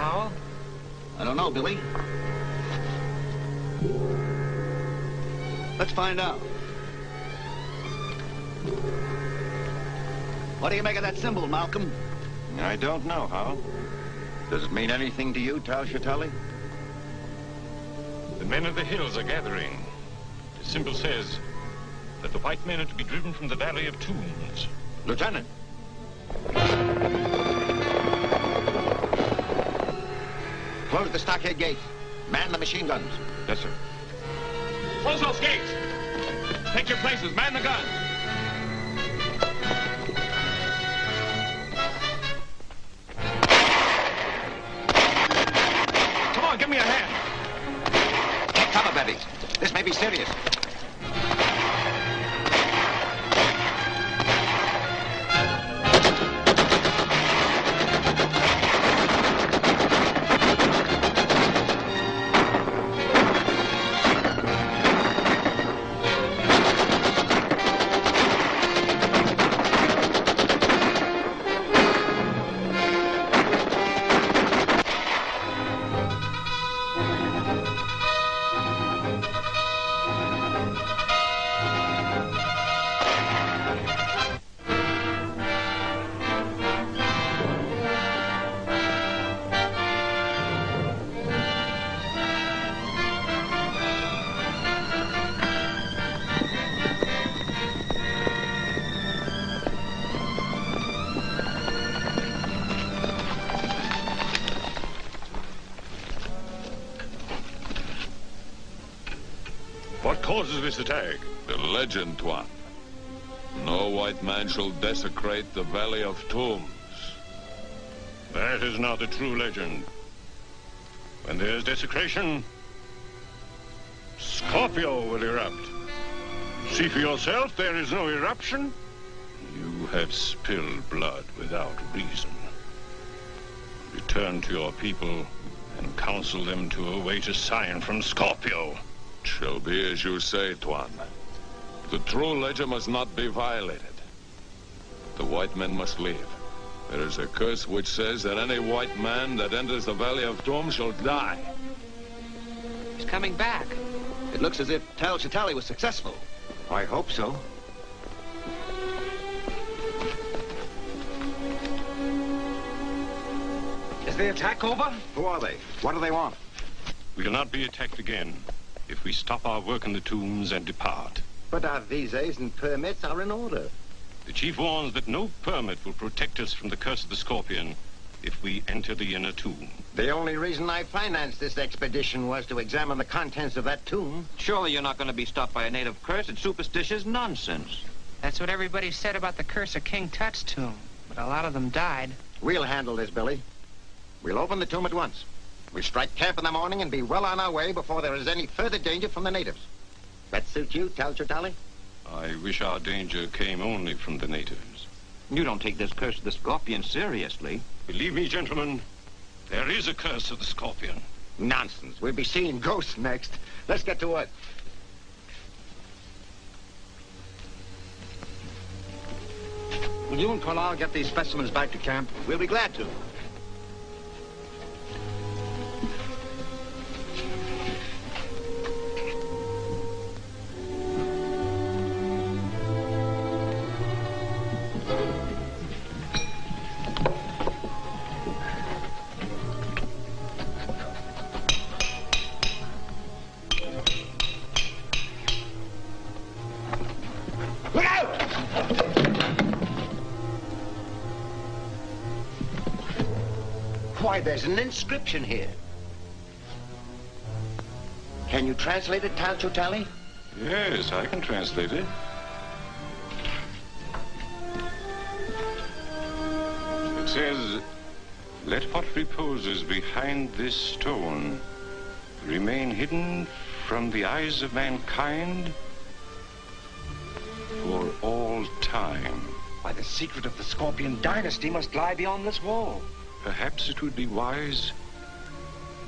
Howell? I don't know, Billy. Let's find out. What do you make of that symbol, Malcolm? I don't know, Howell. Does it mean anything to you, Tal Shatali? The men of the hills are gathering. The symbol says that the white men are to be driven from the Valley of Tombs. Lieutenant! Close the stockade gate. Man the machine guns. Yes, sir. Close those gates! Take your places. Man the guns. Come on, give me a hand. Take cover, Betty. This may be serious. What causes this attack? The legend, Tuan. No white man shall desecrate the Valley of Tombs. That is not the true legend. When there's desecration, Scorpio will erupt. See for yourself, there is no eruption. You have spilled blood without reason. Return to your people and counsel them to await a sign from Scorpio. It shall be as you say, Tuan. The true legend must not be violated. The white men must leave. There is a curse which says that any white man that enters the Valley of Tombs shall die. He's coming back. It looks as if Tal Shatali was successful. I hope so. Is the attack over? Who are they? What do they want? We'll not be attacked again if we stop our work in the tombs and depart. But our visas and permits are in order. The chief warns that no permit will protect us from the curse of the Scorpion if we enter the inner tomb. The only reason I financed this expedition was to examine the contents of that tomb. Surely you're not going to be stopped by a native curse. It's superstitious nonsense. That's what everybody said about the curse of King Tut's tomb. But a lot of them died. We'll handle this, Billy. We'll open the tomb at once. We'll strike camp in the morning and be well on our way before there is any further danger from the natives. That suit you, Tal Shatali? I wish our danger came only from the natives. You don't take this curse of the Scorpion seriously. Believe me, gentlemen, there is a curse of the Scorpion. Nonsense. We'll be seeing ghosts next. Let's get to work. Will you and Carlisle get these specimens back to camp? We'll be glad to. Why, there's an inscription here. Can you translate it, Tal Shatali? Yes, I can translate it. It says, "Let what reposes behind this stone remain hidden from the eyes of mankind for all time." Why, the secret of the Scorpion dynasty must lie beyond this wall. Perhaps it would be wise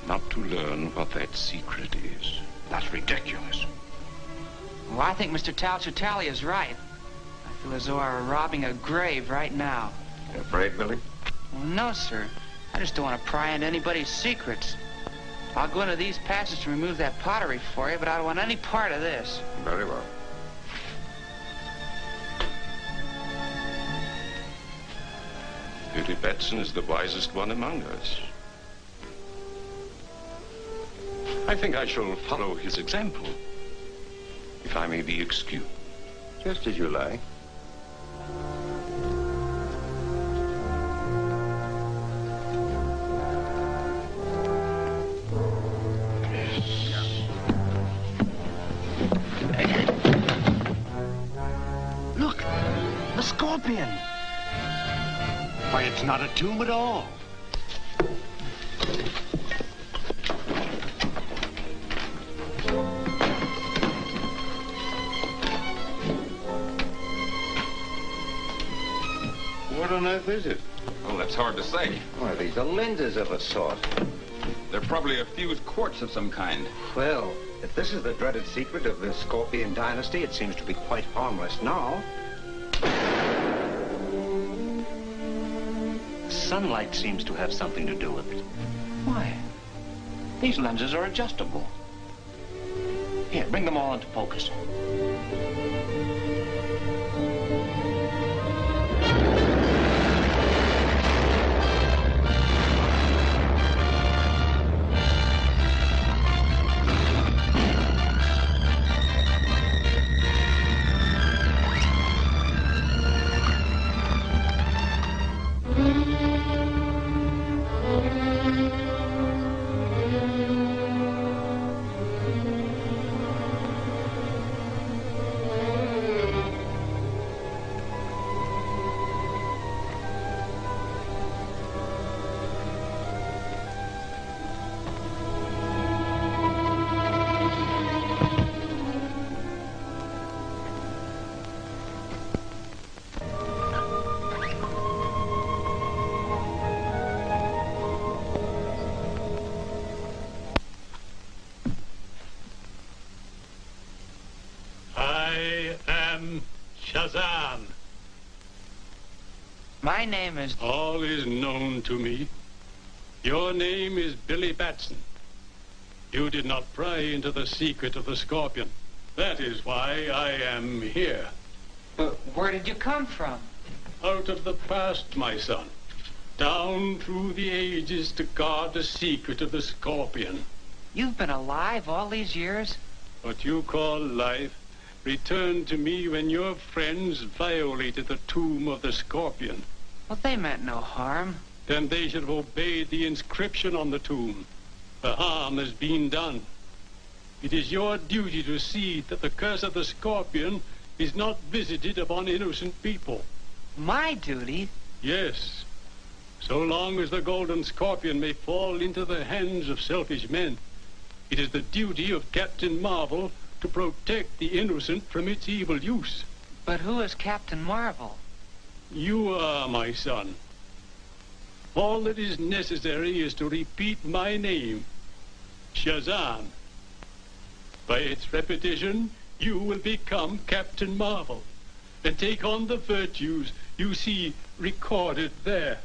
not to learn what that secret is. That's ridiculous. Well, I think Mr. Tal Shatali is right. I feel as though I were robbing a grave right now. You afraid, Billy? Well, no, sir. I just don't want to pry into anybody's secrets. I'll go into these passages and remove that pottery for you, but I don't want any part of this. Very well. Billy Batson is the wisest one among us. I think I shall follow his example, if I may be excused. Just as you like. Look, the scorpion. Why, it's not a tomb at all. What on earth is it? Well, that's hard to say. Well, these are lenses of a sort. They're probably a fused quartz of some kind. Well, if this is the dreaded secret of the Scorpion dynasty, it seems to be quite harmless now. Sunlight seems to have something to do with it. Why? These lenses are adjustable. Here, bring them all into focus. Shazan. My name is... All is known to me. Your name is Billy Batson. You did not pry into the secret of the Scorpion. That is why I am here. But where did you come from? Out of the past, my son. Down through the ages to guard the secret of the Scorpion. You've been alive all these years? What you call life returned to me when your friends violated the tomb of the Scorpion. Well, they meant no harm. Then they should have obeyed the inscription on the tomb. The harm has been done. It is your duty to see that the curse of the Scorpion is not visited upon innocent people. My duty? Yes. So long as the Golden Scorpion may fall into the hands of selfish men, it is the duty of Captain Marvel to protect the innocent from its evil use. But who is Captain Marvel? You are, my son. All that is necessary is to repeat my name, Shazan. By its repetition, you will become Captain Marvel and take on the virtues you see recorded there.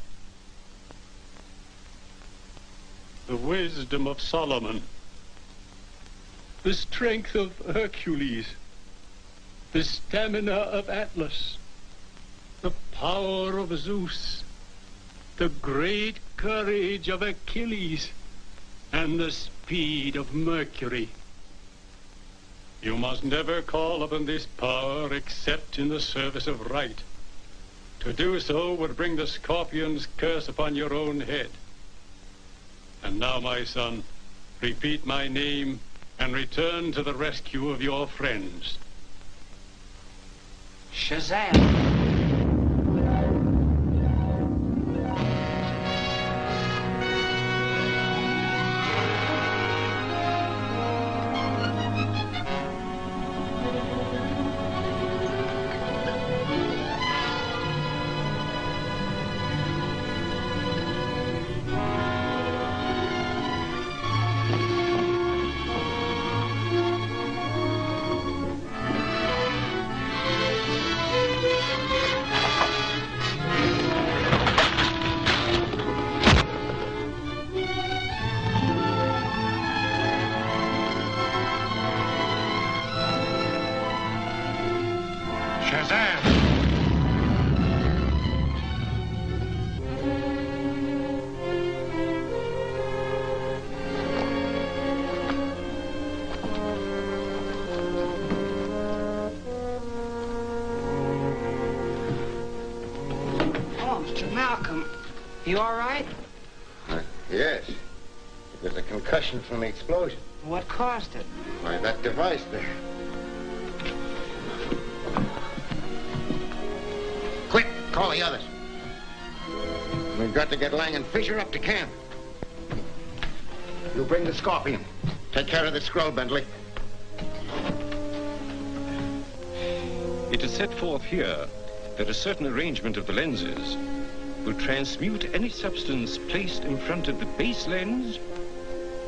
The wisdom of Solomon, the strength of Hercules, the stamina of Atlas, the power of Zeus, the great courage of Achilles, and the speed of Mercury. You must never call upon this power except in the service of right. To do so would bring the Scorpion's curse upon your own head. And now, my son, repeat my name and return to the rescue of your friends. Shazam! Shazan! Malcolm, you all right? Yes. It was a concussion from the explosion. What caused it? Why, that device there. Quick, call the others. We've got to get Lang and Fisher up to camp. You bring the Scorpion. Take care of the scroll, Bentley. It is set forth here that a certain arrangement of the lenses will transmute any substance placed in front of the base lens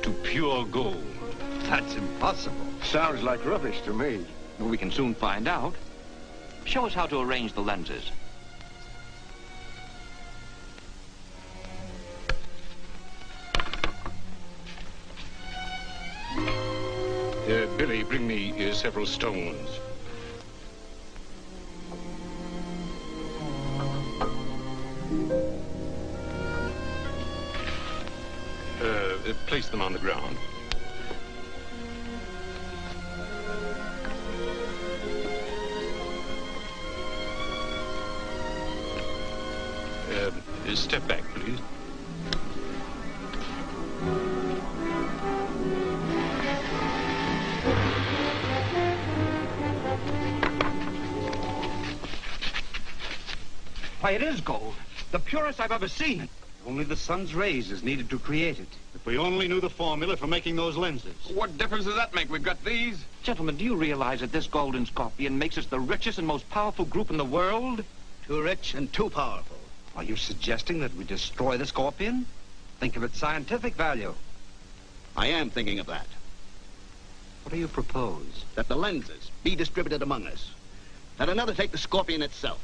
to pure gold. That's impossible. Sounds like rubbish to me. We can soon find out. Show us how to arrange the lenses. Billy, bring me several stones. Place them on the ground. Step back, please. Why, it is gold. The purest I've ever seen. Only the sun's rays is needed to create it. If we only knew the formula for making those lenses. What difference does that make? We've got these. Gentlemen, do you realize that this golden scorpion makes us the richest and most powerful group in the world? Too rich and too powerful. Are you suggesting that we destroy the scorpion? Think of its scientific value. I am thinking of that. What do you propose? That the lenses be distributed among us. That another take the scorpion itself.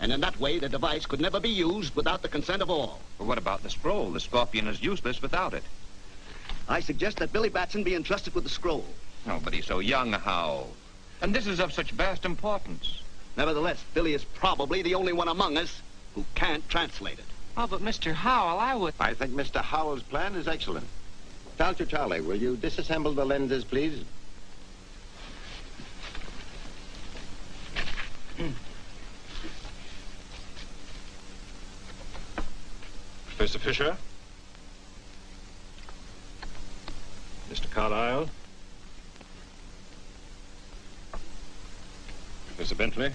And in that way, the device could never be used without the consent of all. But what about the scroll? The scorpion is useless without it. I suggest that Billy Batson be entrusted with the scroll. Oh, but he's so young, Hal. And this is of such vast importance. Nevertheless, Billy is probably the only one among us who can't translate it. Oh, but Mr. Howell, I think Mr. Howell's plan is excellent. Dr. Charlie, will you disassemble the lenses, please? Professor Fisher? Mr. Carlyle? Professor Bentley?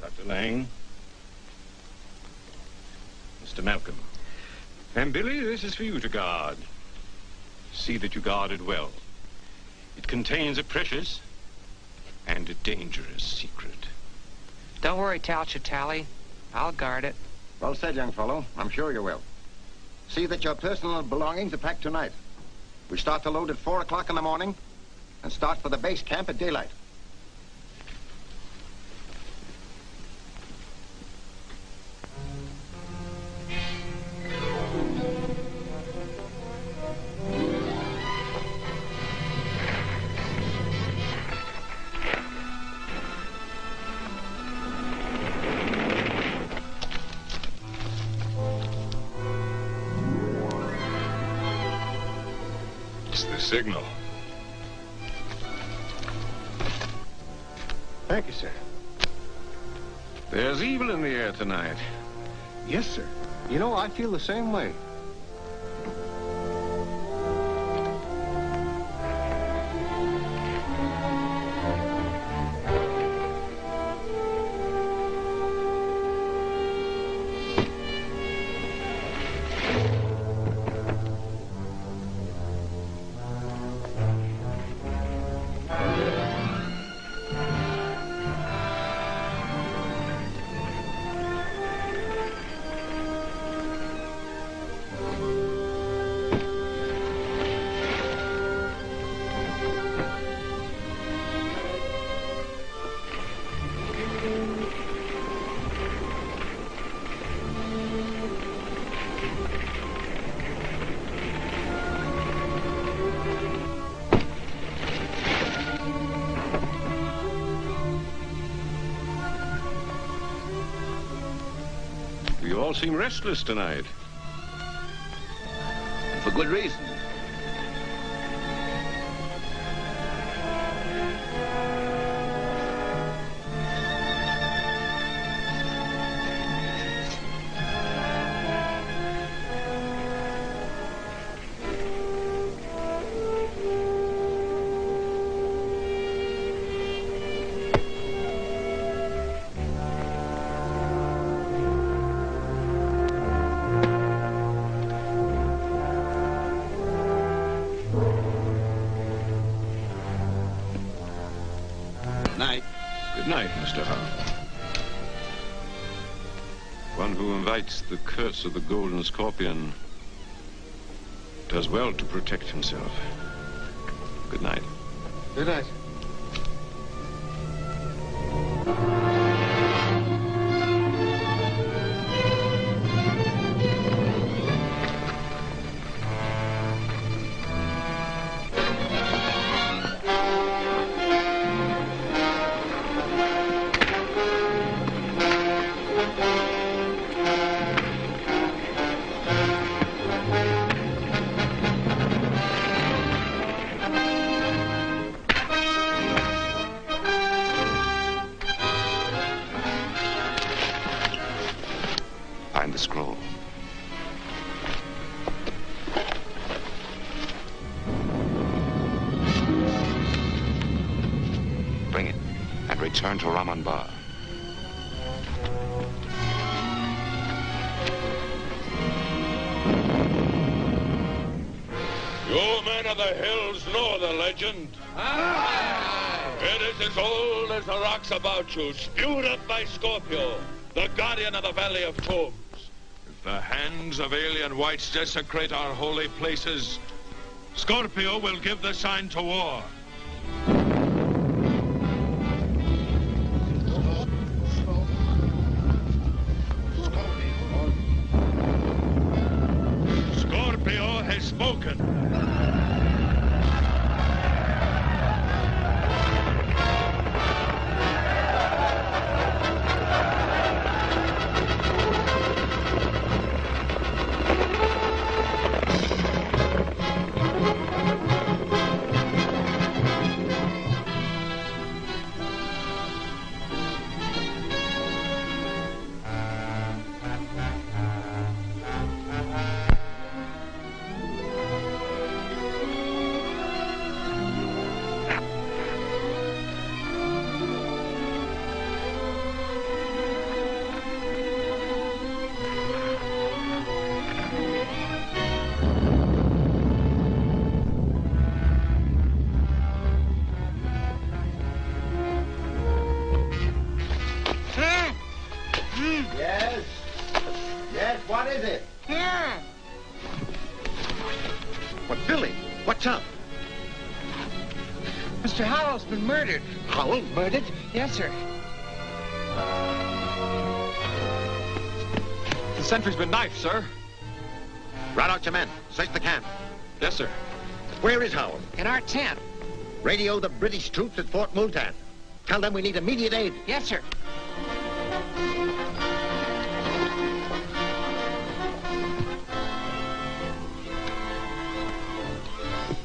Dr. Lang? Mr. Malcolm? And Billy, this is for you to guard. See that you guard it well. It contains a precious and a dangerous secret. Don't worry, Tally. I'll guard it. Well said, young fellow. I'm sure you will. See that your personal belongings are packed tonight. We start to load at 4 o'clock in the morning and start for the base camp at daylight. Signal. Thank you, sir. There's evil in the air tonight. Yes, sir. You know, I feel the same way. all seem restless tonight. For good reason. Good night, Mr. Howe. One who invites the curse of the Golden Scorpion does well to protect himself. Good night. Good night. Find the scroll. Bring it and return to Ramanbar. You men of the hills know the legend. It is as old as the rocks about you, spewed up by Scorpio, the guardian of the Valley of Tombs. If the hands of alien whites desecrate our holy places, Scorpio will give the sign to war. Scorpio has spoken. Yes, what is it? Here. What, Billy? What's up? Mr. Howell's been murdered. Howell murdered? Yes, sir. The sentry's been knifed, sir. Rout out your men. Search the camp. Yes, sir. Where is Howell? In our tent. Radio the British troops at Fort Multan. Tell them we need immediate aid. Yes, sir.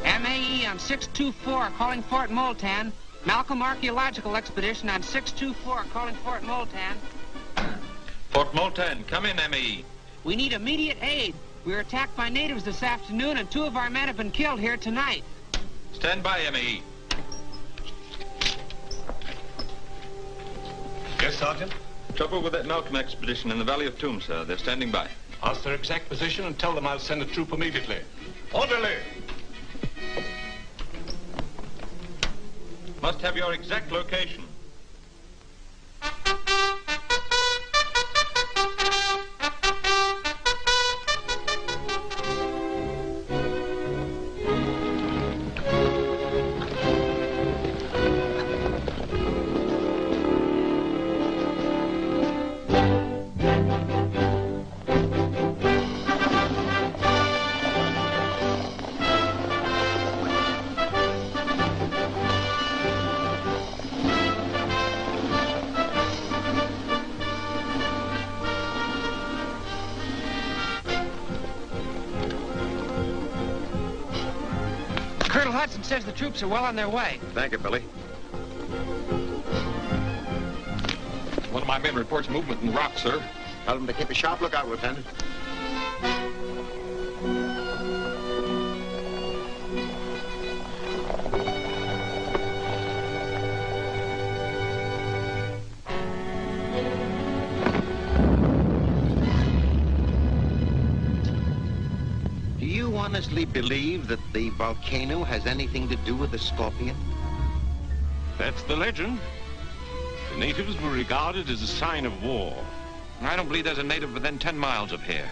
MAE on 624 calling Fort Multan. Malcolm Archaeological Expedition on 624 calling Fort Multan. Fort Multan, come in, ME. We need immediate aid. We were attacked by natives this afternoon and 2 of our men have been killed here tonight. Stand by, ME. Yes, Sergeant? Trouble with that Malcolm expedition in the Valley of Tombs, sir. They're standing by. Ask their exact position and tell them I'll send a troop immediately. Orderly! Must have your exact location. Hudson says the troops are well on their way. Thank you, Billy. One of my men reports movement in the rock, sir. Tell them to keep a sharp lookout, Lieutenant. Do you honestly believe that the volcano has anything to do with the scorpion? That's the legend. The natives were regarded as a sign of war. I don't believe there's a native within 10 miles of here.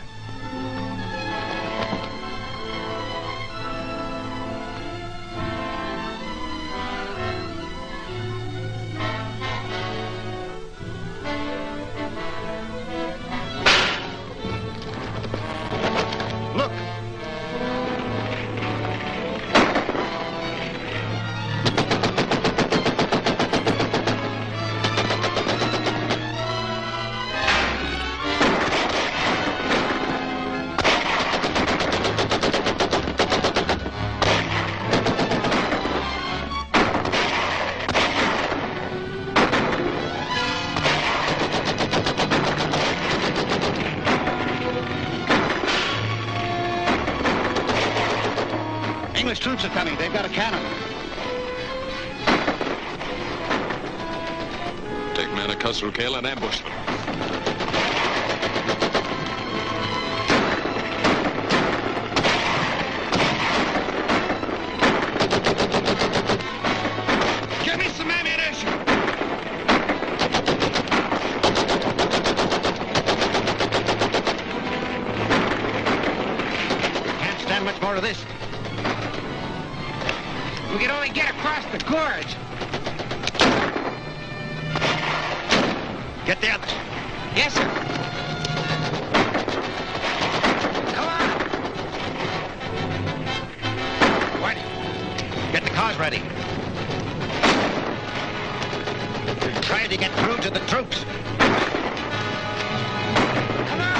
English troops are coming. They've got a cannon. Take men at Khosrow and ambush them. Give me some ammunition! Can't stand much more of this. We can only get across the gorge. Get the others. Yes, sir. Come on. Whitey, get the cars ready. We're trying to get through to the troops. Come on.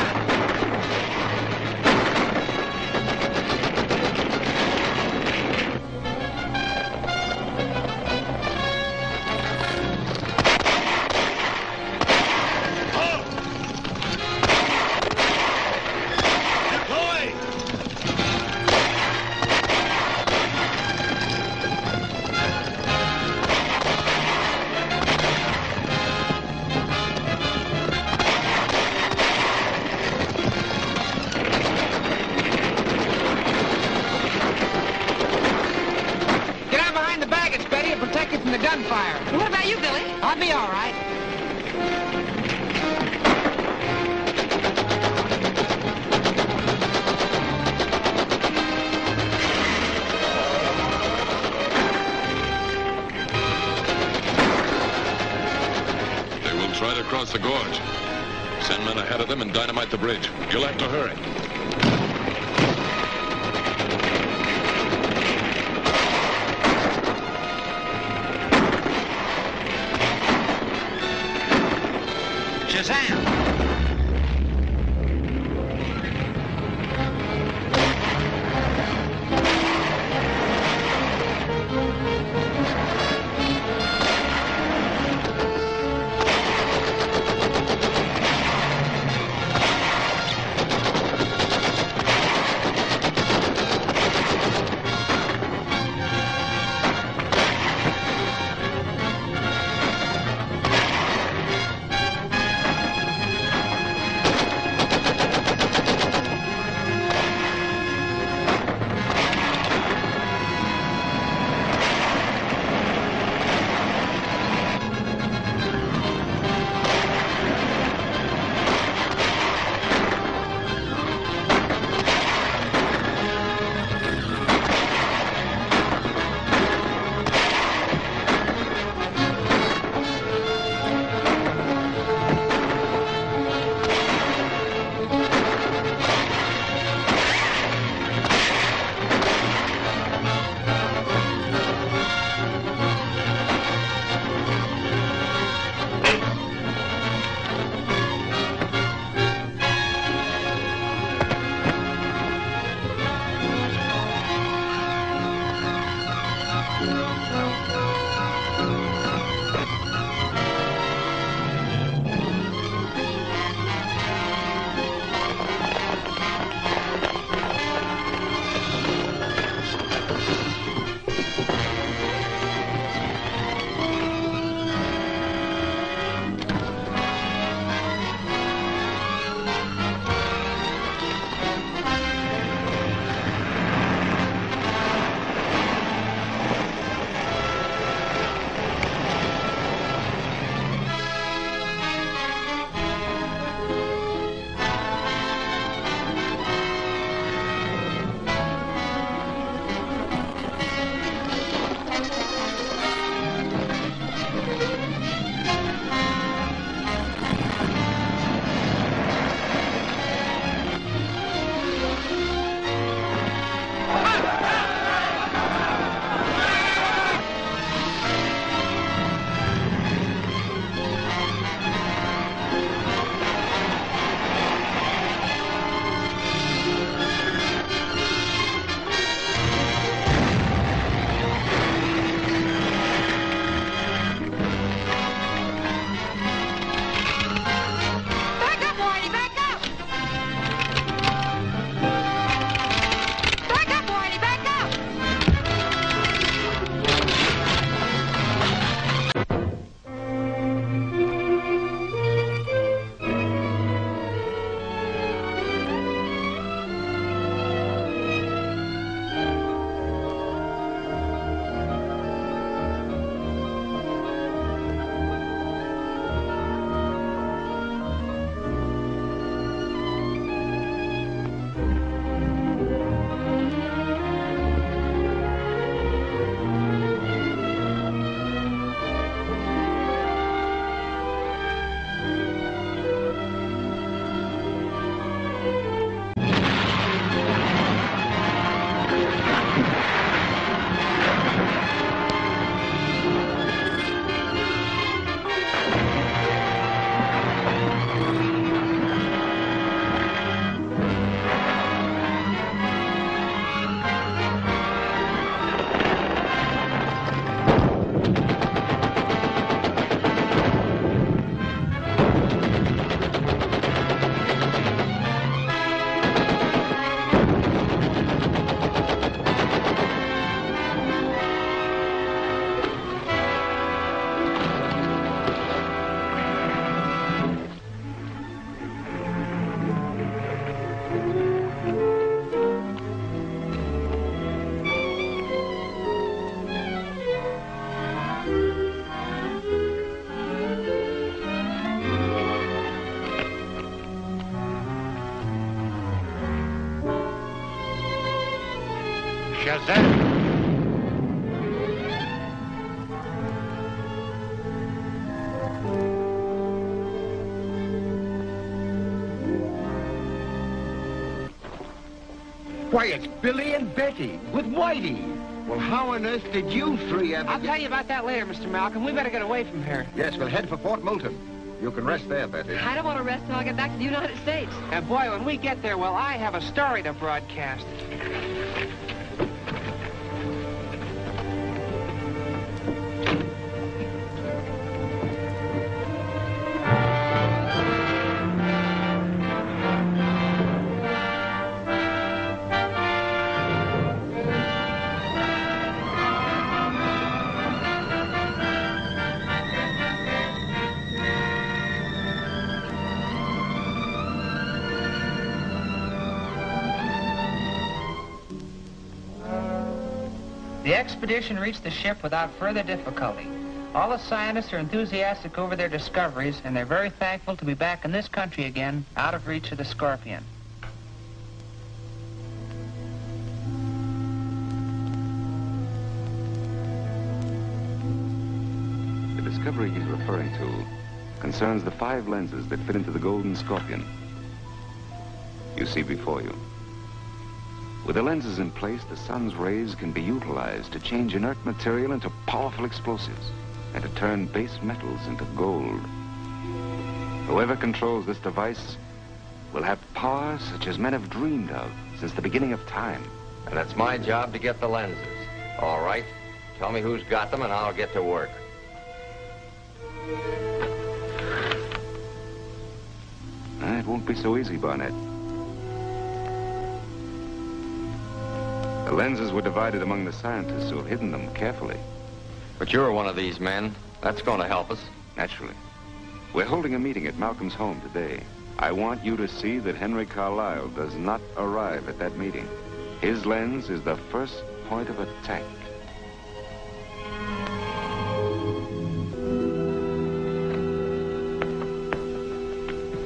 From the gunfire. What about you, Billy? I'll be all right. They will try to cross the gorge. Send men ahead of them and dynamite the bridge. You'll have to hurry. Shazan! Shazan! Why, it's Billy and Betty with Whitey. Well, how on earth did you three ever I'll tell you about that later, Mr. Malcolm. We better get away from here. Yes, we'll head for Fort Moulton. You can rest there, Betty. I don't want to rest until I get back to the United States. And boy, when we get there, well, I have a story to broadcast. The expedition reached the ship without further difficulty. All the scientists are enthusiastic over their discoveries, and they're very thankful to be back in this country again, out of reach of the scorpion. The discovery he's referring to concerns the 5 lenses that fit into the golden scorpion you see before you. With the lenses in place, the sun's rays can be utilized to change inert material into powerful explosives and to turn base metals into gold. Whoever controls this device will have power such as men have dreamed of since the beginning of time. And it's my job to get the lenses. All right. Tell me who's got them and I'll get to work. It won't be so easy, Barnett. The lenses were divided among the scientists who have hidden them carefully. But you're one of these men. That's going to help us. Naturally. We're holding a meeting at Malcolm's home today. I want you to see that Henry Carlisle does not arrive at that meeting. His lens is the first point of attack.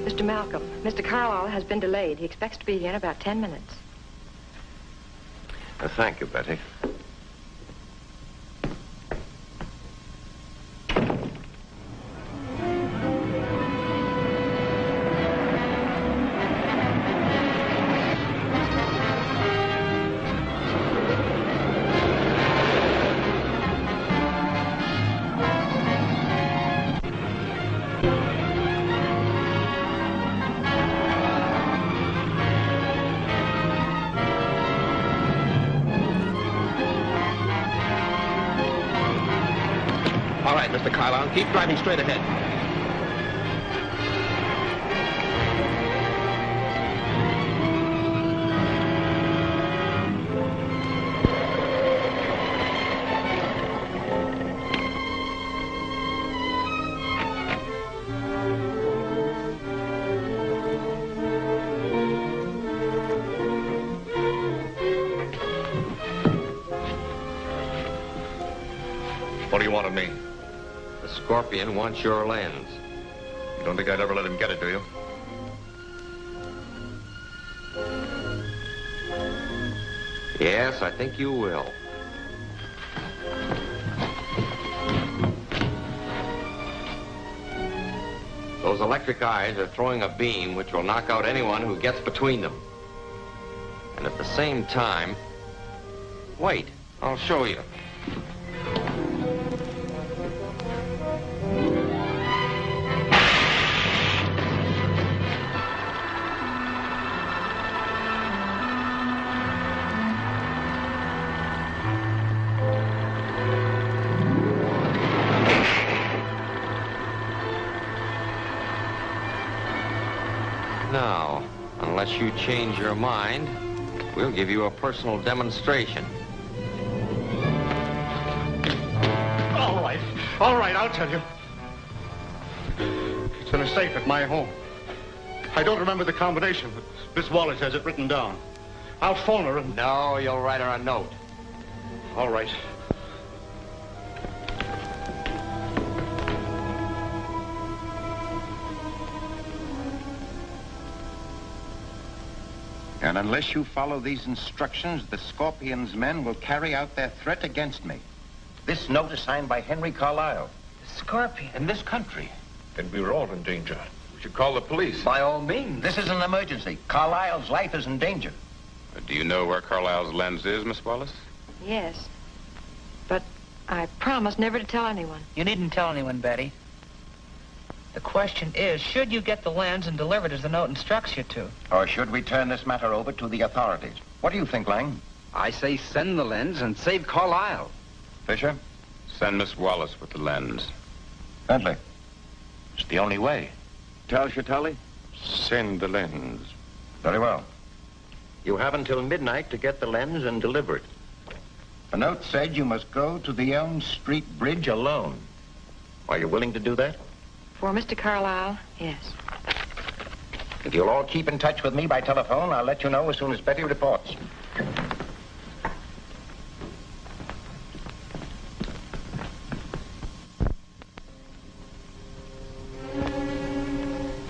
Mr. Malcolm, Mr. Carlisle has been delayed. He expects to be here in about 10 minutes. Thank you, Betty. All right, Mr. Carlisle, keep driving straight ahead. What do you want of me? The scorpion wants your lens. You don't think I'd ever let him get it, do you? Yes, I think you will. Those electric eyes are throwing a beam which will knock out anyone who gets between them. And at the same time... Wait, I'll show you. Now, unless you change your mind, we'll give you a personal demonstration. All right, I'll tell you. It's in a safe at my home. I don't remember the combination, but Miss Wallace has it written down. I'll phone her and... No, you'll write her a note. All right. And unless you follow these instructions, the Scorpion's men will carry out their threat against me. This note is signed by Henry Carlisle. Scorpion. In this country. And we're all in danger. We should call the police. By all means. This is an emergency. Carlisle's life is in danger. Do you know where Carlisle's lens is, Miss Wallace? Yes. But I promised never to tell anyone. You needn't tell anyone, Betty. The question is, should you get the lens and deliver it as the note instructs you to? Or should we turn this matter over to the authorities? What do you think, Lang? I say send the lens and save Carlisle. Fisher? Send Miss Wallace with the lens. Bentley? It's the only way. Tully? Send the lens. Very well. You have until midnight to get the lens and deliver it. The note said you must go to the Elm Street Bridge alone. Are you willing to do that? For Mr. Carlisle, yes. If you'll all keep in touch with me by telephone, I'll let you know as soon as Betty reports.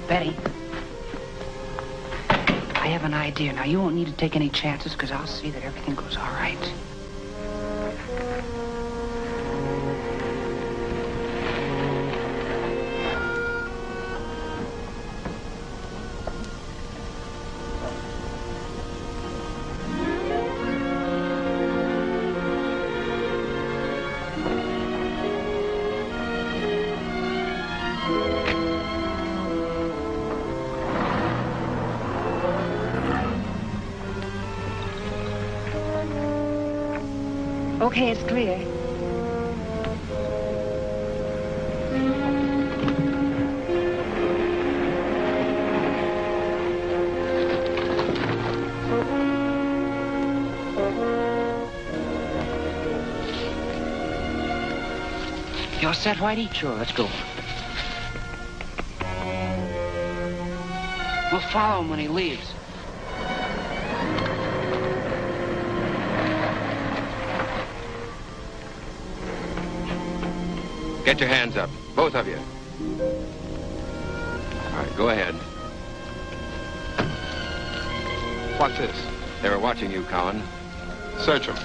Betty, I have an idea. Now, you won't need to take any chances because I'll see that everything goes all right. Okay, it's clear. You all set, Whitey? Sure, let's go. We'll follow him when he leaves. Get your hands up, both of you. All right, go ahead. What's this? They were watching you, Cowan. Search them.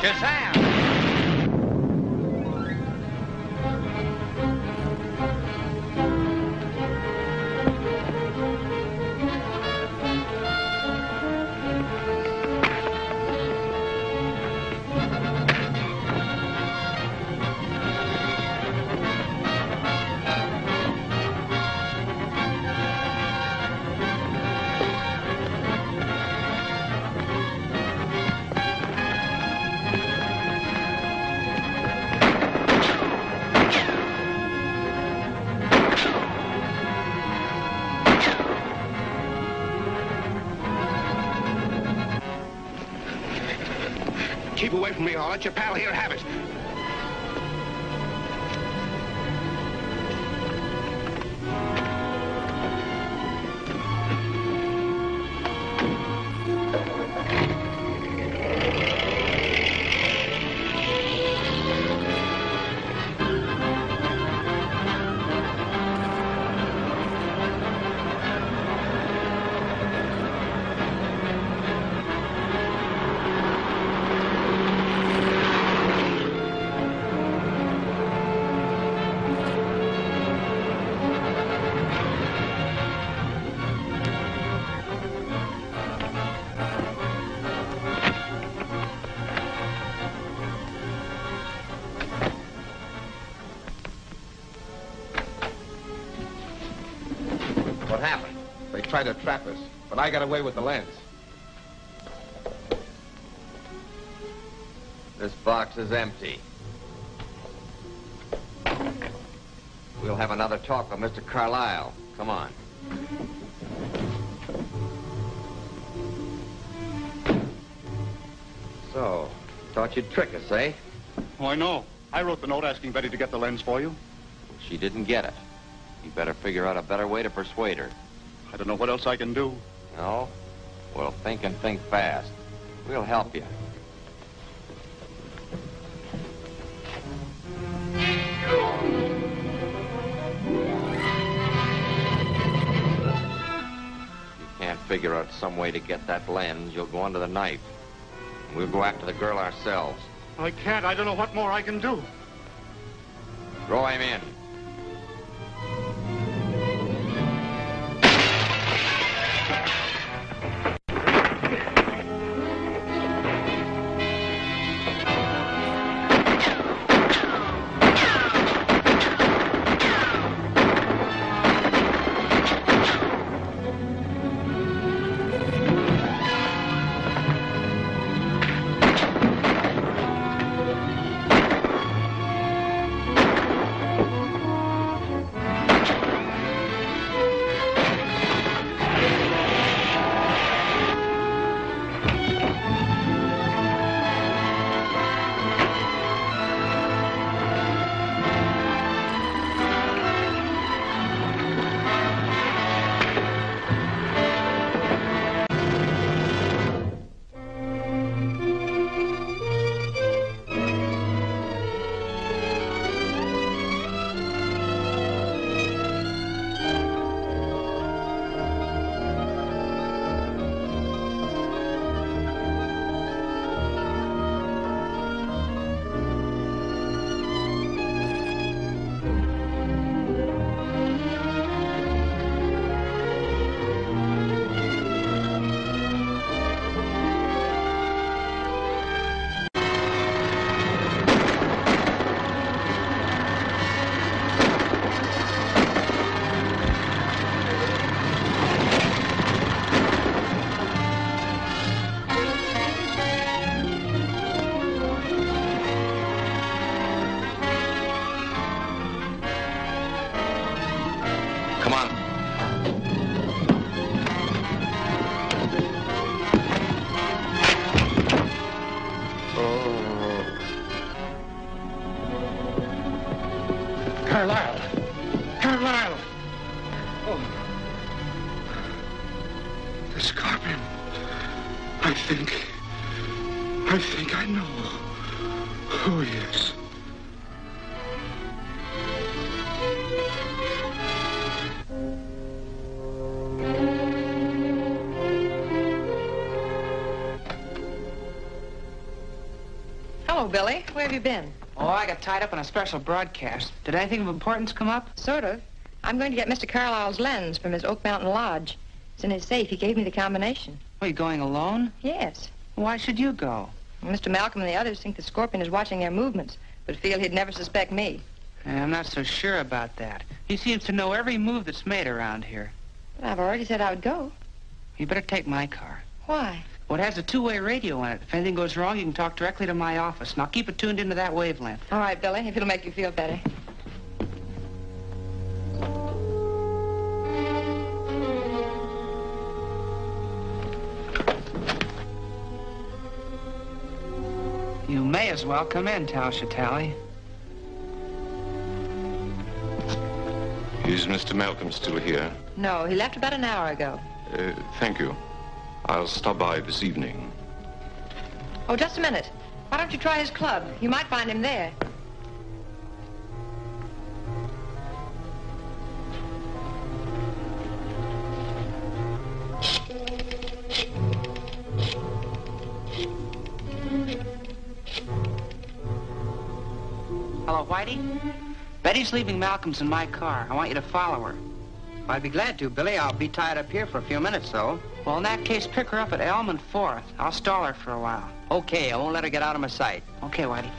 Shazam! Keep away from me, or I'll let your pal here have it. tried to trap us, but I got away with the lens. This box is empty. We'll have another talk with Mr. Carlyle. Come on. So, thought you'd trick us, eh? Why, no. I wrote the note asking Betty to get the lens for you. She didn't get it. You better figure out a better way to persuade her. I don't know what else I can do. No? Well, think and think fast. We'll help you. Figure out some way to get that lens, you'll go under the knife. And we'll go after the girl ourselves. I can't. I don't know what more I can do. Throw him in. Carlyle! Carlyle! Oh. The scorpion. I think I know who he is. Hello, Billy. Where have you been? Oh, I got tied up on a special broadcast. Did anything of importance come up? Sort of. I'm going to get Mr. Carlyle's lens from his Oak Mountain Lodge. It's in his safe. He gave me the combination. Are you going alone? Yes. Why should you go? Well, Mr. Malcolm and the others think the scorpion is watching their movements, but feel he'd never suspect me. I'm not so sure about that. He seems to know every move that's made around here. But I've already said I would go. You better take my car. Why? Well, it has a two-way radio on it. If anything goes wrong, you can talk directly to my office. And I'll keep it tuned into that wavelength. All right, Billy, if it'll make you feel better. You may as well come in, Tausha Tally. Is Mr. Malcolm still here? No, he left about an hour ago. Thank you. I'll stop by this evening. Oh, just a minute. Why don't you try his club? You might find him there. Hello, Whitey? Betty's leaving Malcolm's in my car. I want you to follow her. I'd be glad to, Billy. I'll be tied up here for a few minutes, though. Well, in that case, pick her up at Elm and 4th. I'll stall her for a while. Okay, I won't let her get out of my sight. Okay, Whitey.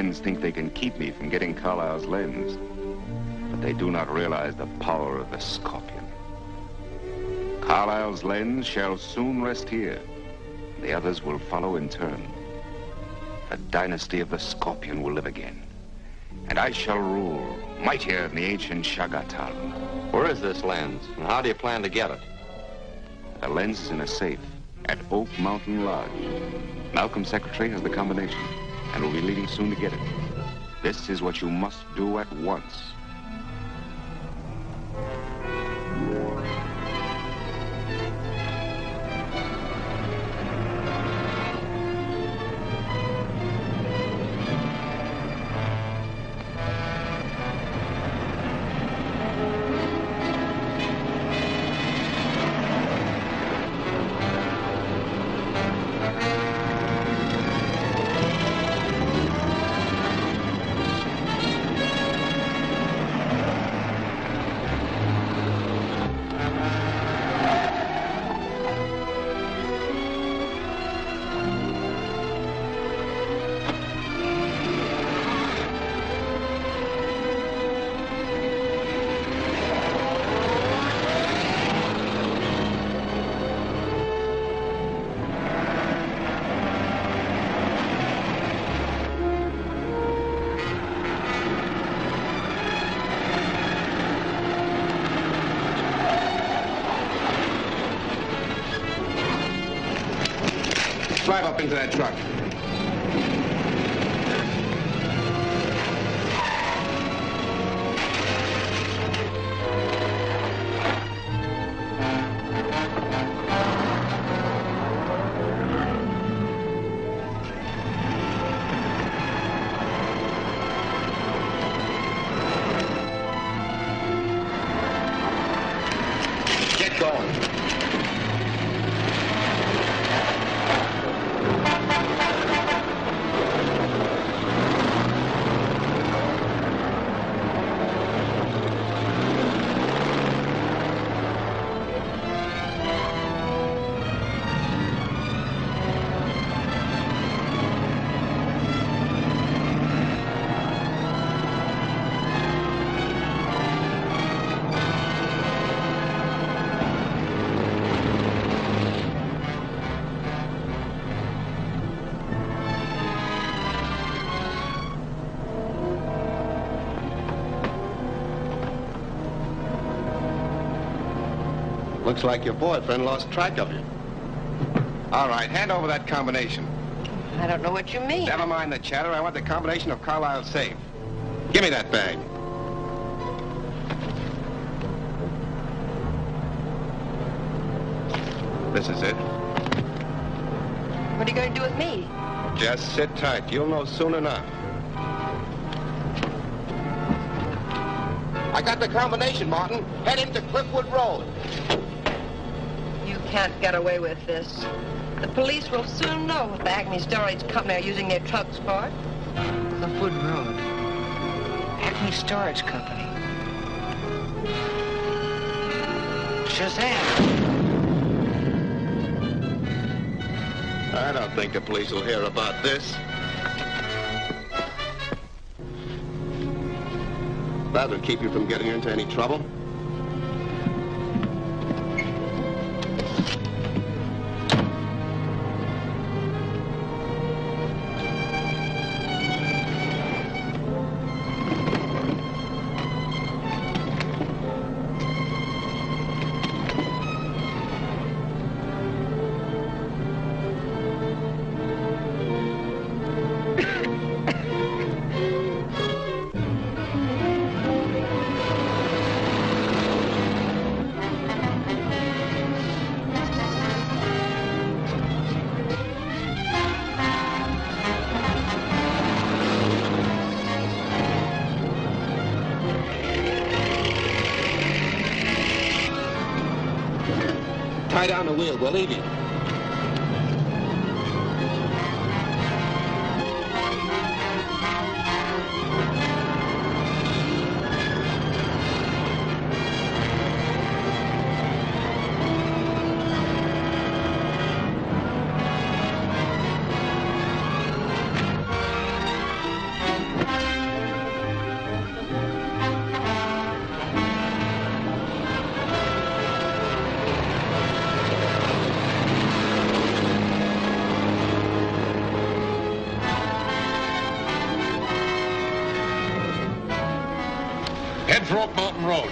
friends think they can keep me from getting Carlisle's lens, but they do not realize the power of the Scorpion. Carlisle's lens shall soon rest here. The others will follow in turn. The dynasty of the Scorpion will live again, and I shall rule, mightier than the ancient Shagatal. Where is this lens, and how do you plan to get it? The lens is in a safe at Oak Mountain Lodge. Malcolm's secretary has the combination, and will be leaving soon to get it. This is what you must do at once. Drive up into that truck. Get going. Looks like your boyfriend lost track of you. All right, hand over that combination. I don't know what you mean. Never mind the chatter. I want the combination of Carlisle's safe. Give me that bag. This is it. What are you going to do with me? Just sit tight. You'll know soon enough. I got the combination, Martin. Head into Cliffwood Road. You can't get away with this. The police will soon know what the Acme Storage Company are using their trucks for. Cliffwood Road. Acme Storage Company. Shazan! I don't think the police will hear about this. That'll keep you from getting into any trouble. Tie down the wheel. We're leaving. Head for Oak Mountain Road.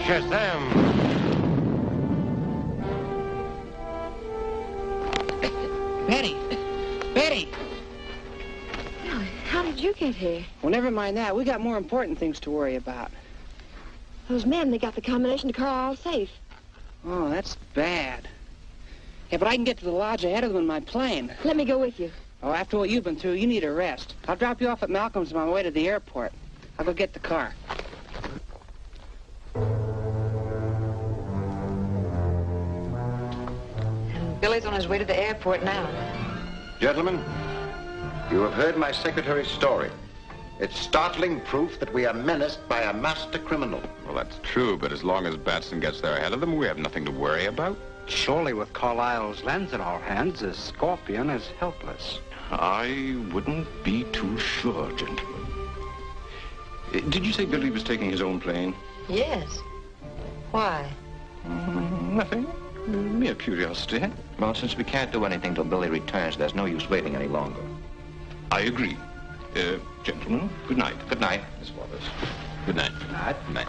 Shazam! Betty! Betty! How did you get here? Well, never mind that. We got more important things to worry about. Those men, they got the combination to Carlisle safe. Oh, that's bad. Yeah, but I can get to the lodge ahead of them in my plane. Let me go with you. Oh, after what you've been through, you need a rest. I'll drop you off at Malcolm's on my way to the airport. I'll go get the car. Billy's on his way to the airport now. Gentlemen, you have heard my secretary's story. It's startling proof that we are menaced by a master criminal. Well, that's true, but as long as Batson gets there ahead of them, we have nothing to worry about. Surely with Carlisle's lens in our hands, the Scorpion is helpless. I wouldn't be too sure, gentlemen. Did you say Billy was taking his own plane? Yes. Why? Nothing. Mere curiosity. Well, since we can't do anything till Billy returns, there's no use waiting any longer. I agree. Gentlemen, good night. Good night, Miss Wallace. Good night. Good night. Good night.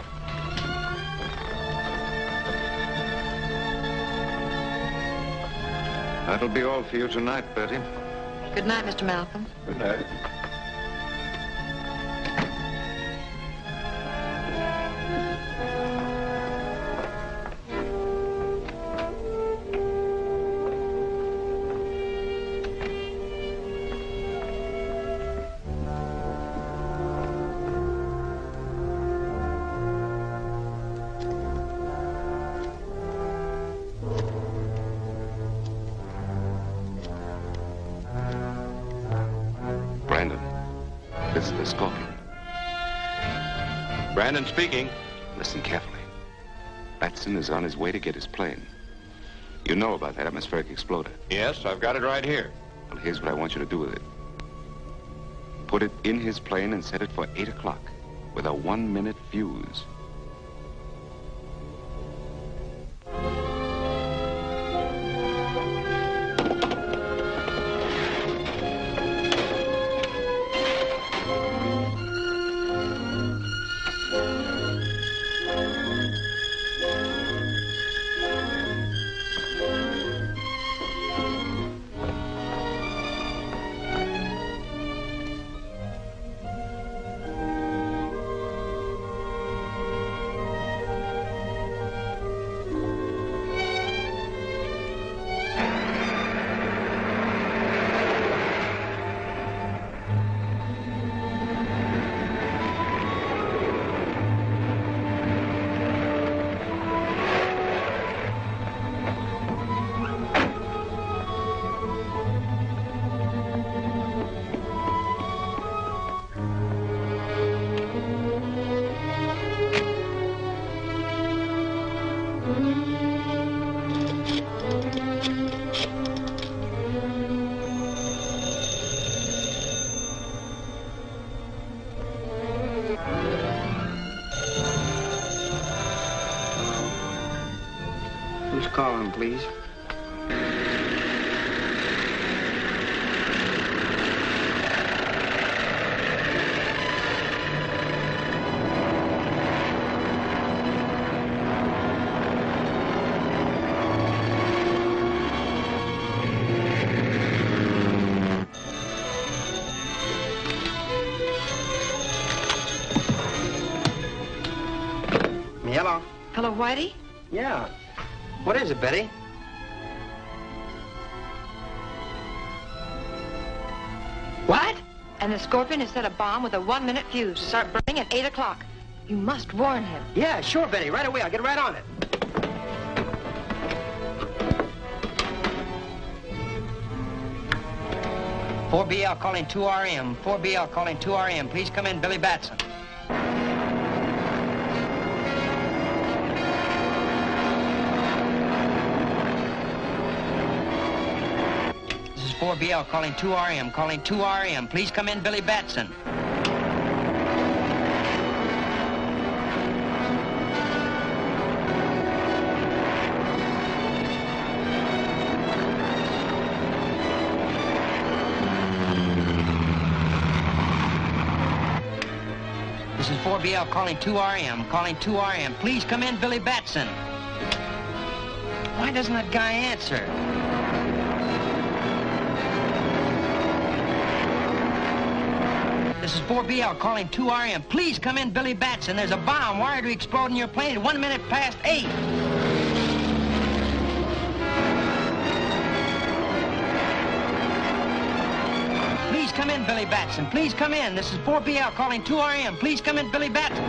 That'll be all for you tonight, Bertie. Good night, Mr. Malcolm. Good night. This is the Scorpion. Brandon speaking. Listen carefully. Batson is on his way to get his plane. You know about that atmospheric exploder. Yes, I've got it right here. Well, here's what I want you to do with it. Put it in his plane and set it for 8 o'clock with a 1-minute fuse. Who's calling, please? Whitey? Yeah. What is it, Betty? What? And the Scorpion has set a bomb with a 1-minute fuse to start burning at 8 o'clock. You must warn him. Yeah, sure, Betty. Right away. I'll get right on it. "4BL calling 2RM. 4BL calling 2RM. Please come in, Billy Batson." This is 4BL calling 2RM. Calling 2RM. Please come in, Billy Batson. This is 4BL calling 2RM. Calling 2RM. Please come in, Billy Batson. Why doesn't that guy answer? This is 4BL calling 2RM. Please come in, Billy Batson. There's a bomb wired to explode in your plane at 1 minute past 8. Please come in, Billy Batson. Please come in. This is 4BL calling 2RM. Please come in, Billy Batson.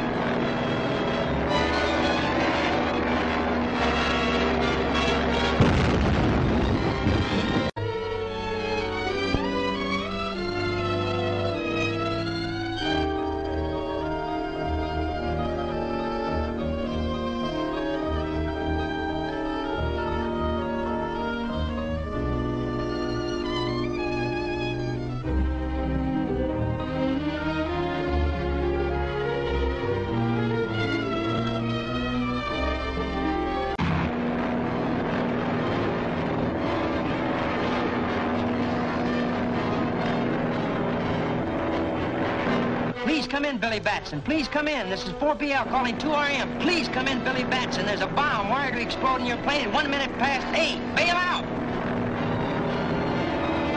Please come in, Billy Batson. Please come in. This is 4BL calling 2RM. Please come in, Billy Batson. There's a bomb wired to explode in your plane at 1 minute past 8. Bail out!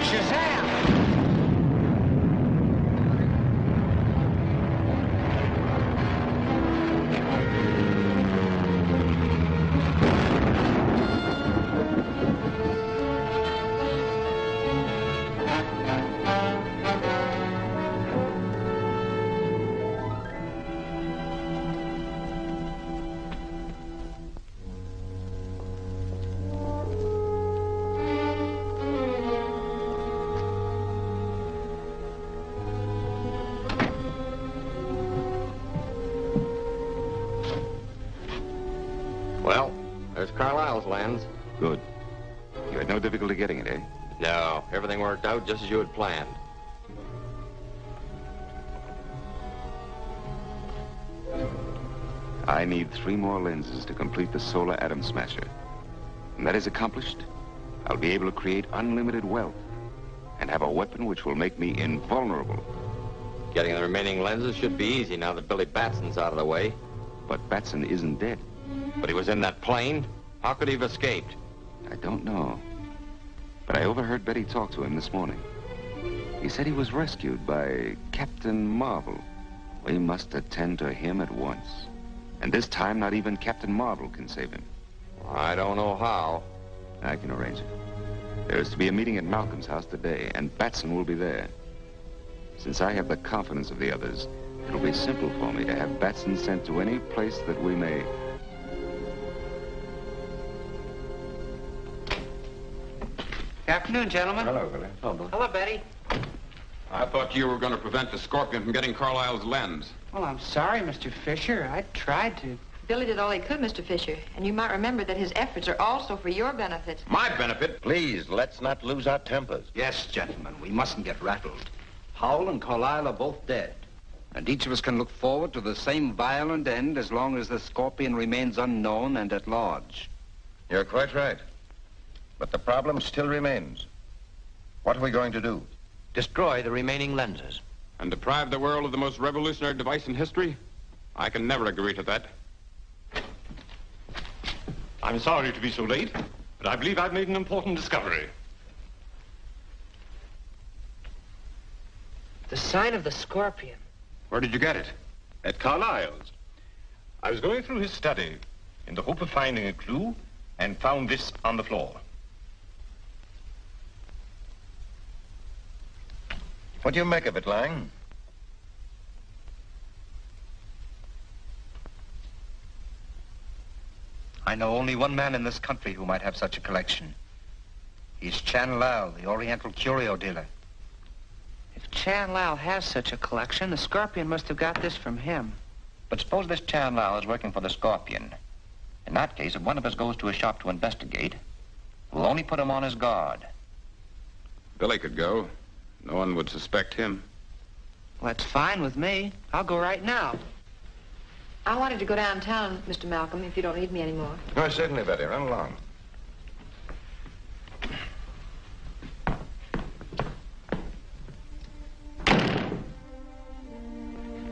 Shazam! Well, there's Carlisle's lens. Good. You had no difficulty getting it, eh? No, everything worked out just as you had planned. I need 3 more lenses to complete the solar atom smasher. When that is accomplished, I'll be able to create unlimited wealth and have a weapon which will make me invulnerable. Getting the remaining lenses should be easy now that Billy Batson's out of the way. But Batson isn't dead. But he was in that plane? How could he have escaped? I don't know. But I overheard Betty talk to him this morning. He said he was rescued by Captain Marvel. We must attend to him at once. And this time, not even Captain Marvel can save him. I don't know how. I can arrange it. There is to be a meeting at Malcolm's house today, and Batson will be there. Since I have the confidence of the others, it'll be simple for me to have Batson sent to any place that we may. Good afternoon, gentlemen. Hello, Billy. Hello, Betty. I thought you were going to prevent the Scorpion from getting Carlisle's lens. Well, I'm sorry, Mr. Fisher. I tried to. Billy did all he could, Mr. Fisher. And you might remember that his efforts are also for your benefit. My benefit? Please, let's not lose our tempers. Yes, gentlemen, we mustn't get rattled. Howell and Carlisle are both dead. And each of us can look forward to the same violent end as long as the Scorpion remains unknown and at large. You're quite right. But the problem still remains. What are we going to do? Destroy the remaining lenses. And deprive the world of the most revolutionary device in history? I can never agree to that. I'm sorry to be so late, but I believe I've made an important discovery. The sign of the Scorpion. Where did you get it? At Carlisle's. I was going through his study. in the hope of finding a clue, and found this on the floor. What do you make of it, Lang? I know only one man in this country who might have such a collection. He's Chan Lao, the Oriental curio dealer. If Chan Lao has such a collection, the Scorpion must have got this from him. But suppose this Chan Lao is working for the Scorpion. In that case, if one of us goes to his shop to investigate, we'll only put him on his guard. Billy could go. No one would suspect him. Well, that's fine with me. I'll go right now. I wanted to go downtown, Mr. Malcolm, if you don't need me anymore. Oh, certainly, Betty. Run along.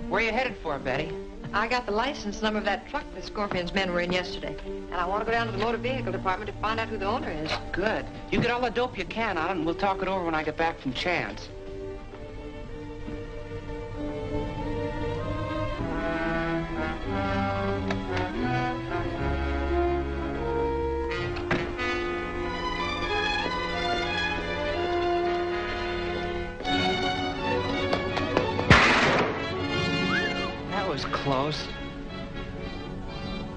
Where are you headed for, Betty? I got the license number of that truck the Scorpion's men were in yesterday. And I want to go down to the motor vehicle department to find out who the owner is. Good. You get all the dope you can on it, and we'll talk it over when I get back from Chan's. Close.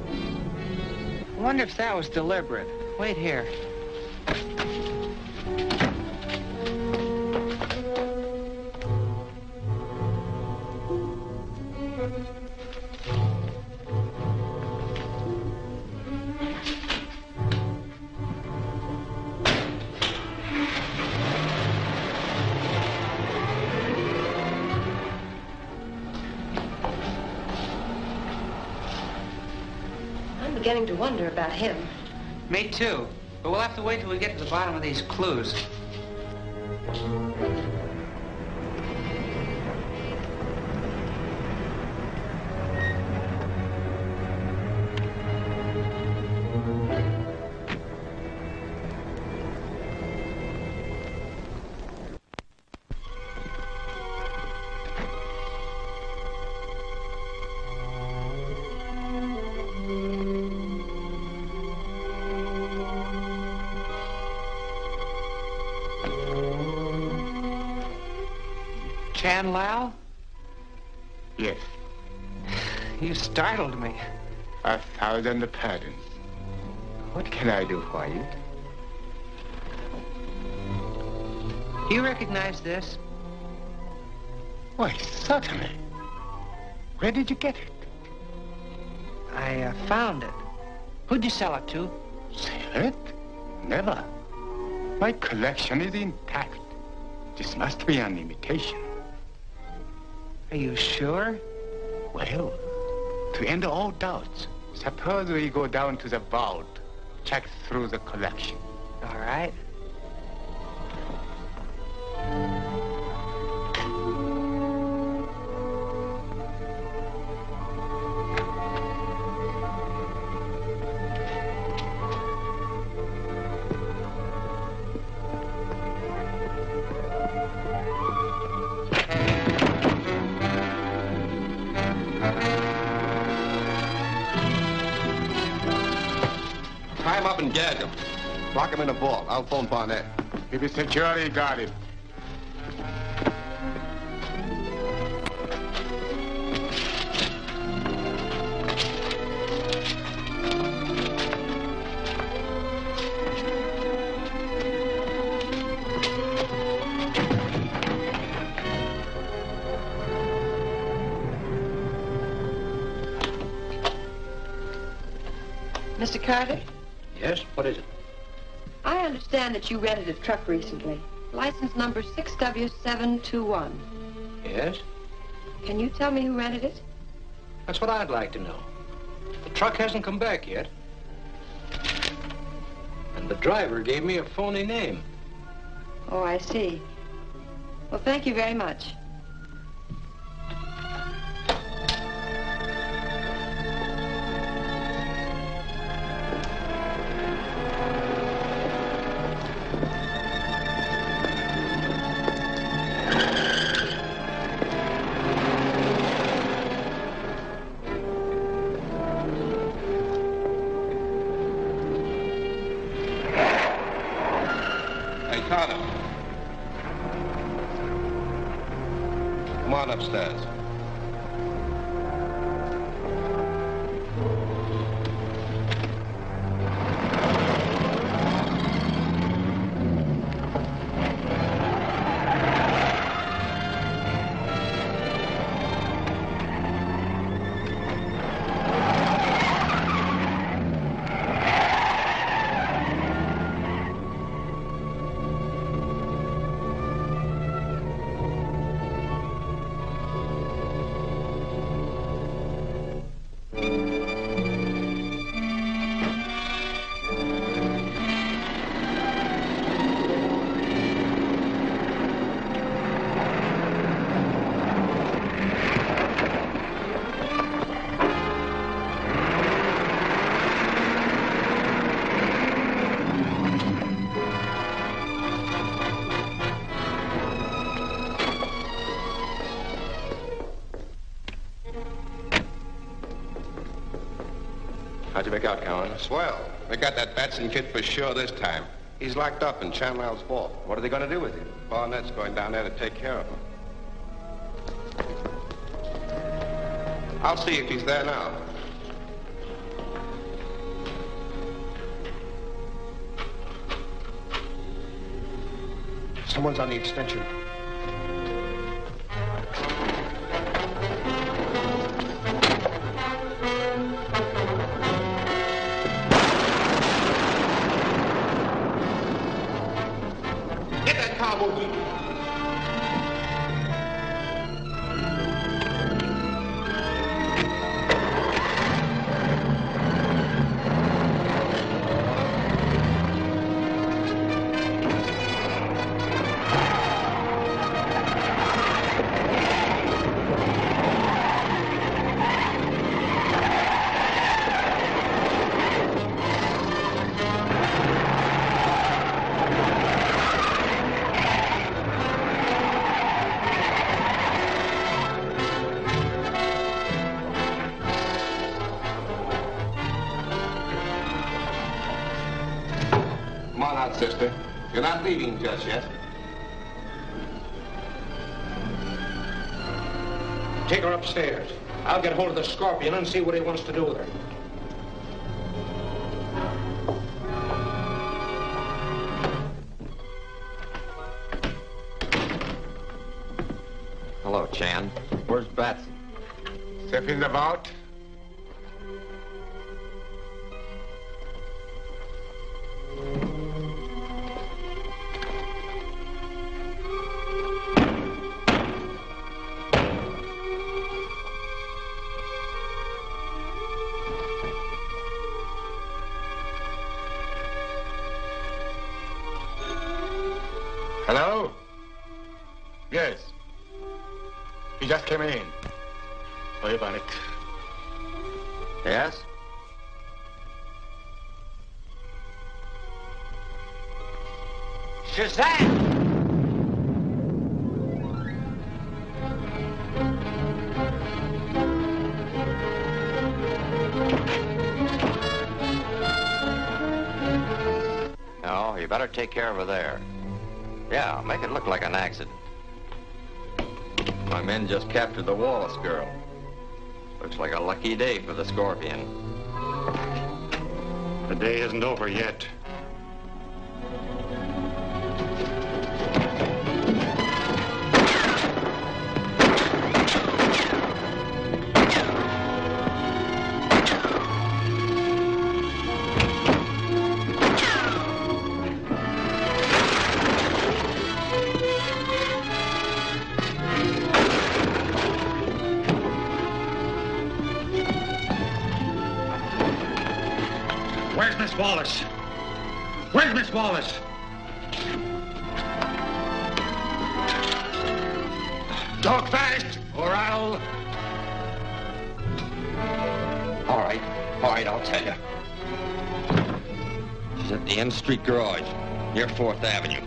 I wonder if that was deliberate. Wait here. Beginning to wonder about him. Me too. But we'll have to wait till we get to the bottom of these clues. Chan Lao? Yes. You startled me. 1,000 pardons. What can I do for you? Do you recognize this? Why, certainly. Where did you get it? I found it. Who'd you sell it to? Sell it? Never. My collection is intact. This must be an imitation. Are you sure? Well, to end all doubts, suppose we go down to the vault, check through the collection. All right. Gag him. Lock him in a vault. I'll phone Barnett. He'll be securely guarded. Mr. Carter? Yes, what is it? I understand that you rented a truck recently. License number 6W721. Yes? Can you tell me who rented it? That's what I'd like to know. The truck hasn't come back yet. And the driver gave me a phony name. Oh, I see. Well, thank you very much. Got it. Come on upstairs. How'd you make out, Cowan? Swell. They got that Batson kid for sure this time. He's locked up in Chanwell's vault. What are they going to do with him? Barnett's going down there to take care of him. I'll see if he's there now. Someone's on the extension. Get that car moving. Come on out, sister. You're not leaving just yet. Take her upstairs. I'll get hold of the Scorpion and see what he wants to do with her. Hello, Chan. Where's Batson? Safe in the vault. Hello? Yes. He just came in. What about it? Yes? Shazan! No, you better take care of her there. Yeah, make it look like an accident. My men just captured the Wallace girl. Looks like a lucky day for the Scorpion. The day isn't over yet. Where's Miss Wallace? Where's Miss Wallace? Talk fast, or I'll... All right, I'll tell you. She's at the N Street garage, near 4th Avenue.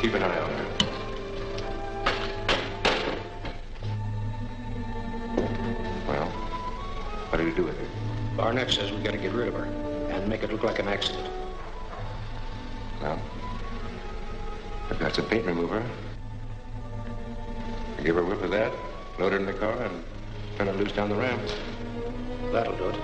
Keep an eye on her. do with her? Barnett says we gotta get rid of her and make it look like an accident. Well, I've got some paint remover. I give her a whip of that, load her in the car, and turn her loose down the ramp. That'll do it.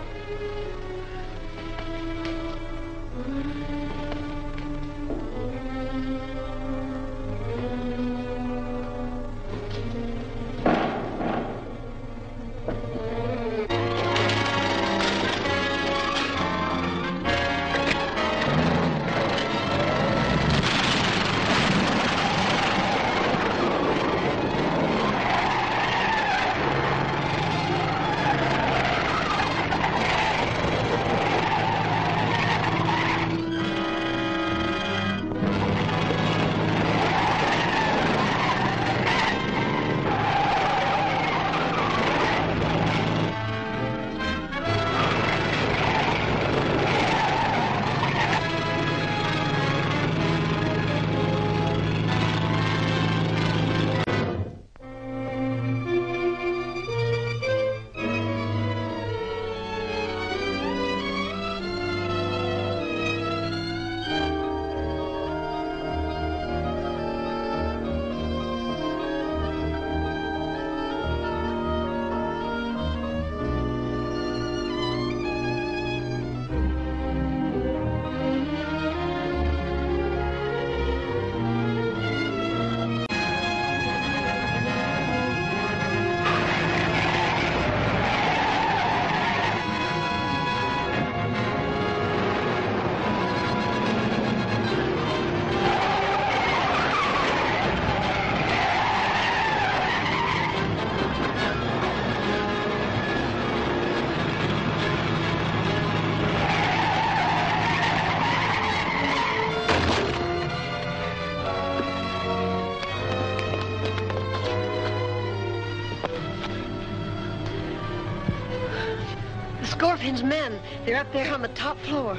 Scorpion's men. They're up there on the top floor.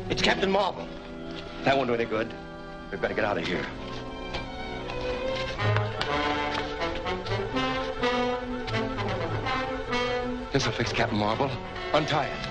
It's Captain Marvel. That won't do any good. We've got to get out of here. This'll fix Captain Marvel. Untie it.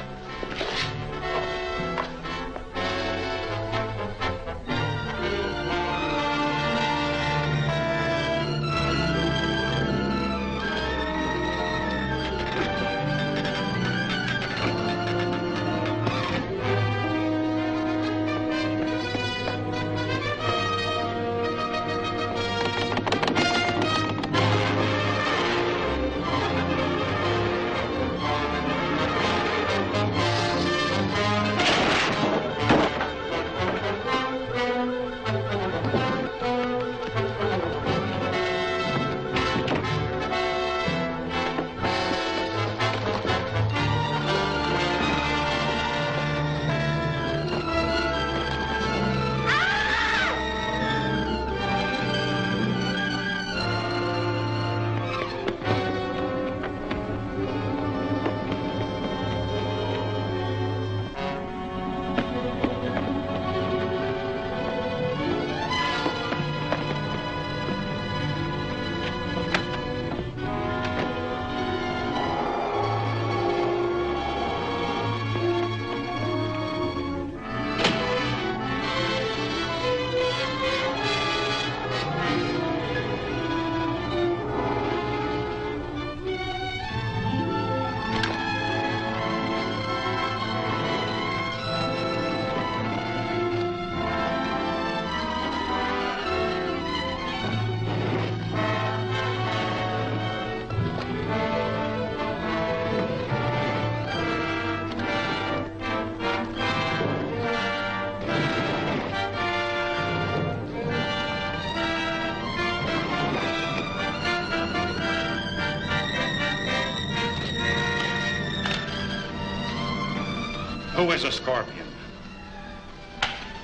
Who is a Scorpion?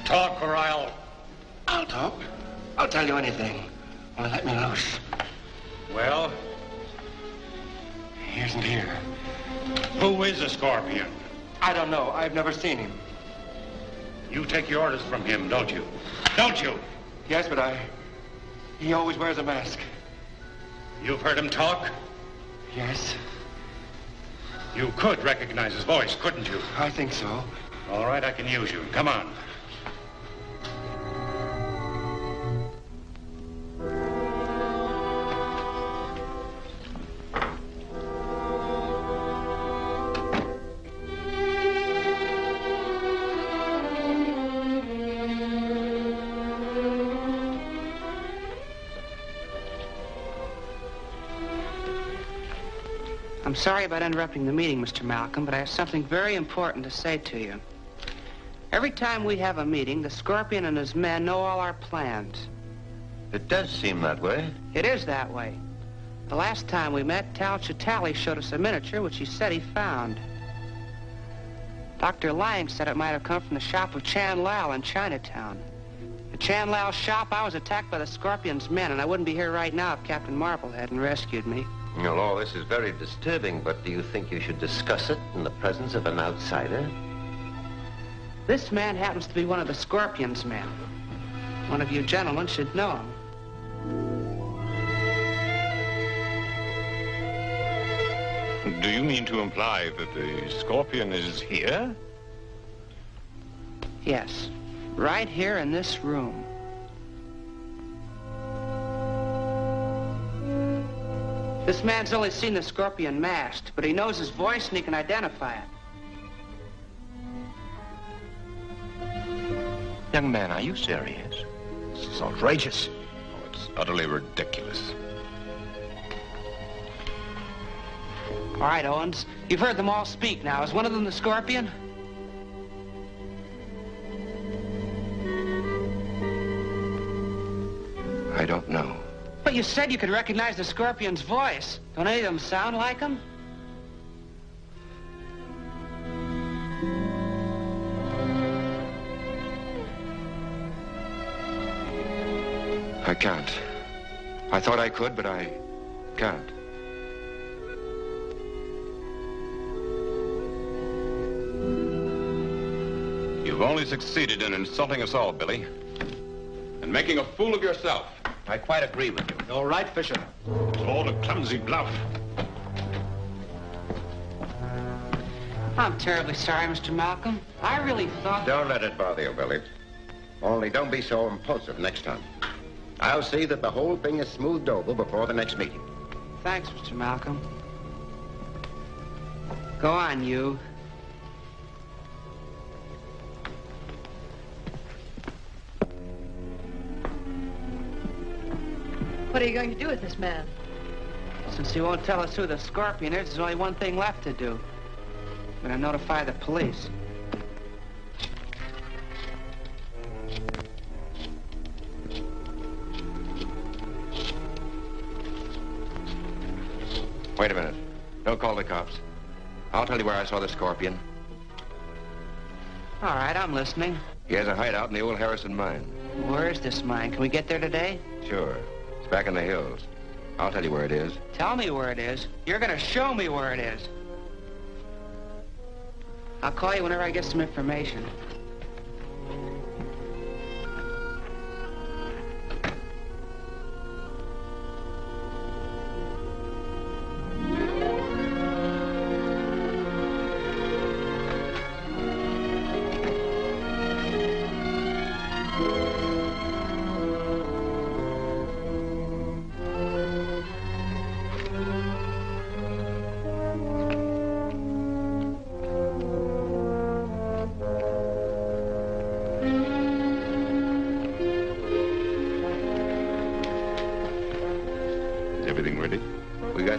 Talk or I'll talk. I'll tell you anything. Only let me loose. Well? He isn't here. Who is a Scorpion? I don't know. I've never seen him. You take your orders from him, don't you? Don't you? Yes, but he always wears a mask. You've heard him talk? Yes. You could recognize his voice, couldn't you? I think so. All right, I can use you. Come on. I'm sorry about interrupting the meeting, Mr. Malcolm, but I have something very important to say to you. Every time we have a meeting, the Scorpion and his men know all our plans. It does seem that way. It is that way. The last time we met, Tal Chitali showed us a miniature which he said he found. Dr. Lang said it might have come from the shop of Chan Lao in Chinatown. At Chan Lao's shop, I was attacked by the Scorpion's men, and I wouldn't be here right now if Captain Marble hadn't rescued me. Well, all this is very disturbing, but do you think you should discuss it in the presence of an outsider? This man happens to be one of the Scorpion's men. One of you gentlemen should know him. Do you mean to imply that the Scorpion is here? Yes, right here in this room. This man's only seen the Scorpion masked, but he knows his voice and he can identify it. Young man, are you serious? This is outrageous. Oh, it's utterly ridiculous. All right, Owens, you've heard them all speak now. Is one of them the Scorpion? I don't know. But you said you could recognize the Scorpion's voice. Don't any of them sound like him? I can't. I thought I could, but I can't. You've only succeeded in insulting us all, Billy. And making a fool of yourself. I quite agree with you. All right, Fisher. It's all a clumsy bluff. I'm terribly sorry, Mr. Malcolm. I really thought... Don't let it bother you, Billy. Only don't be so impulsive next time. I'll see that the whole thing is smoothed over before the next meeting. Thanks, Mr. Malcolm. Go on, you. What are you going to do with this man? Since he won't tell us who the Scorpion is, there's only one thing left to do. I'm gonna notify the police. Wait a minute. Don't call the cops. I'll tell you where I saw the Scorpion. All right, I'm listening. He has a hideout in the old Harrison mine. Where is this mine? Can we get there today? Sure. It's back in the hills. I'll tell you where it is. Tell me where it is. You're gonna show me where it is. I'll call you whenever I get some information.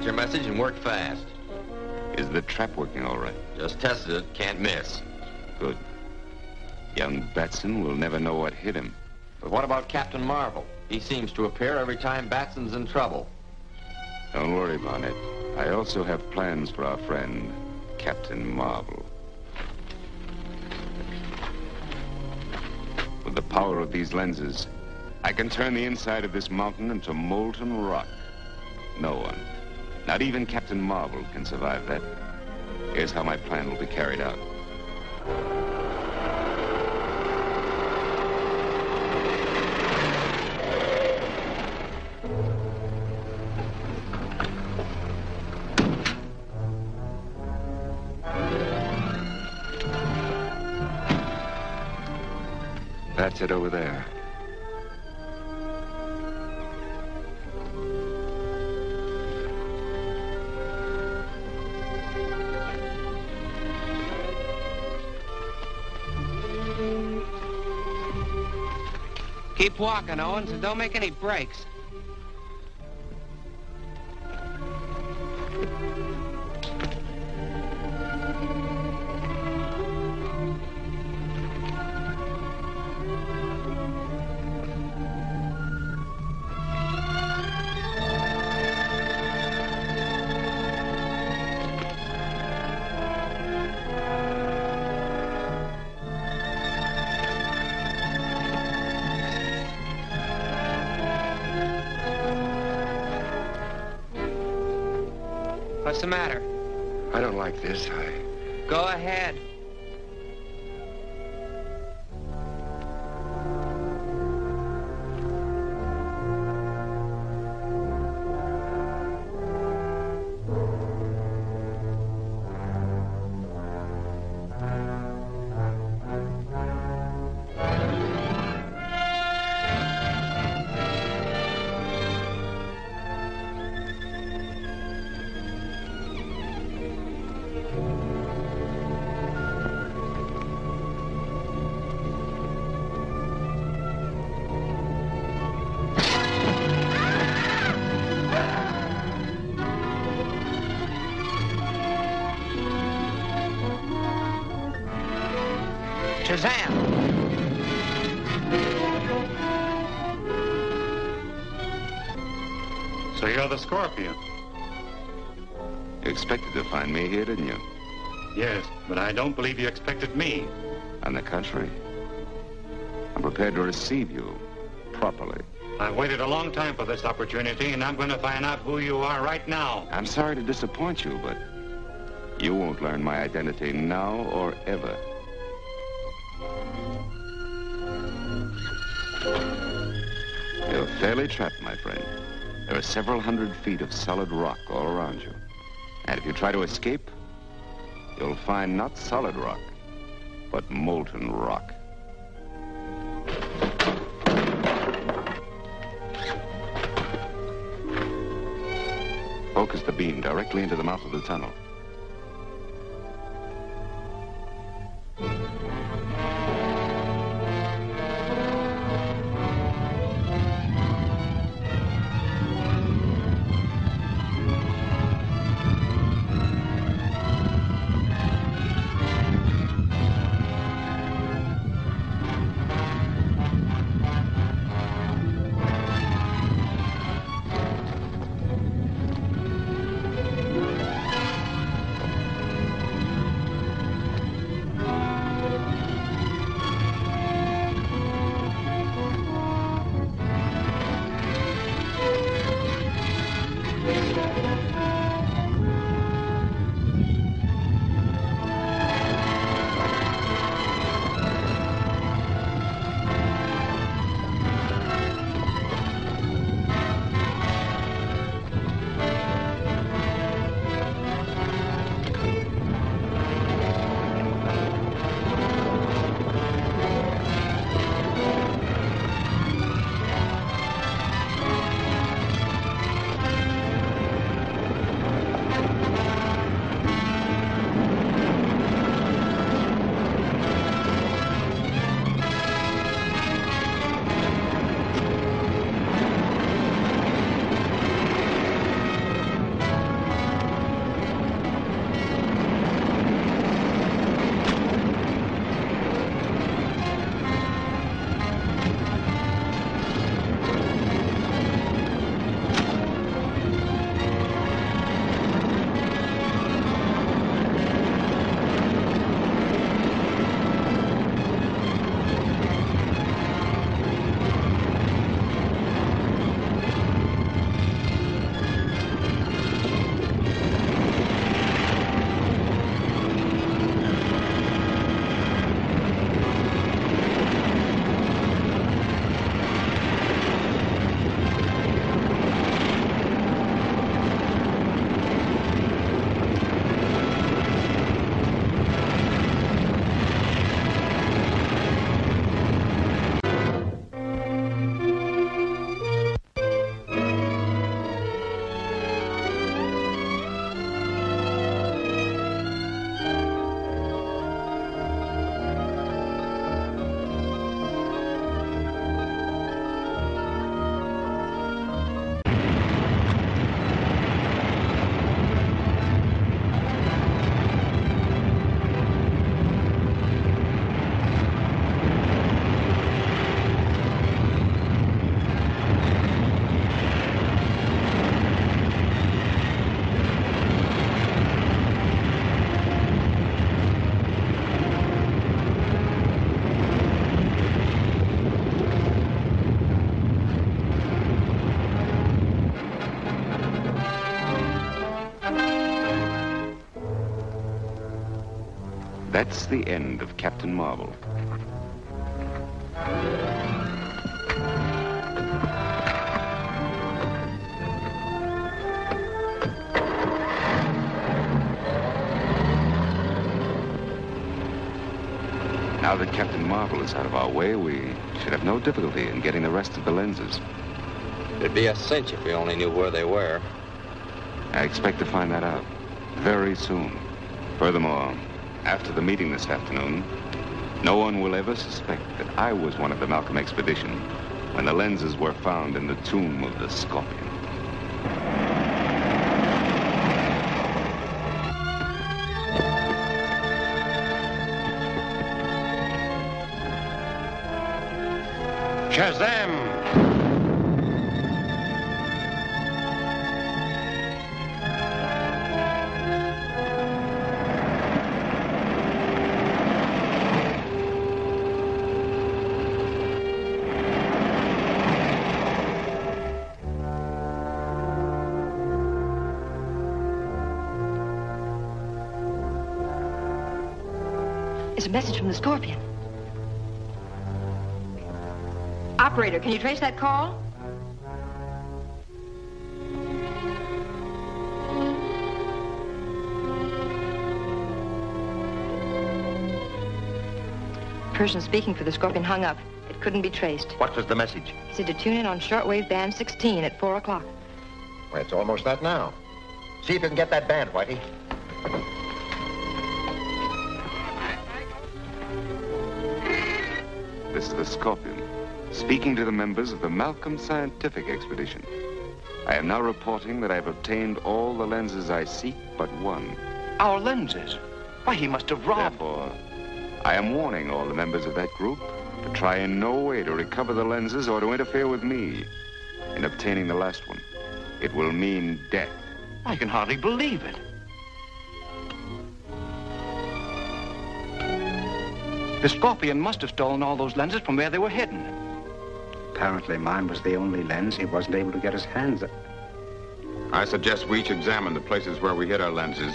Your message and worked fast. Is the trap working all right? Just tested it. Can't miss. Good. Young Batson will never know what hit him. But what about Captain Marvel? He seems to appear every time Batson's in trouble. Don't worry, Barnett. I also have plans for our friend, Captain Marvel. With the power of these lenses, I can turn the inside of this mountain into molten rock. No one, not even Captain Marvel, can survive that. Here's how my plan will be carried out. That's it over there. Keep walking, Owens, and don't make any breaks. What's the matter? I don't like this. Go ahead. Shazan! So you're the Scorpion? You expected to find me here, didn't you? Yes, but I don't believe you expected me. On the contrary, I'm prepared to receive you properly. I waited a long time for this opportunity, and I'm going to find out who you are right now. I'm sorry to disappoint you, but you won't learn my identity now or ever. You're fairly trapped, my friend. There are several hundred feet of solid rock all around you. And if you try to escape, you'll find not solid rock, but molten rock. Focus the beam directly into the mouth of the tunnel. That's the end of Captain Marvel. Now that Captain Marvel is out of our way, we should have no difficulty in getting the rest of the lenses. It'd be a cinch if we only knew where they were. I expect to find that out very soon. Furthermore, after the meeting this afternoon, no one will ever suspect that I was one of the Malcolm expedition when the lenses were found in the tomb of the Scorpion. Shazam! It's a message from the Scorpion. Operator, can you trace that call? The person speaking for the Scorpion hung up. It couldn't be traced. What was the message? He said to tune in on shortwave band 16 at 4 o'clock. Well, it's almost that now. See if you can get that band, Whitey. This is the Scorpion, speaking to the members of the Malcolm Scientific Expedition. I am now reporting that I have obtained all the lenses I seek but one. Our lenses? Why, he must have robbed... Therefore, I am warning all the members of that group to try in no way to recover the lenses or to interfere with me in obtaining the last one. It will mean death. I can hardly believe it. The Scorpion must have stolen all those lenses from where they were hidden. Apparently mine was the only lens he wasn't able to get his hands on. I suggest we each examine the places where we hid our lenses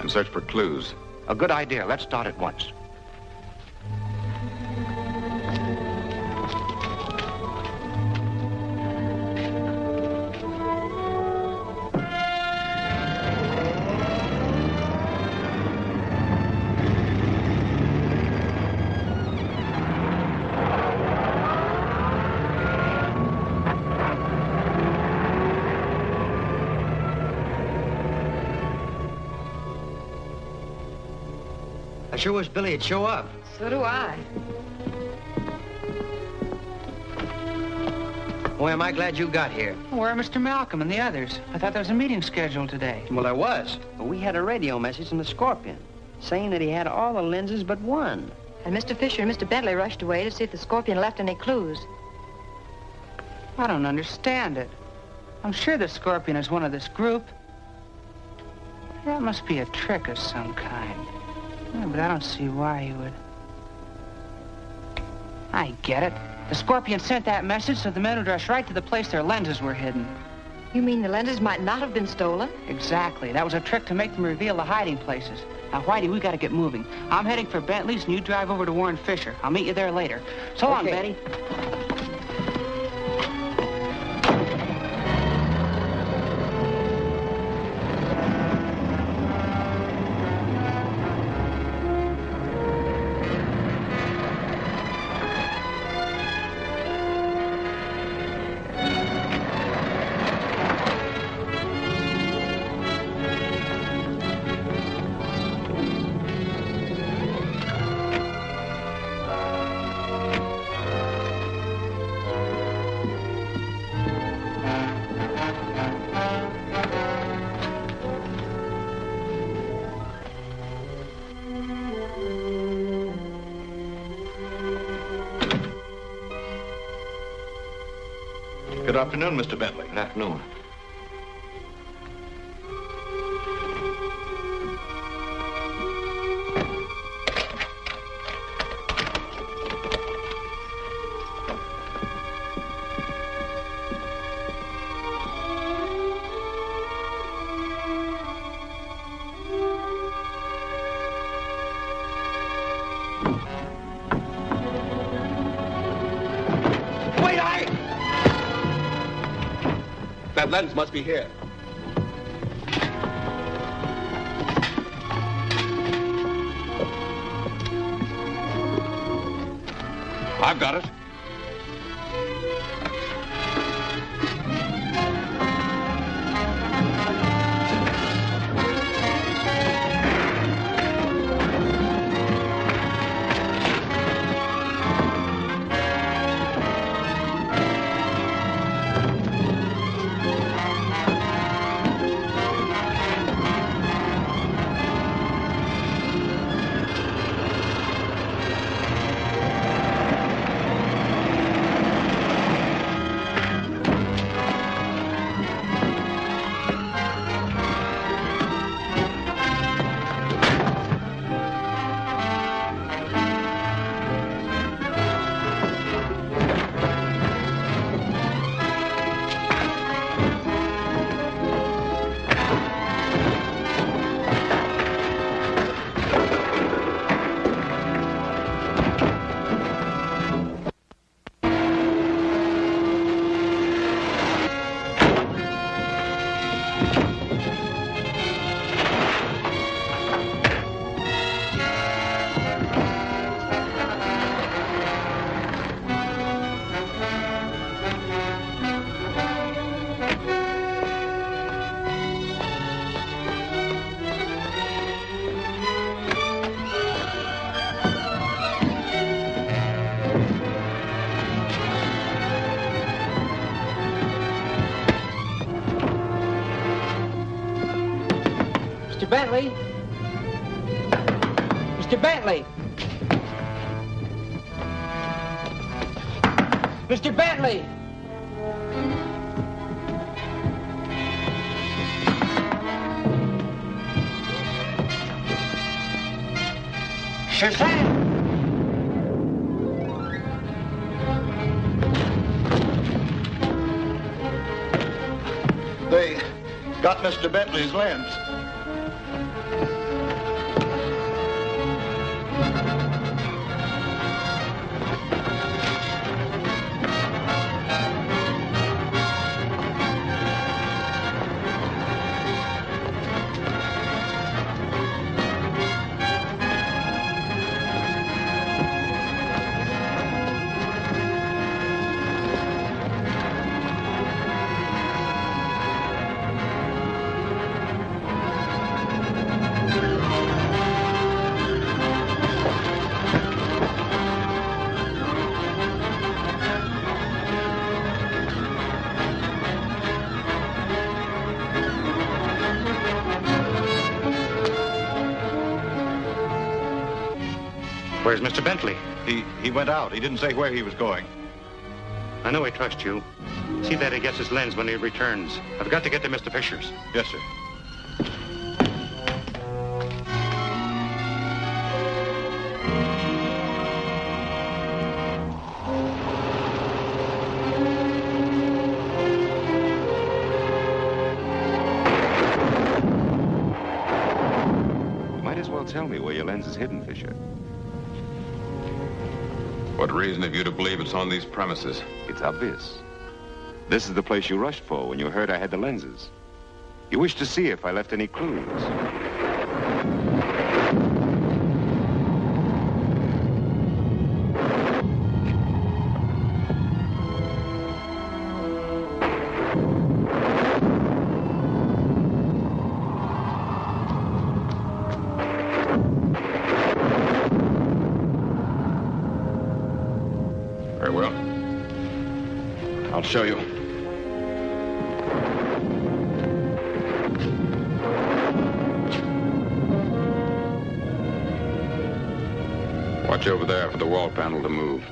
and search for clues. A good idea. Let's start at once. I sure wish Billy would show up. So do I. Boy, am I glad you got here. Where are Mr. Malcolm and the others? I thought there was a meeting scheduled today. Well, there was. But we had a radio message from the Scorpion saying that he had all the lenses but one. And Mr. Fisher and Mr. Bentley rushed away to see if the Scorpion left any clues. I don't understand it. I'm sure the Scorpion is one of this group. That must be a trick of some kind. Yeah, but I don't see why he would. I get it. The Scorpion sent that message so the men would rush right to the place their lenses were hidden. You mean the lenses might not have been stolen? Exactly. That was a trick to make them reveal the hiding places. Now, Whitey, we got to get moving. I'm heading for Bentley's, and you drive over to Warren Fisher. I'll meet you there later. So long, Betty. Good afternoon, Mr. Bentley. Good afternoon. That lens must be here. I've got it. Mr. Bentley? Mr. Bentley? Mr. Bentley! Shazan! They got Mr. Bentley's lens. Where's Mr. Bentley? He went out. He didn't say where he was going. I know he trusts you. See that he gets his lens when he returns. I've got to get to Mr. Fisher's. Yes, sir. You might as well tell me where your lens is hidden, Fisher. What reason have you to believe it's on these premises? It's obvious. This is the place you rushed for when you heard I had the lenses. You wished to see if I left any clues. Very well. I'll show you. Watch over there for the wall panel to move.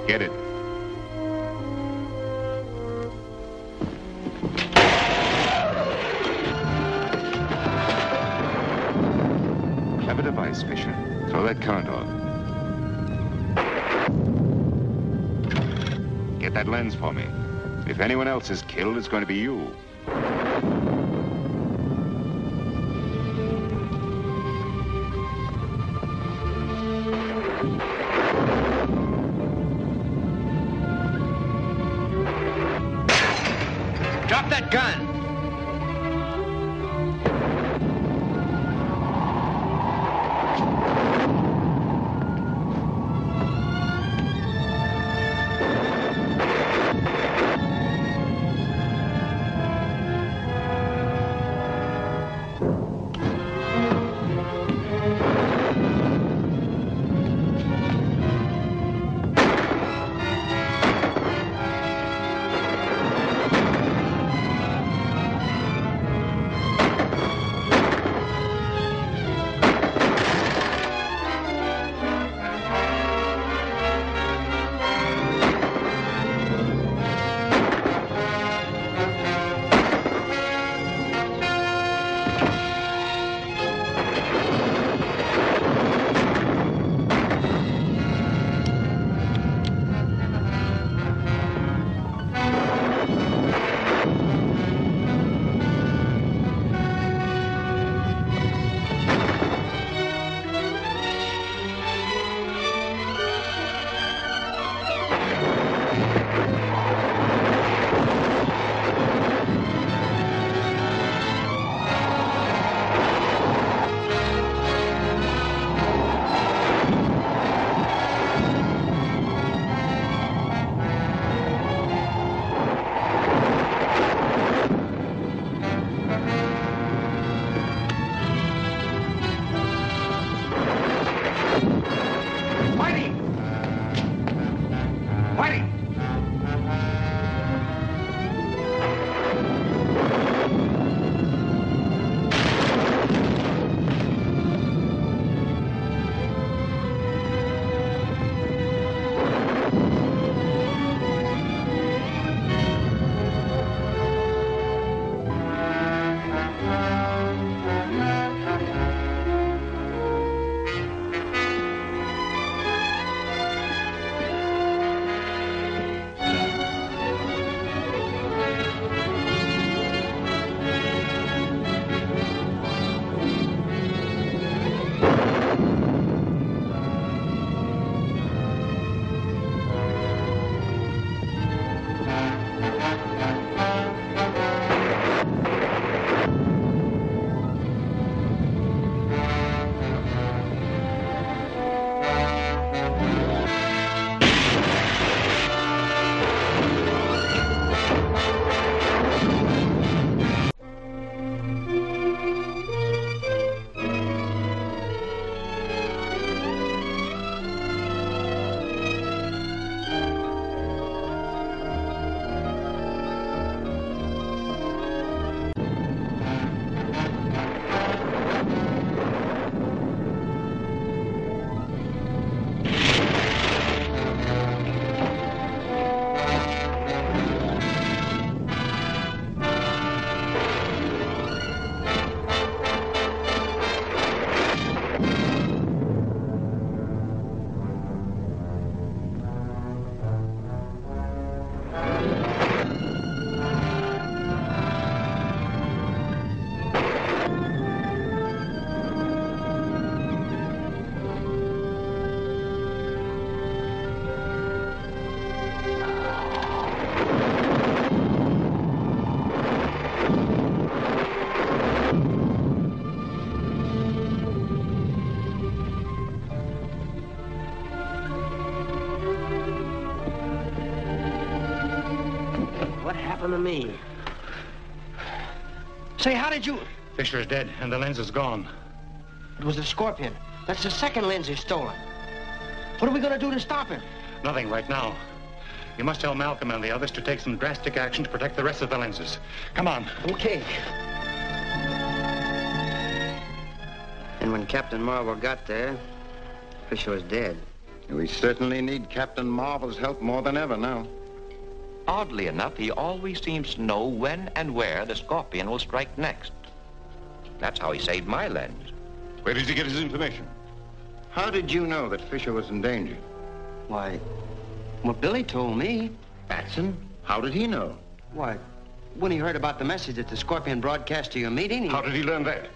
Get it. Clever device, Fisher. Throw that current off. Get that lens for me. If anyone else is killed, it's going to be you. Drop that gun! To me. Say, how did you... Fisher's dead, and the lens is gone. It was the Scorpion. That's the second lens he's stolen. What are we going to do to stop him? Nothing right now. You must tell Malcolm and the others to take some drastic action to protect the rest of the lenses. Come on. Okay. And when Captain Marvel got there, Fisher was dead. We certainly need Captain Marvel's help more than ever now. Oddly enough, he always seems to know when and where the Scorpion will strike next. That's how he saved my lens. Where did he get his information? How did you know that Fisher was in danger? Why, well, Billy told me. Batson? How did he know? Why, when he heard about the message that the Scorpion broadcast to your meeting, How did he learn that?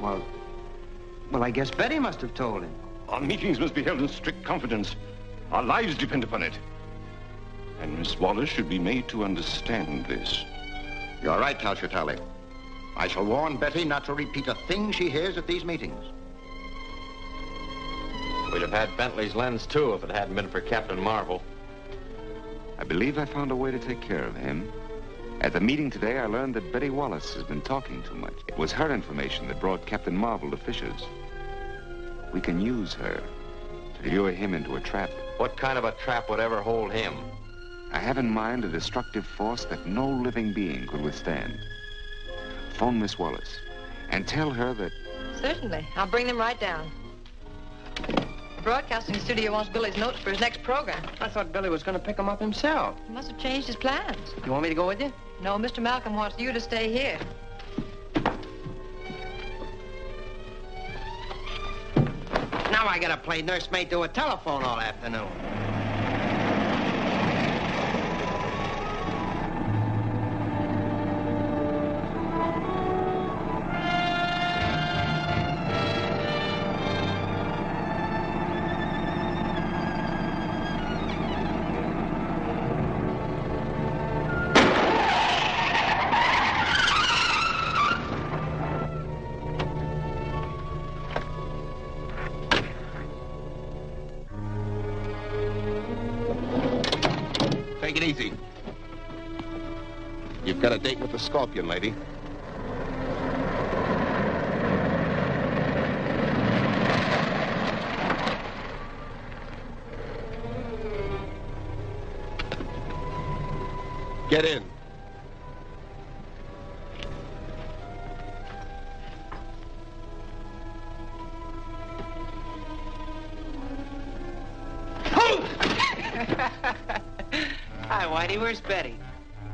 Well, I guess Betty must have told him. Our meetings must be held in strict confidence. Our lives depend upon it. And Miss Wallace should be made to understand this. You're right, Talchatali. I shall warn Betty not to repeat a thing she hears at these meetings. We'd have had Bentley's lens, too, if it hadn't been for Captain Marvel. I believe I found a way to take care of him. At the meeting today, I learned that Betty Wallace has been talking too much. It was her information that brought Captain Marvel to Fisher's. We can use her to lure him into a trap. What kind of a trap would ever hold him? I have in mind a destructive force that no living being could withstand. Phone Miss Wallace and tell her that... Certainly. I'll bring them right down. The broadcasting studio wants Billy's notes for his next program. I thought Billy was going to pick them up himself. He must have changed his plans. You want me to go with you? No, Mr. Malcolm wants you to stay here. Now I gotta play nursemaid to a telephone all afternoon. Take it easy. You've got a date with the Scorpion, lady. Get in. Hi, Whitey. Where's Betty?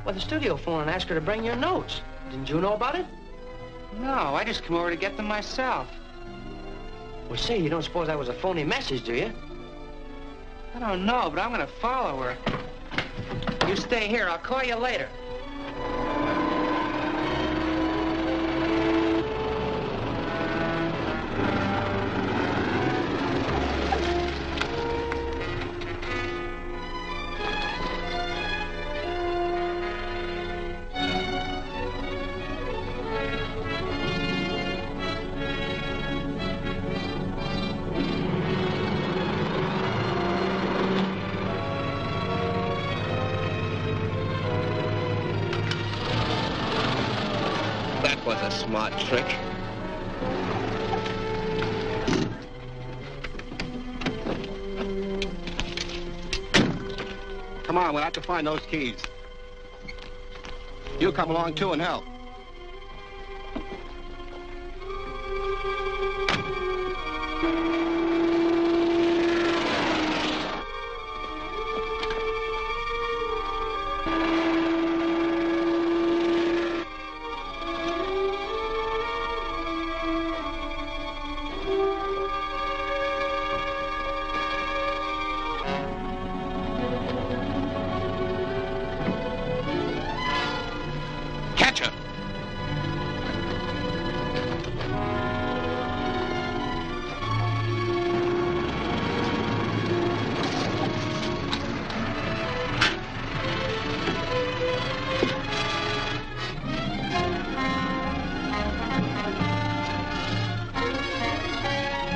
Well, the studio phone and asked her to bring your notes. Didn't you know about it? No, I just come over to get them myself. Well, say, you don't suppose that was a phony message, do you? I don't know, but I'm gonna follow her. You stay here. I'll call you later. Was a smart trick. Come on, we'll have to find those keys. You come along, too, and help.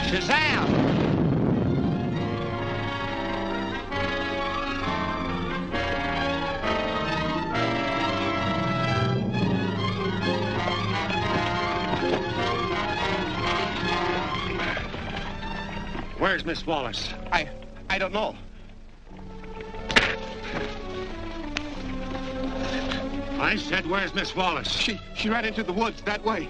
Shazam! Where's Miss Wallace? I don't know. I said, where's Miss Wallace? She ran into the woods that way.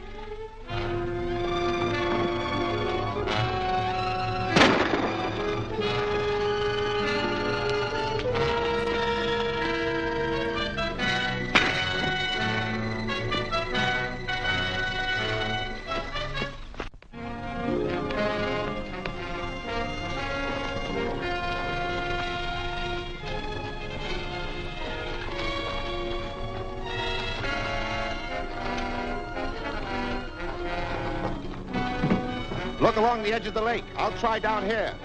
Look along the edge of the lake. I'll try down here.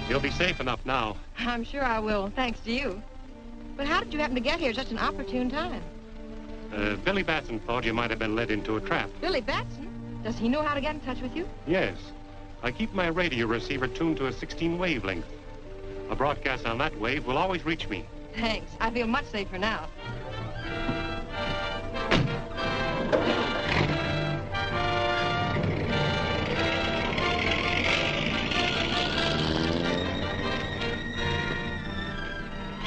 You'll be safe enough now. I'm sure I will, thanks to you. But how did you happen to get here at such an opportune time? Billy Batson thought you might have been led into a trap. Billy Batson? Does he know how to get in touch with you? Yes. I keep my radio receiver tuned to a 16 wavelength. A broadcast on that wave will always reach me. Thanks. I feel much safer now.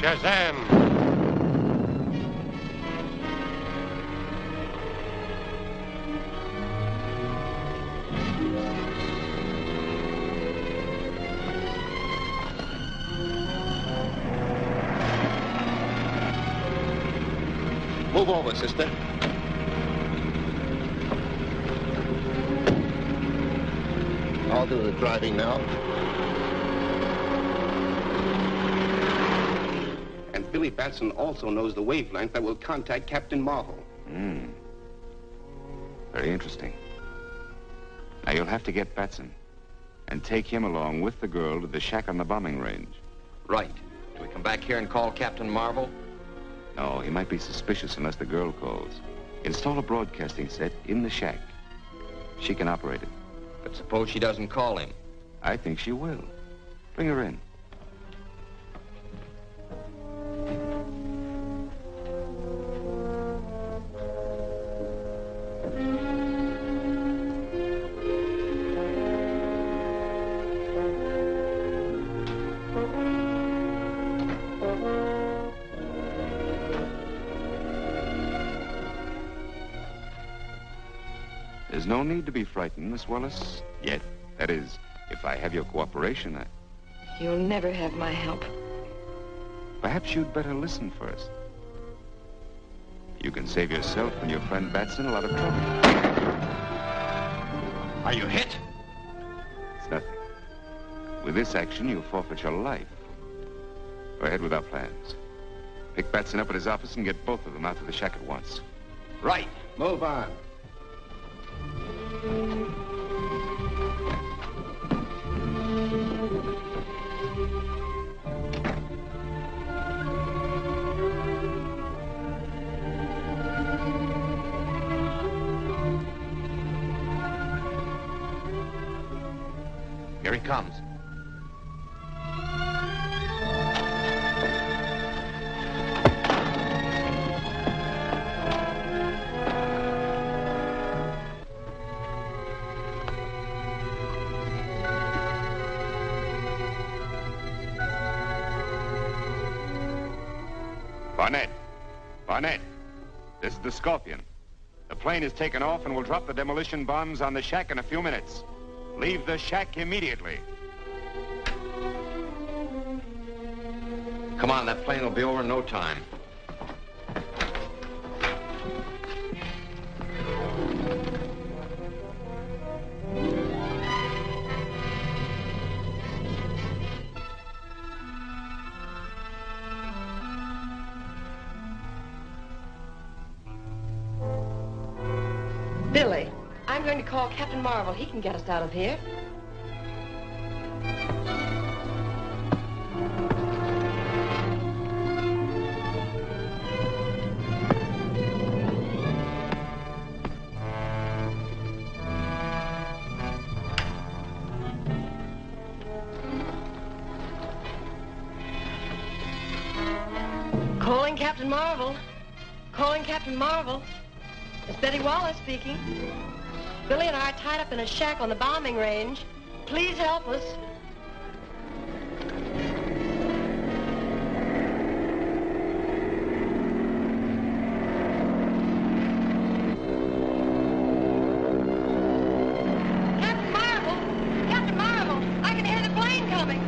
Shazan! Move over, sister. I'll do the driving now. And Billy Batson also knows the wavelength that will contact Captain Marvel. Very interesting. Now, you'll have to get Batson and take him along with the girl to the shack on the bombing range. Right. Do we come back here and call Captain Marvel? No, he might be suspicious unless the girl calls. Install a broadcasting set in the shack. She can operate it. But suppose she doesn't call him? I think she will. Bring her in. There's no need to be frightened, Miss Wallace, yet. That is, if I have your cooperation, You'll never have my help. Perhaps you'd better listen first. You can save yourself and your friend Batson a lot of trouble. Are you hit? It's nothing. With this action, you forfeit your life. Go ahead with our plans. Pick Batson up at his office and get both of them out to the shack at once. Right. Move on. Here he comes. Barnett, this is the Scorpion. The plane is taken off and will drop the demolition bombs on the shack in a few minutes. Leave the shack immediately. Come on, that plane will be over in no time. Billy, I'm going to call Captain Marvel. He can get us out of here. Captain Marvel. Calling Captain Marvel. It's Betty Wallace speaking. Billy and I are tied up in a shack on the bombing range. Please help us. Captain Marvel! Captain Marvel! I can hear the plane coming.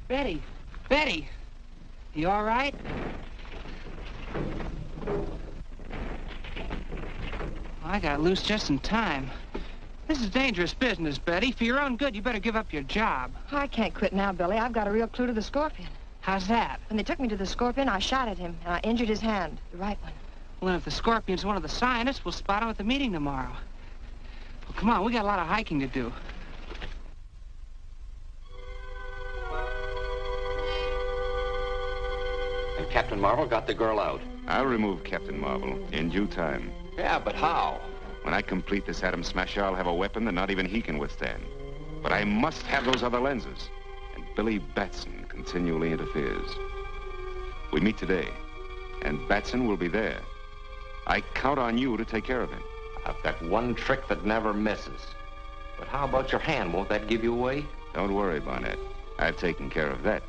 Betty! Betty! You all right? I got loose just in time. This is dangerous business, Betty. For your own good, you better give up your job. I can't quit now, Billy. I've got a real clue to the Scorpion. How's that? When they took me to the Scorpion, I shot at him, and I injured his hand, the right one. Well, if the Scorpion's one of the scientists, we'll spot him at the meeting tomorrow. Well, come on, we got a lot of hiking to do. And Captain Marvel got the girl out. I'll remove Captain Marvel in due time. Yeah, but how? When I complete this atom smasher, I'll have a weapon that not even he can withstand. But I must have those other lenses. And Billy Batson continually interferes. We meet today, and Batson will be there. I count on you to take care of him. I've got one trick that never misses. But how about your hand? Won't that give you away? Don't worry, Barnett. I've taken care of that.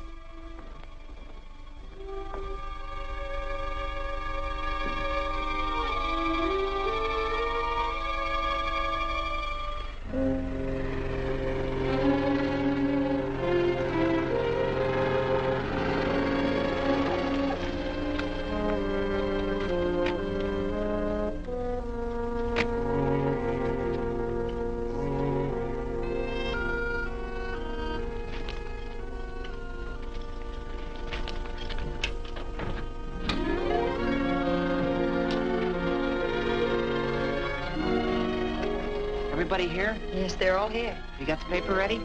Everybody here? Yes, they're all here. You got the paper ready?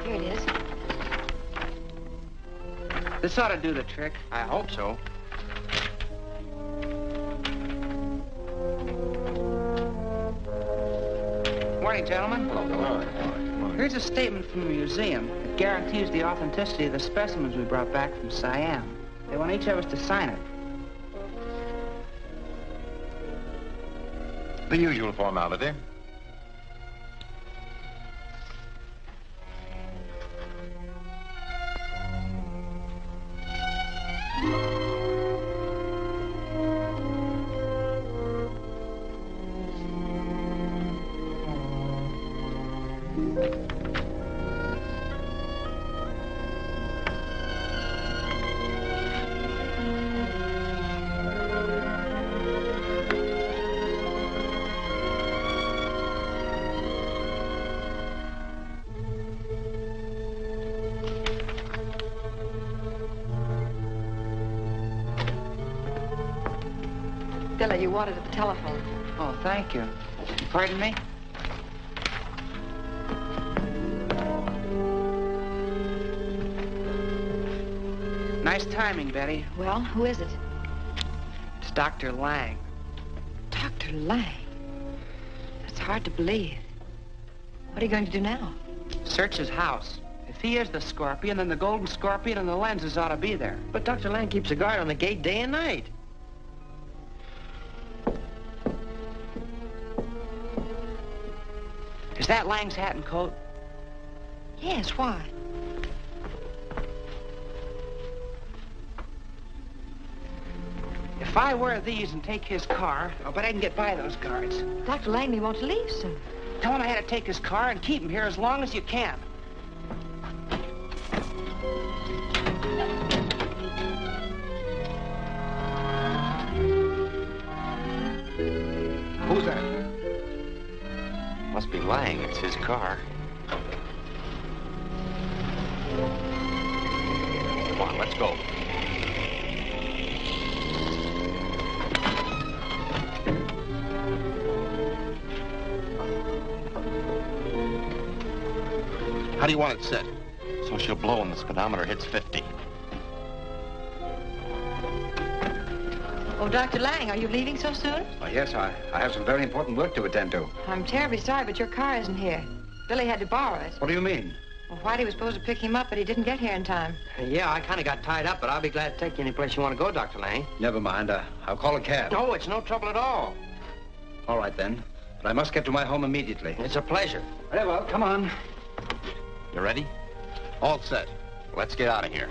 Here it is. This ought to do the trick. I hope so. Morning, gentlemen. Hello. Here's a statement from the museum that guarantees the authenticity of the specimens we brought back from Siam. They want each of us to sign it. The usual formality. Billy, you wanted at the telephone. Oh, thank you. Pardon me? Nice timing, Betty. Well, who is it? It's Dr. Lang. Dr. Lang? That's hard to believe. What are you going to do now? Search his house. If he is the Scorpion, then the Golden Scorpion and the lenses ought to be there. But Dr. Lang keeps a guard on the gate day and night. Is that Lang's hat and coat? Yes, why? If I wear these and take his car, I'll bet I can get by those guards. Dr. Langley won't leave soon. Tell him I had to take his car and keep him here as long as you can. Who's that? Must be Lang. It's his car. Come on, let's go. How do you want it set? So she'll blow when the speedometer hits 50. Oh, Dr. Lang, are you leaving so soon? Oh, yes, I have some very important work to attend to. I'm terribly sorry, but your car isn't here. Billy had to borrow it. What do you mean? Well, Whitey was supposed to pick him up, but he didn't get here in time. Yeah, I kind of got tied up, but I'll be glad to take you any place you want to go, Dr. Lang. Never mind. I'll call a cab. No, it's no trouble at all. All right, then. But I must get to my home immediately. It's a pleasure. Very well, come on. You ready? All set. Let's get out of here.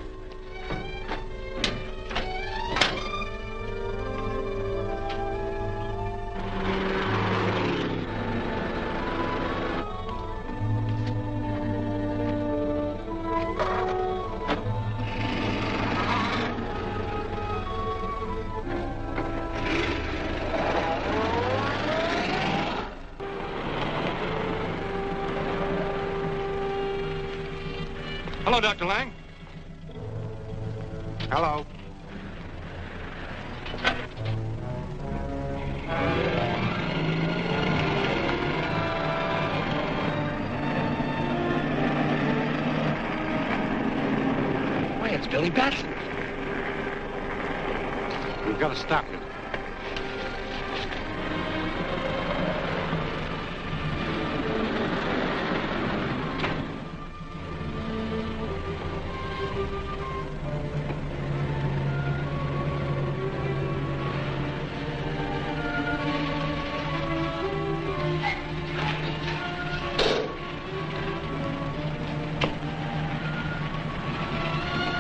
Hello, Dr. Lang. Hello. Why, it's Billy Batson. We've got to stop him.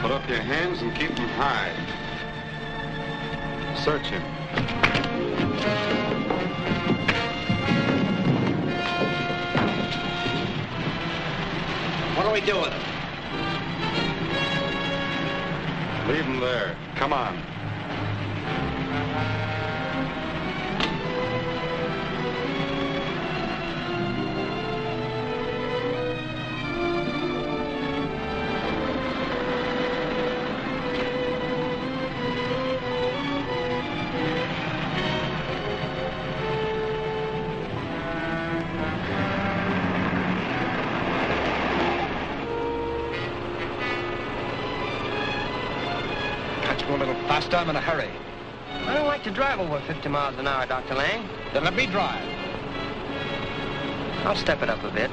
Put up your hands and keep them high. Search him. What do we do with him? Leave him there. Come on. Go a little faster. I'm in a hurry. I don't like to drive over 50 miles an hour, Dr. Lang. Then let me drive. I'll step it up a bit.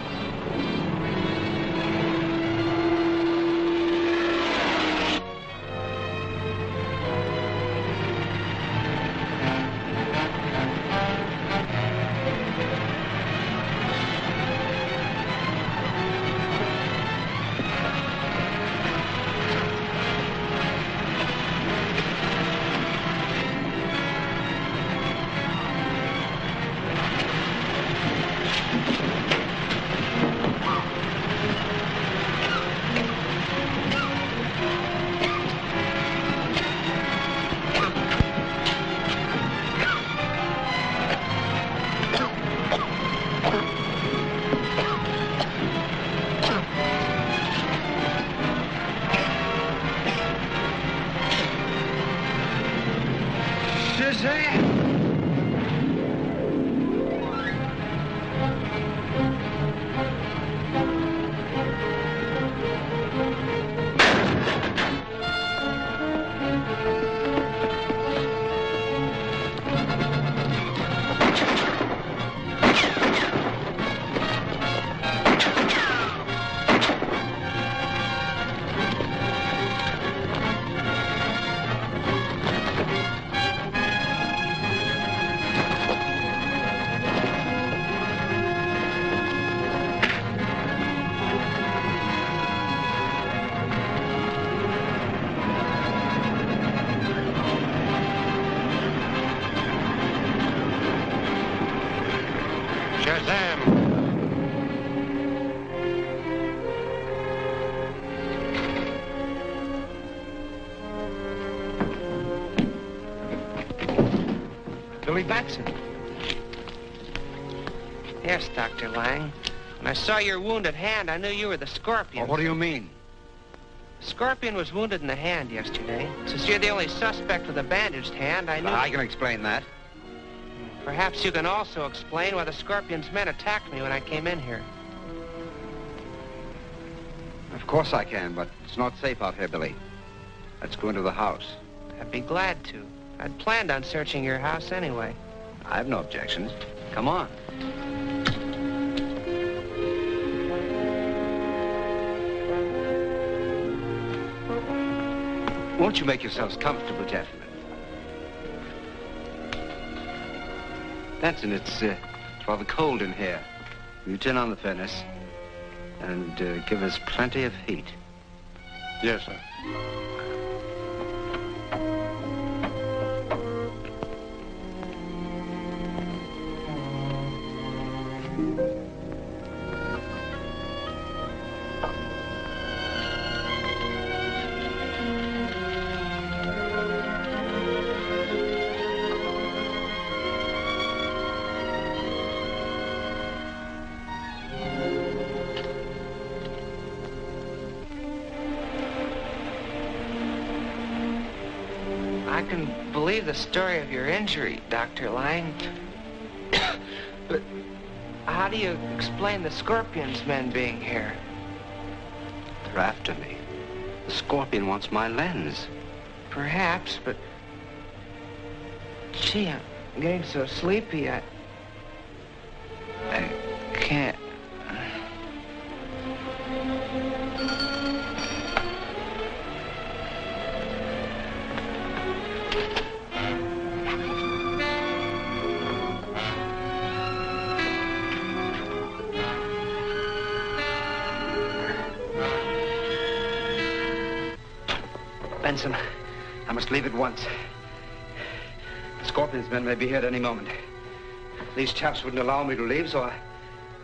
Benson. Yes, Dr. Lang. When I saw your wounded hand, I knew you were the Scorpion. Well, what do you mean? The Scorpion was wounded in the hand yesterday. Since you're the only suspect with a bandaged hand, I knew... I can explain that. Perhaps you can also explain why the Scorpion's men attacked me when I came in here. Of course I can, but it's not safe out here, Billy. Let's go into the house. I'd be glad to. I'd planned on searching your house anyway. I have no objections. Come on. Won't you make yourselves comfortable, gentlemen? Benson, it's rather cold in here. Will you turn on the furnace and give us plenty of heat? Yes, sir. I can believe the story of your injury, Dr. Lang. But how do you explain the Scorpion's men being here? They're after me. The Scorpion wants my lens. Perhaps, but... Gee, I'm getting so sleepy, I can't... Benson, I must leave at once. The Scorpion's men may be here at any moment. These chaps wouldn't allow me to leave, so I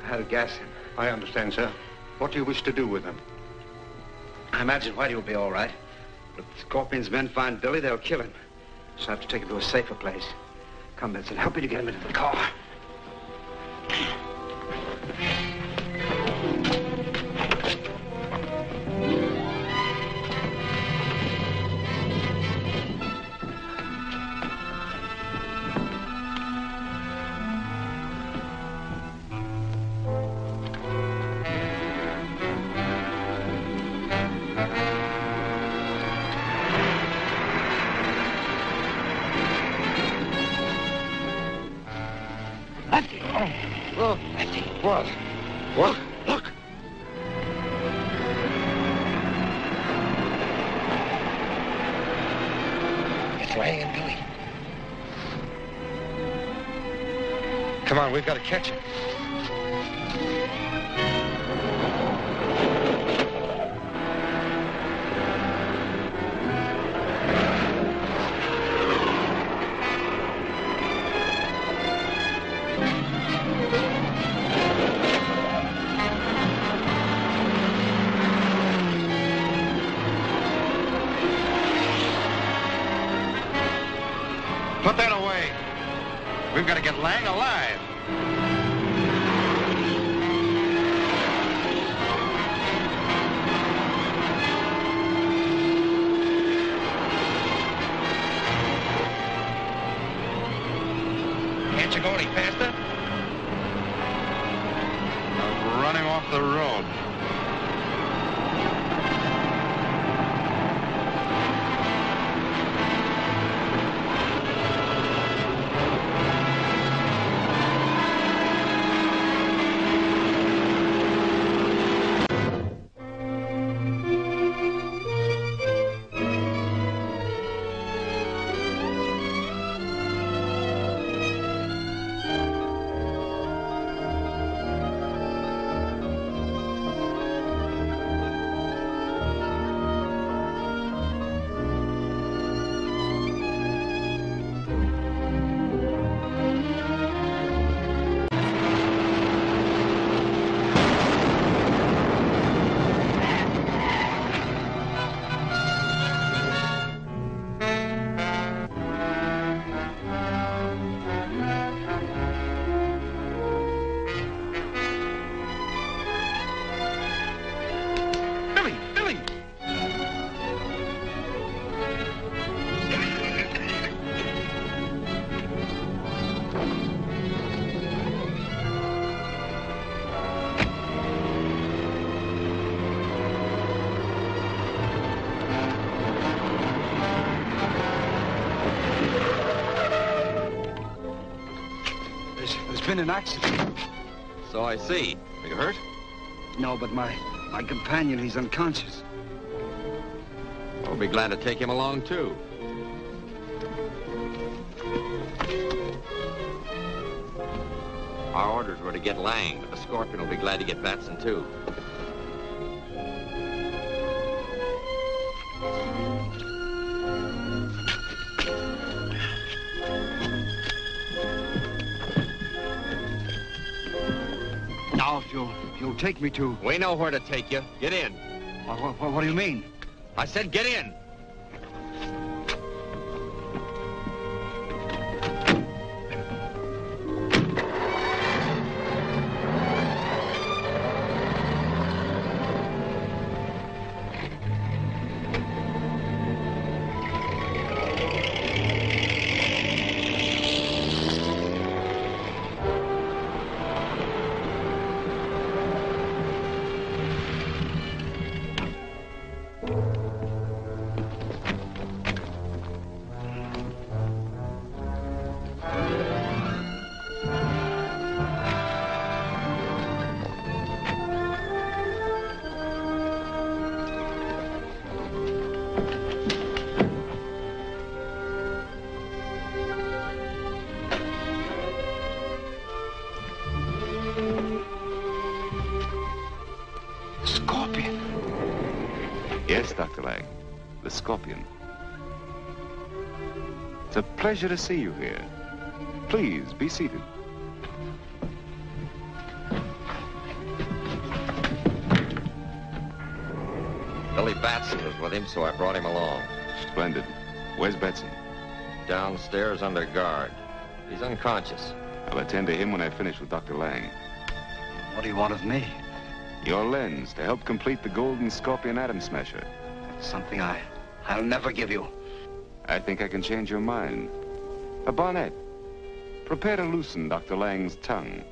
had to gas him. I understand, sir. What do you wish to do with them? I imagine Whitey will be all right. But if the Scorpion's men find Billy, they'll kill him. So I have to take him to a safer place. Come, Benson, help me to get him into the car. What? What? Look! It's Lang and Billy. Come on, we've got to catch him. Put that away. We've got to get Lang alive. Can't you go any faster? I'll run him off the road. been an accident. So I see. Are you hurt? No, but my companion, he's unconscious. We'll be glad to take him along, too. Our orders were to get Lang, but the Scorpion will be glad to get Batson, too. Now, if you'll take me to... We know where to take you. Get in. What do you mean? I said get in. Yes, Dr. Lang. The Scorpion. It's a pleasure to see you here. Please, be seated. Billy Batson was with him, so I brought him along. Splendid. Where's Batson? Downstairs under guard. He's unconscious. I'll attend to him when I finish with Dr. Lang. What do you want of me? Your lens to help complete the Golden Scorpion Atom Smasher. Something I'll never give you. I think I can change your mind. Barnett, prepare to loosen Dr. Lang's tongue.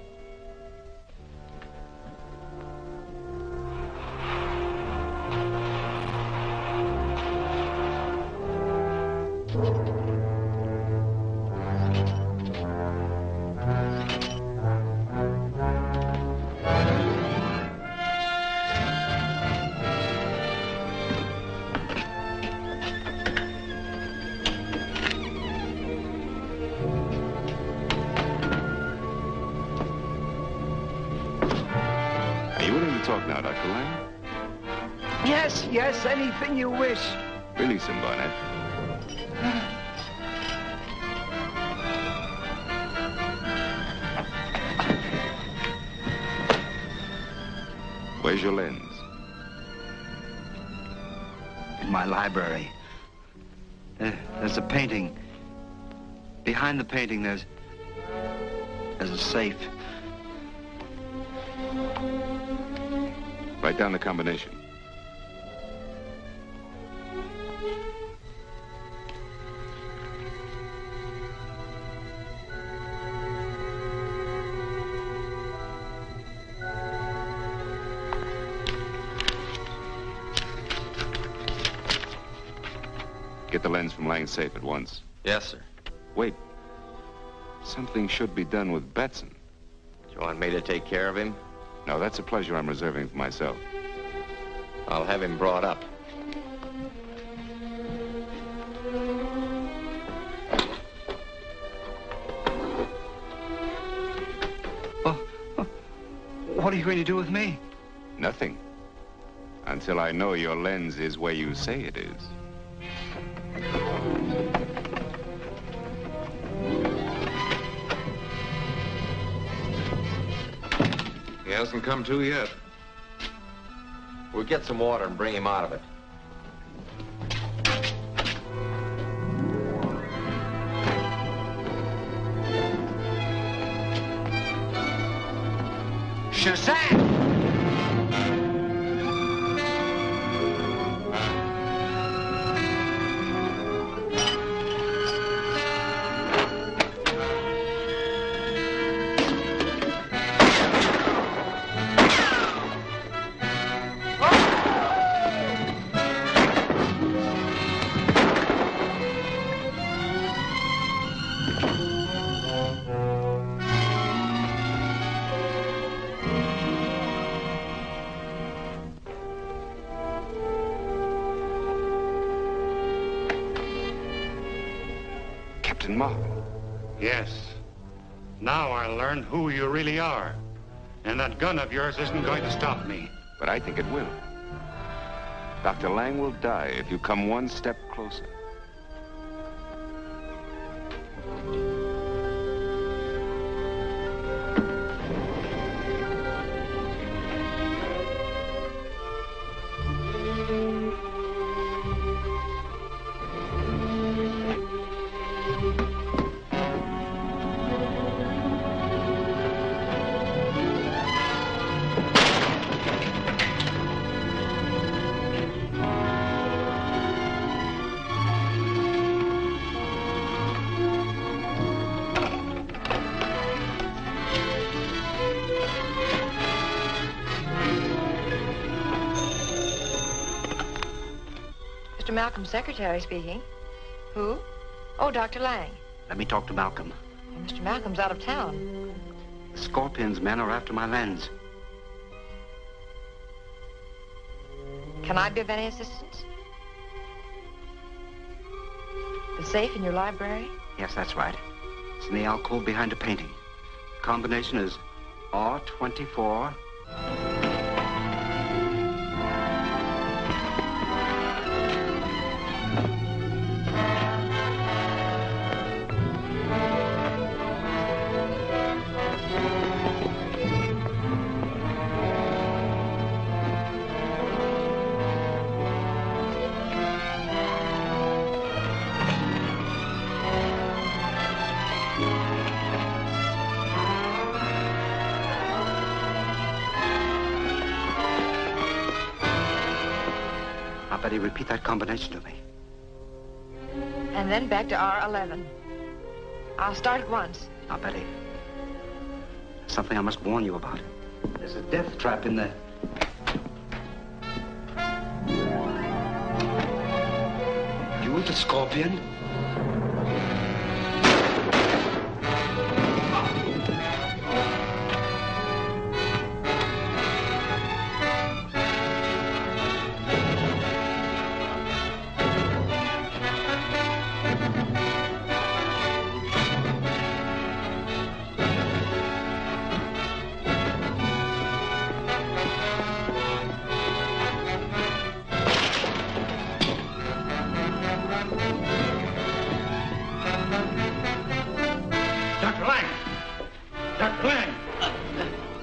Yes, anything you wish. Release him, Barnett. Where's your lens? In my library. There's a painting. Behind the painting, there's a safe. Write down the combination. Get the lens from Lang's safe at once. Yes, sir. Wait. Something should be done with Batson. Do you want me to take care of him? No, that's a pleasure I'm reserving for myself. I'll have him brought up. What are you going to do with me? Nothing. Until I know your lens is where you say it is. He hasn't come to yet. We'll get some water and bring him out of it. Shazan! Captain Marvel. Yes. Now I'll learn who you really are. And that gun of yours isn't going to stop me. But I think it will. Dr. Lang will die if you come one step closer. Mr. Malcolm's secretary speaking. Who? Oh, Dr. Lang. Let me talk to Malcolm. Well, Mr. Malcolm's out of town. The Scorpion's men are after my lens. Can I be of any assistance? The safe in your library? Yes, that's right. It's in the alcove behind a painting. The combination is R24. Betty, repeat that combination to me. And then back to R11. I'll start at once. Now, Betty, something I must warn you about. There's a death trap in there. You the Scorpion?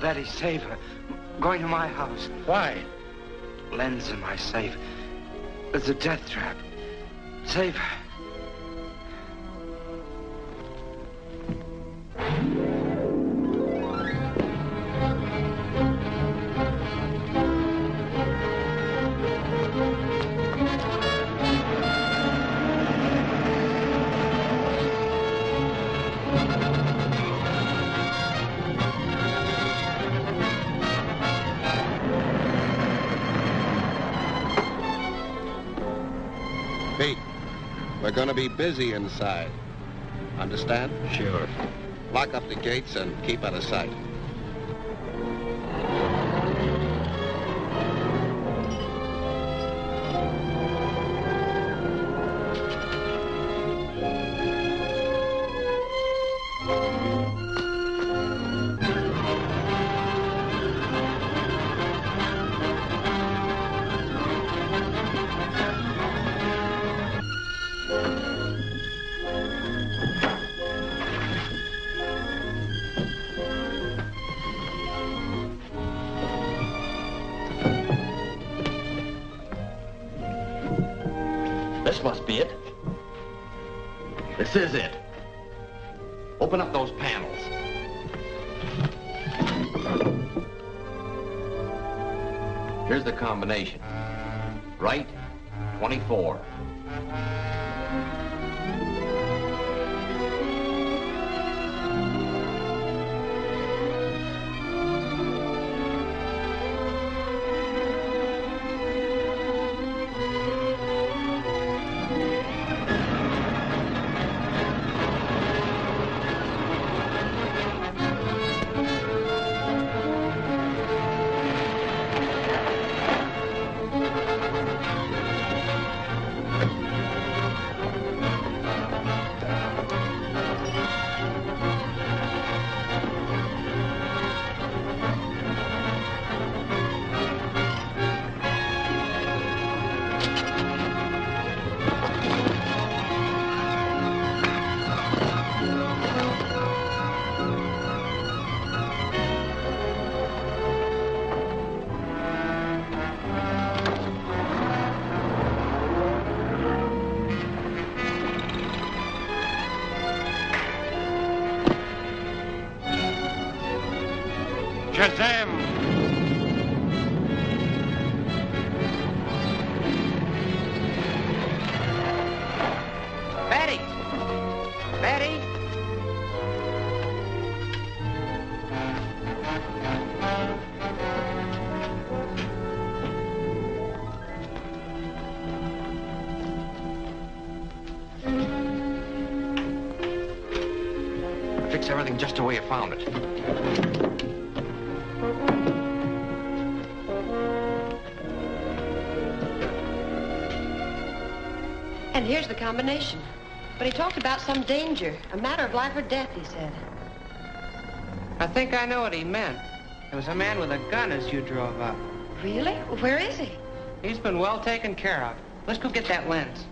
Betty, save her. I'm going to my house. Why? Lens in my safe. There's a death trap. Save her. We're gonna be busy inside. Understand? Sure. Lock up the gates and keep out of sight. This must be it. This is it. Open up those panels. Here's the combination. Right, 24. Shazam! Betty! Betty! Fix everything just the way you found it. And here's the combination. But he talked about some danger, a matter of life or death, he said. I think I know what he meant. There was a man with a gun as you drove up. Really? Where is he? He's been well taken care of. Let's go get that lens.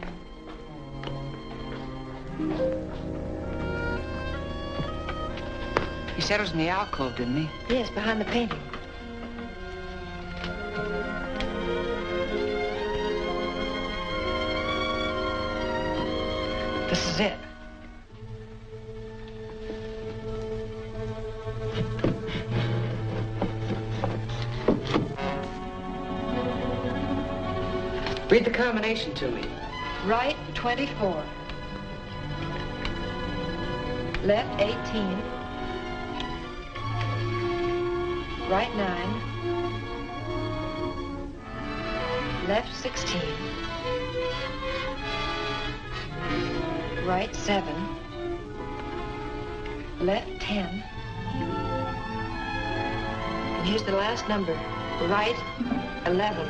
He said it was in the alcove, didn't he? Yes, behind the painting. This is it. Read the combination to me. Right 24. Left 18. Right 9. Left 16. Right 7. Left 10. And here's the last number. Right 11.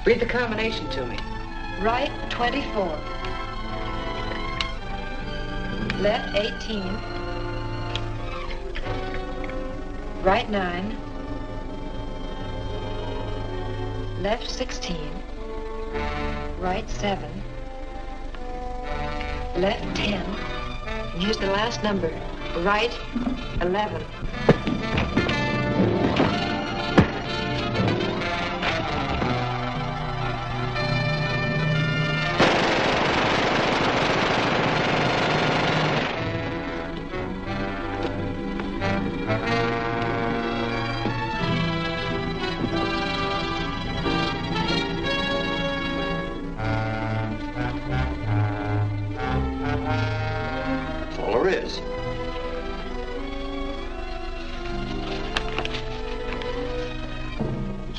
Read the combination to me. Right 24. Left 18. Right 9. Left 16. Right 7. Left 10. And here's the last number. Right 11.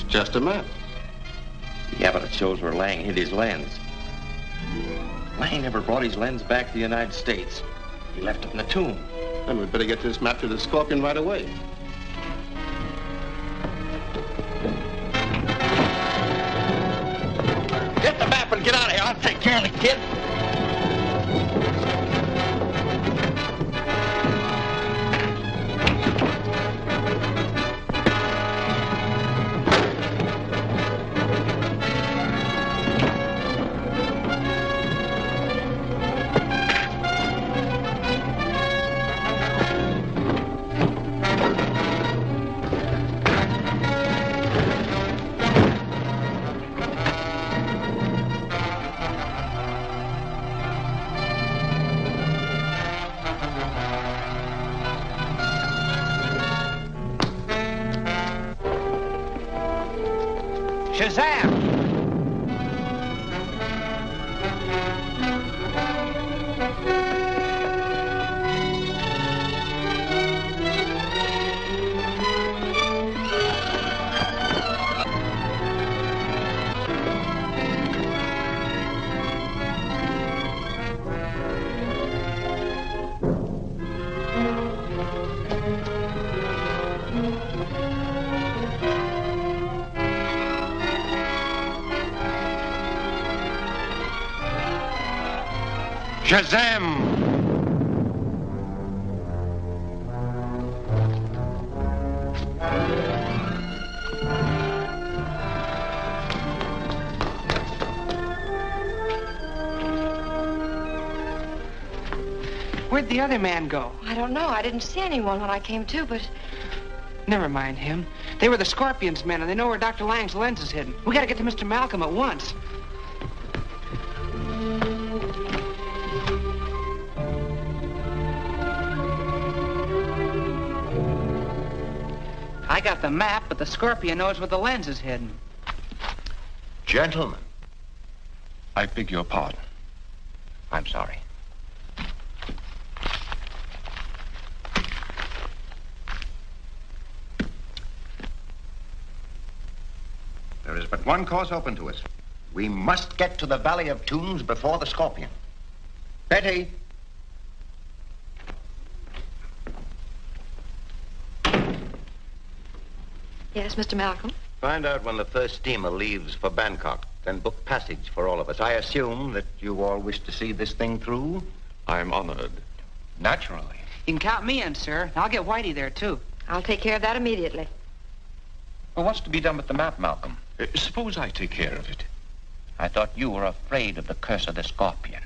Just a map. Yeah, but it shows where Lang hid his lens. Lang never brought his lens back to the United States. He left it in the tomb. Then we'd better get this map to the Scorpion right away. Get the map and get out of here. I'll take care of the kid. Shazam! Shazam! Where'd the other man go? I don't know. I didn't see anyone when I came to, but... Never mind him. They were the Scorpion's men, and they know where Dr. Lang's lens is hidden. We gotta get to Mr. Malcolm at once. I got the map, but the Scorpion knows where the lens is hidden. Gentlemen. I beg your pardon. I'm sorry. There is but one course open to us. We must get to the Valley of Tombs before the Scorpion. Betty! Yes, Mr. Malcolm? Find out when the first steamer leaves for Bangkok, then book passage for all of us. I assume that you all wish to see this thing through? I'm honored. Naturally. You can count me in, sir. I'll get Whitey there, too. I'll take care of that immediately. Well, what's to be done with the map, Malcolm? Suppose I take care of it. I thought you were afraid of the curse of the Scorpion.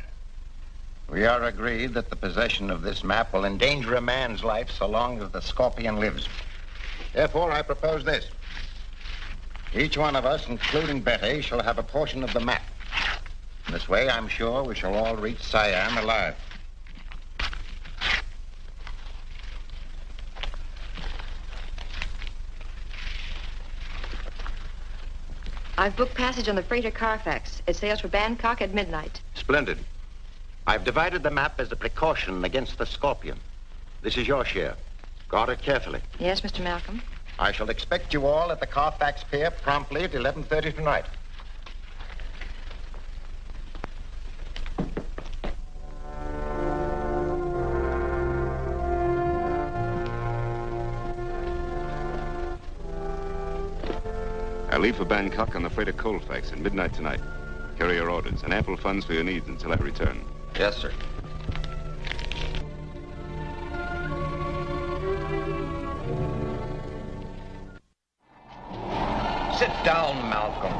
We are agreed that the possession of this map will endanger a man's life so long as the Scorpion lives. Therefore, I propose this. Each one of us, including Betty, shall have a portion of the map. This way, I'm sure we shall all reach Siam alive. I've booked passage on the freighter Carfax. It sails for Bangkok at midnight. Splendid. I've divided the map as a precaution against the Scorpion. This is your share. Guard it carefully. Yes, Mr. Malcolm. I shall expect you all at the Carfax Pier promptly at 11:30 tonight. I leave for Bangkok on the freighter Colfax at midnight tonight. Carry your orders and ample funds for your needs until I return. Yes, sir. Sit down, Malcolm.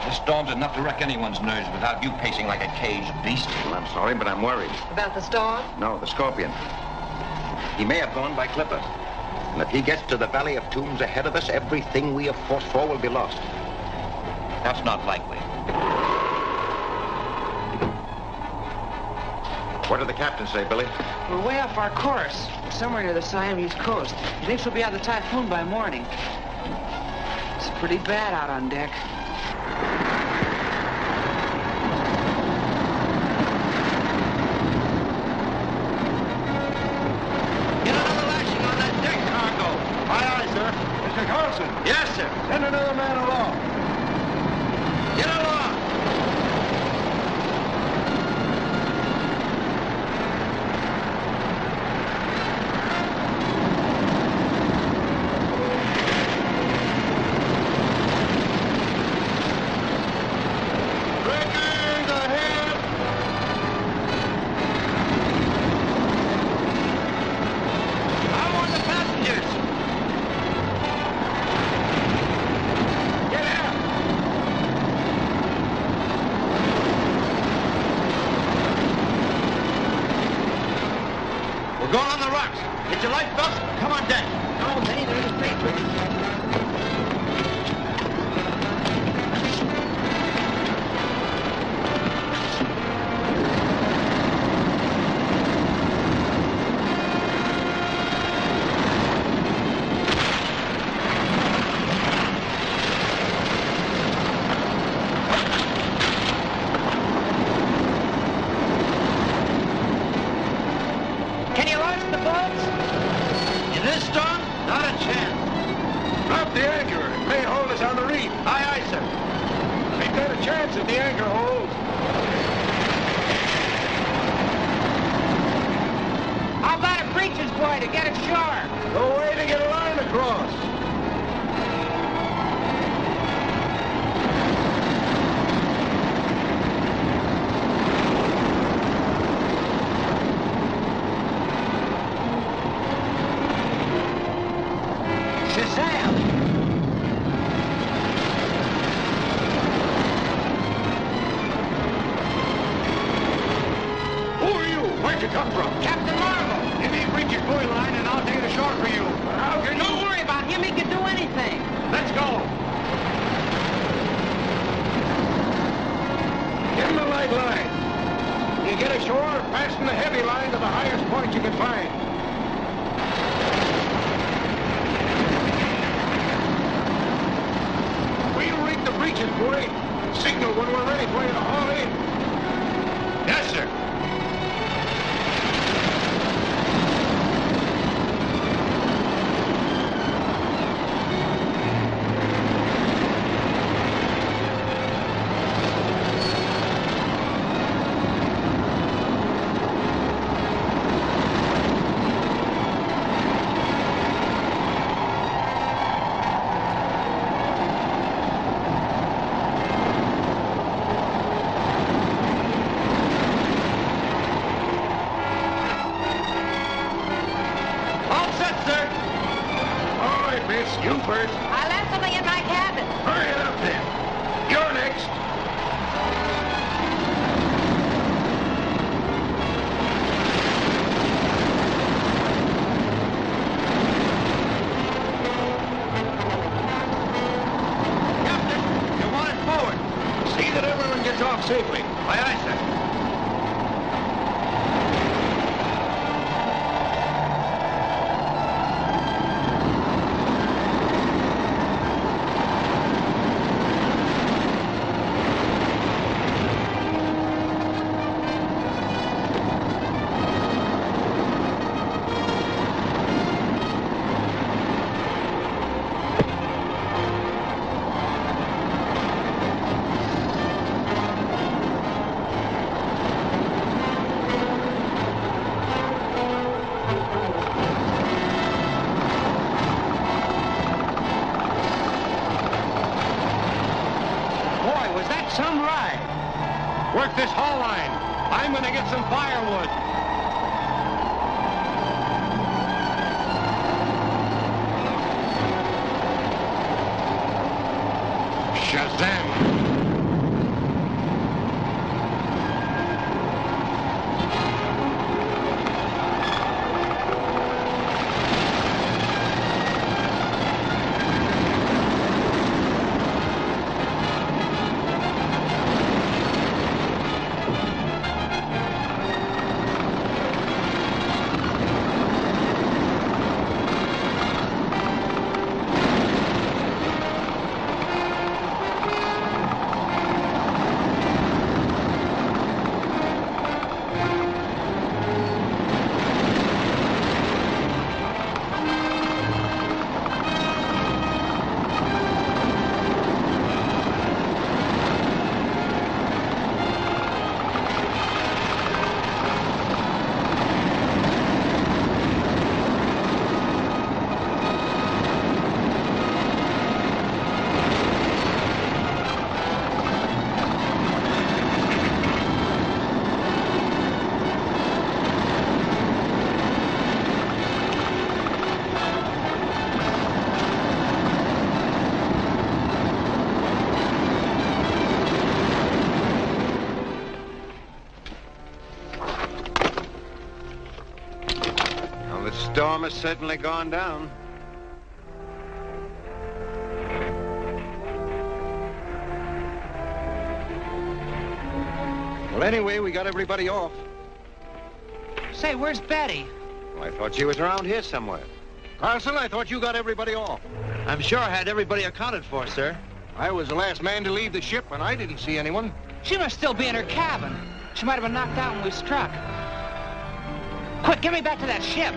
This storm's enough to wreck anyone's nerves without you pacing like a caged beast. Well, I'm sorry, but I'm worried. About the storm? No, the Scorpion. He may have gone by clipper. And if he gets to the Valley of Tombs ahead of us, everything we have fought for will be lost. That's not likely. What did the captain say, Billy? We're way off our course. We're somewhere near the Siamese coast. He thinks we'll be out of the typhoon by morning. It's pretty bad out on deck. Yes, sir. Send another man along. Get along. Breakers ahead. I want the passengers. We're going on the rocks. Get your life belts. Come on deck. Oh, Benny, there's a freight Can you launch the boats? In this storm? Not a chance. Drop the anchor. It may hold us on the reef. Aye, aye, sir. Ain't got a chance if the anchor holds. How about a preacher's boy to get ashore? No way to get a line across. wide line. When you get ashore, fasten the heavy line to the highest point you can find. We'll rig the breeches, boy. Signal when we're ready for you to haul in. Yes, sir. I left something in my cabin. Hurry it up, then. You're next. Captain, you want it forward. See that everyone gets off safely. Aye, aye, sir. Some ride. Work this haul line. I'm going to get some firewood. Shazam! The storm has certainly gone down. Well, anyway, we got everybody off. Say, where's Betty? Well, I thought she was around here somewhere. Carson, I thought you got everybody off. I'm sure I had everybody accounted for, sir. I was the last man to leave the ship, and I didn't see anyone. She must still be in her cabin. She might have been knocked out when we struck. Quick, get me back to that ship.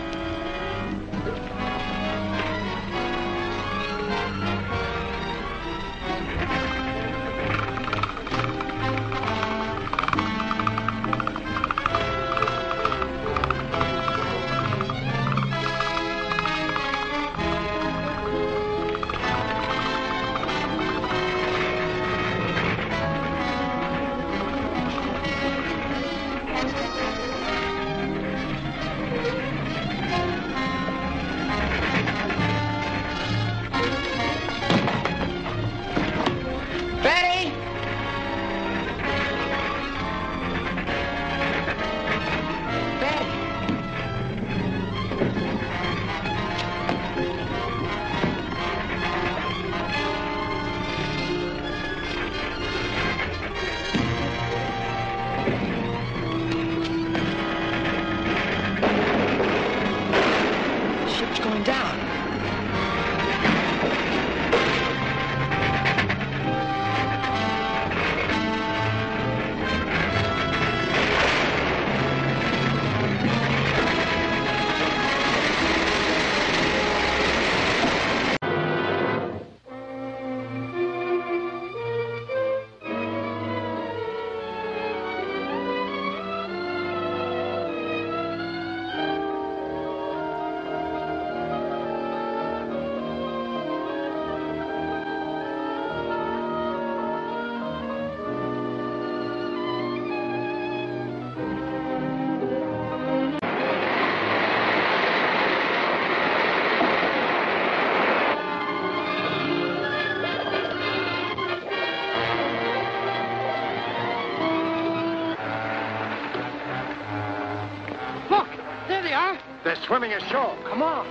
swimming ashore. Come on.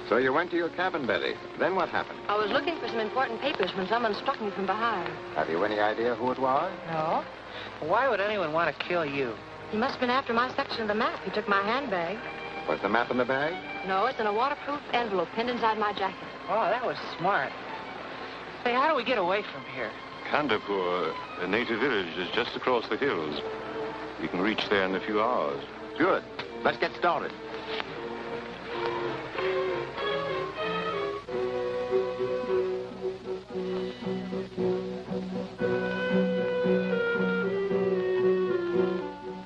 So you went to your cabin, Betty. Then what happened? I was looking for some important papers when someone struck me from behind. Have you any idea who it was? No. Why would anyone want to kill you? He must have been after my section of the map. He took my handbag. Was the map in the bag? No, it's in a waterproof envelope pinned inside my jacket. Oh, that was smart. Say, how do we get away from here? Kandapur, a native village, is just across the hills. We can reach there in a few hours. Good. Let's get started.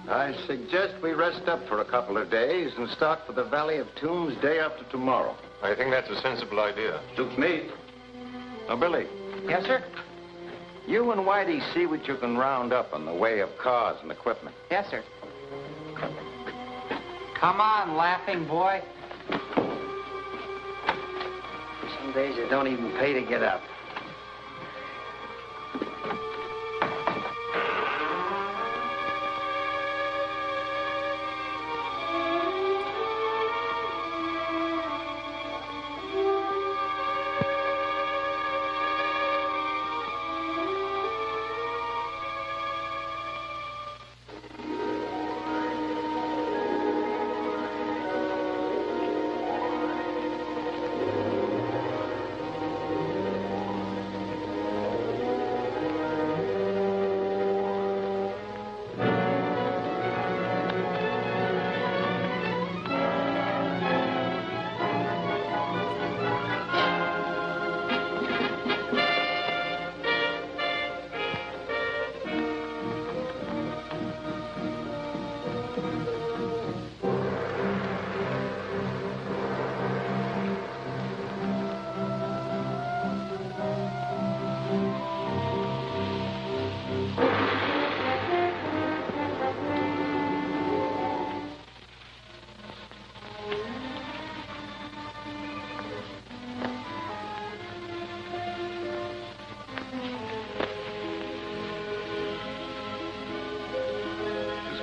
I suggest we rest up for a couple of days and start for the Valley of Tombs day after tomorrow. I think that's a sensible idea. Suits me. Now, Billy. Yes, sir? You and Whitey see what you can round up in the way of cars and equipment. Yes, sir. Come on, laughing boy. Some days it don't even pay to get up.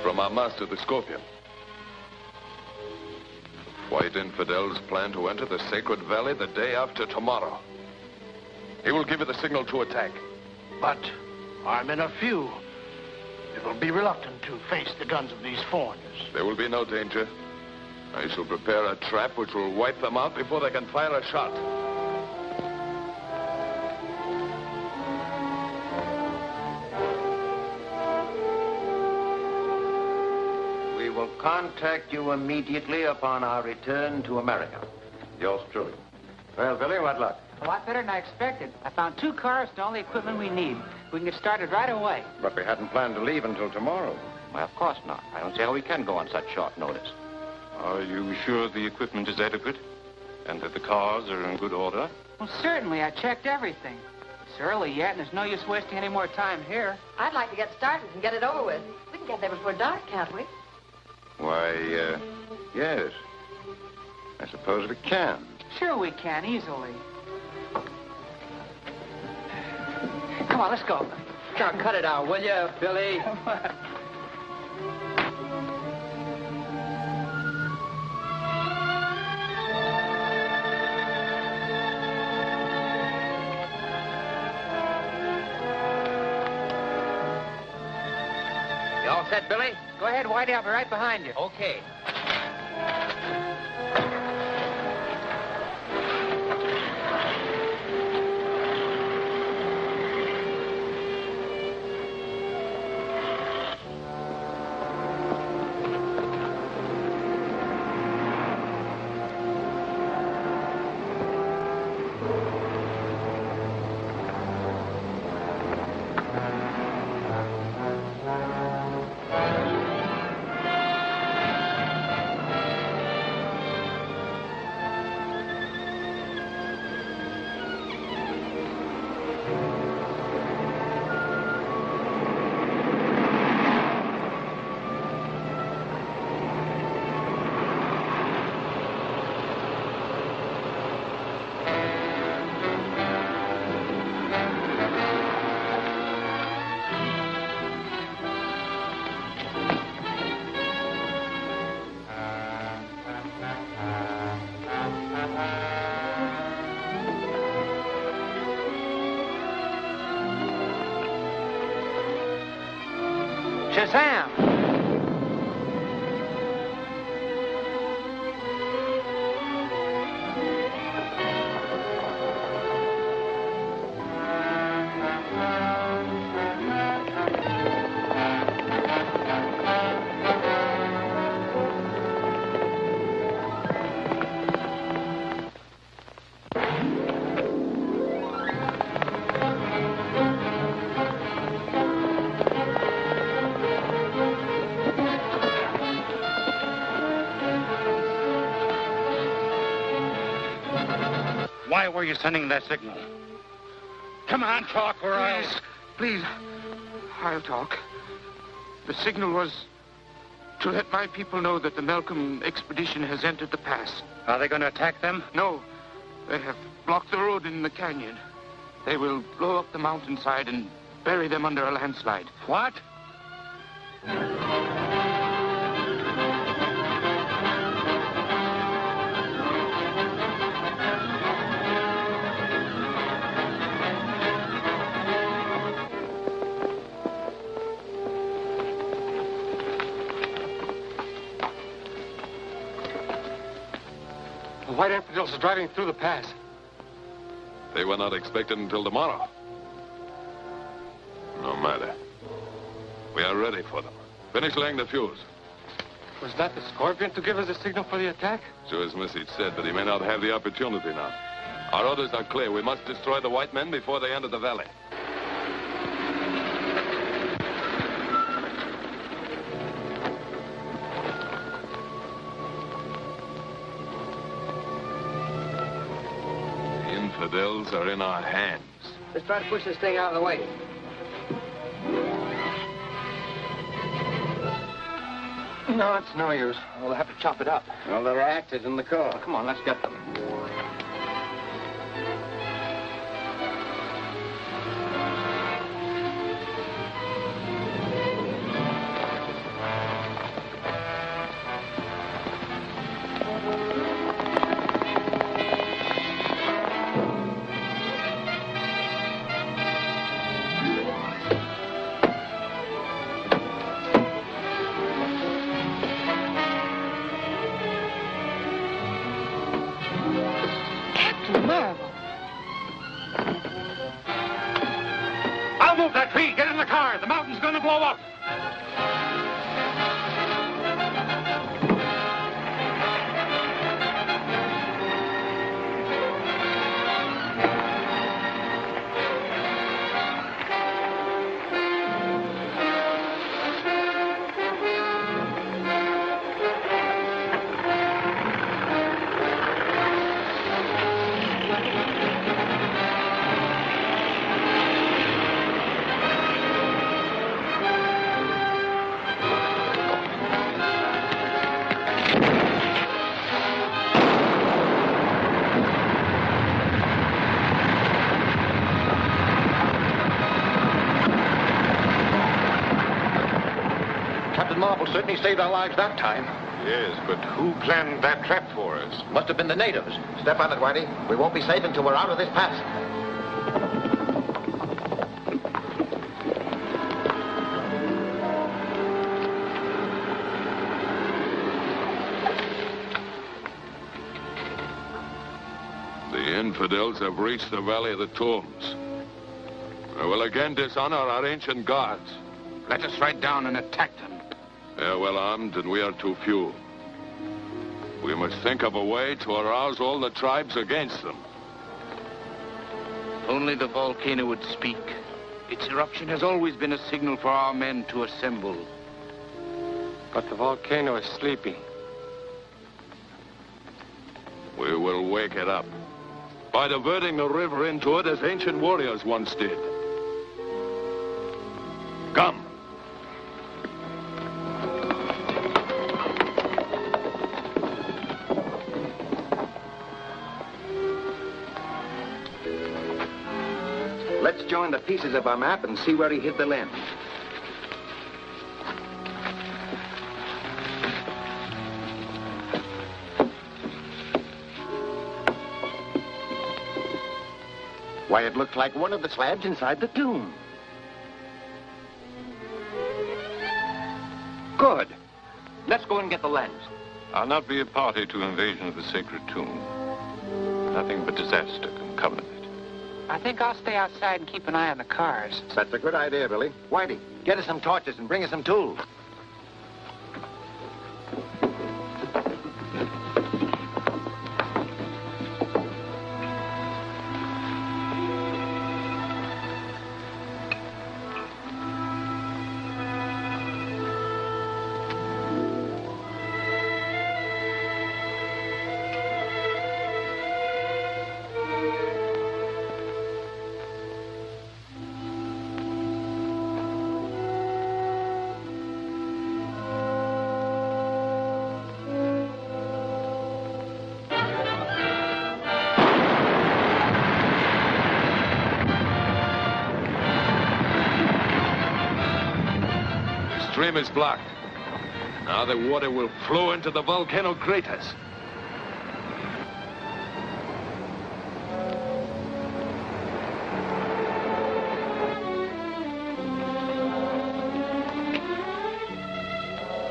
From our master, the Scorpion. White infidels plan to enter the Sacred Valley the day after tomorrow. He will give you the signal to attack. But our men are few. They will be reluctant to face the guns of these foreigners. There will be no danger. I shall prepare a trap which will wipe them out before they can fire a shot. We will contact you immediately upon our return to America. Yours truly. Well, Billy, what luck? A lot better than I expected. I found 2 cars and all the equipment we need. We can get started right away. But we hadn't planned to leave until tomorrow. Well, of course not. I don't see how we can go on such short notice. Are you sure the equipment is adequate? And that the cars are in good order? Well, certainly. I checked everything. It's early yet, and there's no use wasting any more time here. I'd like to get started and get it over with. We can get there before dark, can't we? Why, yes. I suppose we can. Sure we can, easily. Come on, let's go. Now, cut it out, will you, Billy? You all set, Billy? Go ahead, Whitey. I'll be right behind you. Okay. Shazam! Why were you sending that signal? Come on, talk, or else... Please, I'll talk. The signal was to let my people know that the Malcolm expedition has entered the pass. Are they going to attack them? No. They have blocked the road in the canyon. They will blow up the mountainside and bury them under a landslide. What? The white infidels are driving through the pass. They were not expected until tomorrow. No matter. We are ready for them. Finish laying the fuse. Was that the Scorpion to give us a signal for the attack? So his message said, but he may not have the opportunity now. Our orders are clear. We must destroy the white men before they enter the valley. The infidels are in our hands. Let's try to push this thing out of the way. No, it's no use. We'll have to chop it up. Well, there are axes in the car. Oh, come on, let's get them. I'll move that tree. Get in the car. The mountain's going to blow up. Marvel certainly saved our lives that time. Yes, but who planned that trap for us? Must have been the natives. Step on it, Whitey. We won't be safe until we're out of this pass. The infidels have reached the Valley of the Tombs. They will again dishonor our ancient gods. Let us ride down and attack them. They are well armed, and we are too few. We must think of a way to arouse all the tribes against them. Only the volcano would speak. Its eruption has always been a signal for our men to assemble. But the volcano is sleeping. We will wake it up by diverting the river into it as ancient warriors once did. Come. Let's join the pieces of our map and see where he hid the lens. Why, it looks like one of the slabs inside the tomb. Good. Let's go and get the lens. I'll not be a party to invasion of the sacred tomb. Nothing but disaster can come of it. I think I'll stay outside and keep an eye on the cars. That's a good idea, Billy. Whitey, get us some torches and bring us some tools. The stream is blocked. Now the water will flow into the volcano craters.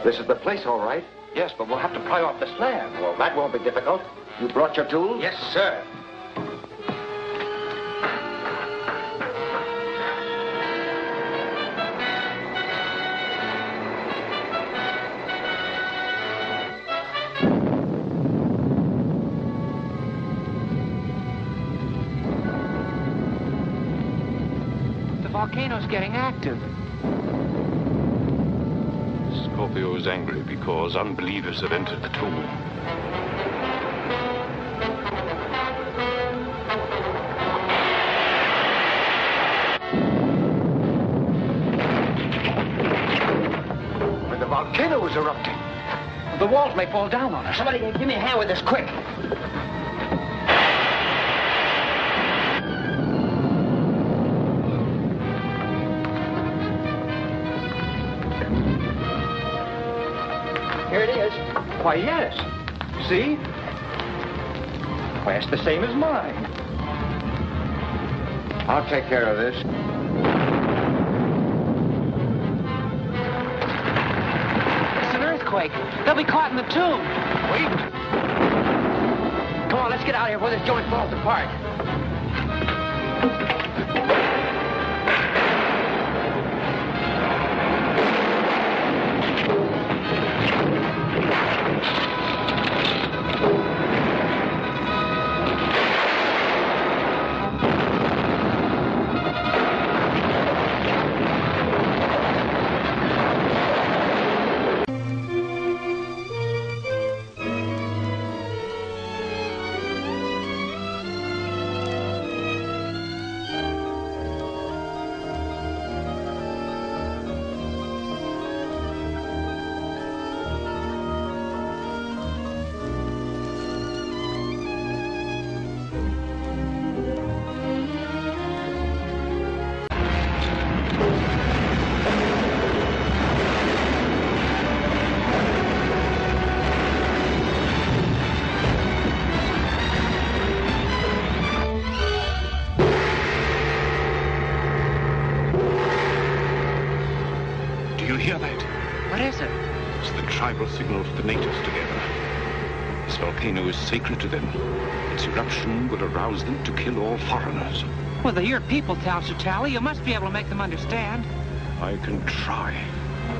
This is the place, all right. Yes, but we'll have to pry off the slab. Well, that won't be difficult. You brought your tools? Yes, sir. The volcano's getting active. Scorpio is angry because unbelievers have entered the tomb. But the volcano is erupting. The walls may fall down on us. Somebody give me a hand with this, quick. Here it is. Why, yes. See? Why, it's the same as mine. I'll take care of this. It's an earthquake. They'll be caught in the tomb. Wait. Come on, let's get out of here before this joint falls apart. Hear that? What is it? It's the tribal signal for the natives together. This volcano is sacred to them. Its eruption will arouse them to kill all foreigners. Well, they're your people, Tal. You must be able to make them understand. I can try.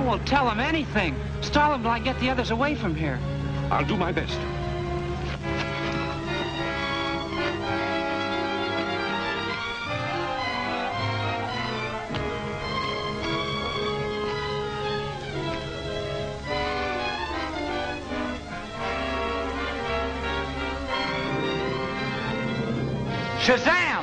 Well, tell them anything. Stall them till I get the others away from here. I'll do my best. Shazam!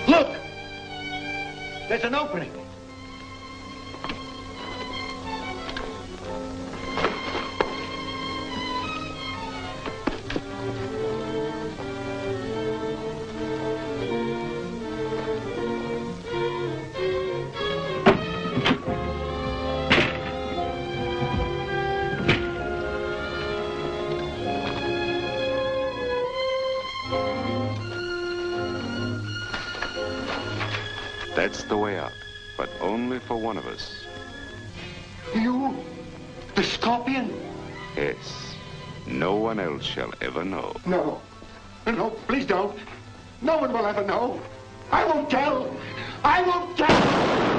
Look! There's an opening. That's the way out, but only for one of us. You? The Scorpion? Yes. No one else shall ever know. No. No, please don't. No one will ever know. I won't tell. I won't tell.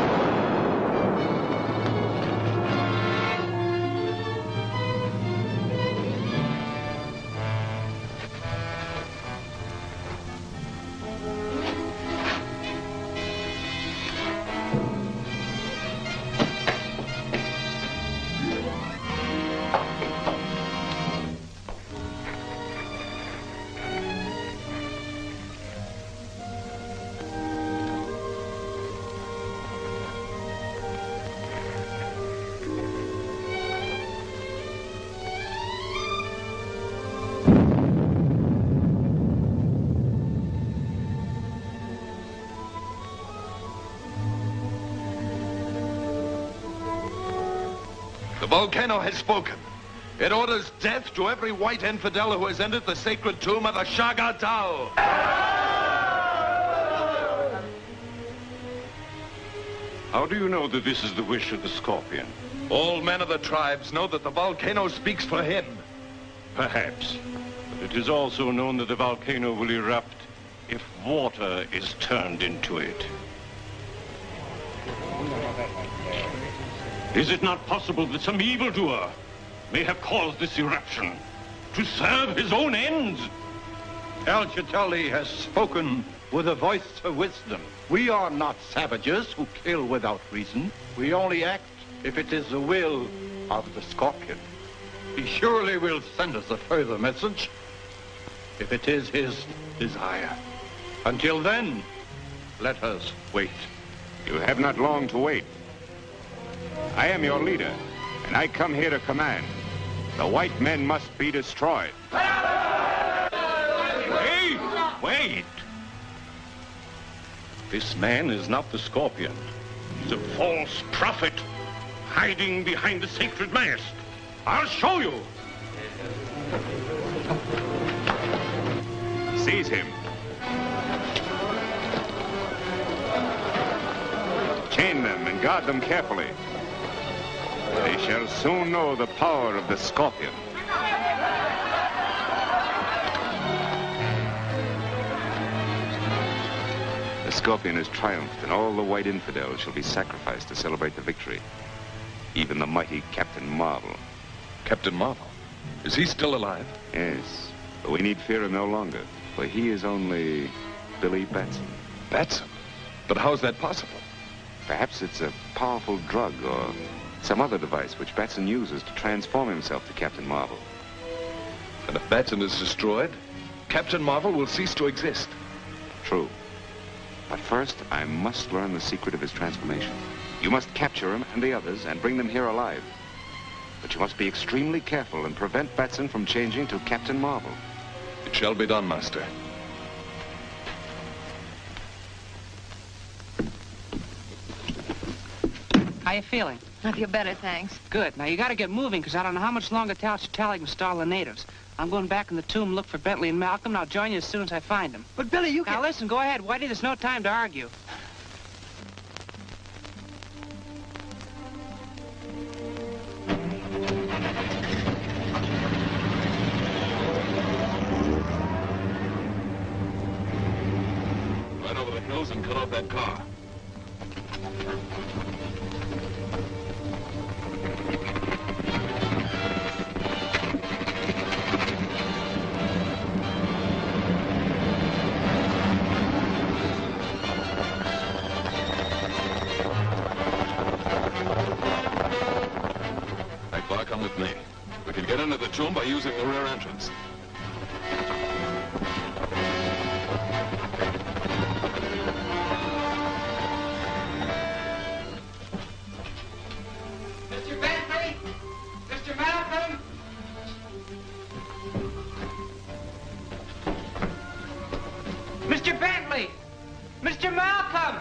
The volcano has spoken. It orders death to every white infidel who has entered the sacred tomb of the Shazan. How do you know that this is the wish of the Scorpion? All men of the tribes know that the volcano speaks for him. Perhaps. But it is also known that the volcano will erupt if water is turned into it. Is it not possible that some evildoer may have caused this eruption to serve his own ends? El Chitali has spoken with a voice of wisdom. We are not savages who kill without reason. We only act if it is the will of the Scorpion. He surely will send us a further message if it is his desire. Until then, let us wait. You have not long to wait. I am your leader, and I come here to command. The white men must be destroyed. Wait! Wait! This man is not the Scorpion. He's a false prophet hiding behind the sacred mast. I'll show you. Seize him. Chain them and guard them carefully. They shall soon know the power of the Scorpion. The Scorpion has triumphed, and all the white infidels shall be sacrificed to celebrate the victory. Even the mighty Captain Marvel. Captain Marvel? Is he still alive? Yes, but we need fear him no longer, for he is only Billy Batson. Batson? But how's that possible? Perhaps it's a powerful drug or some other device which Batson uses to transform himself to Captain Marvel. And if Batson is destroyed, Captain Marvel will cease to exist. True. But first, I must learn the secret of his transformation. You must capture him and the others and bring them here alive. But you must be extremely careful and prevent Batson from changing to Captain Marvel. It shall be done, Master. How you feeling? I feel better, thanks. Good. Now, you got to get moving, because I don't know how much longer Tal Chitali can stall the natives. I'm going back in the tomb, look for Bentley and Malcolm, and I'll join you as soon as I find them. But, Billy, you Now, listen, go ahead, Whitey. There's no time to argue. Right over the hills and cut off that car. Come with me. We can get into the tomb by using the rear entrance. Mr. Bentley? Mr. Malcolm? Mr. Bentley! Mr. Malcolm!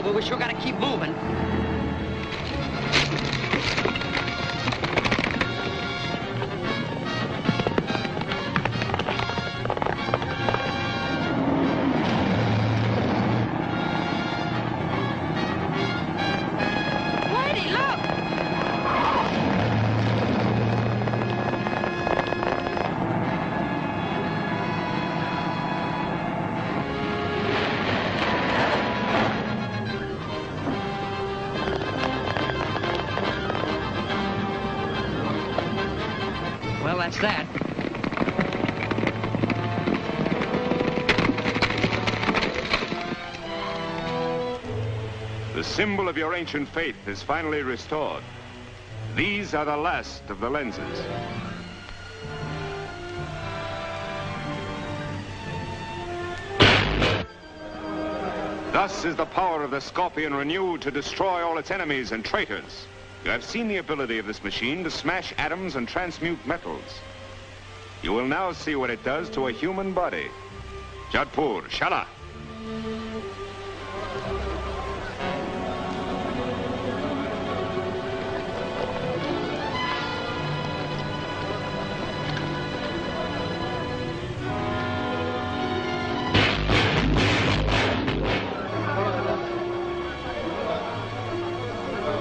but we sure gotta keep moving. Well, that's that. The symbol of your ancient faith is finally restored. These are the last of the lenses. Thus is the power of the Scorpion renewed to destroy all its enemies and traitors. You have seen the ability of this machine to smash atoms and transmute metals. You will now see what it does to a human body. Jadpur, Shala.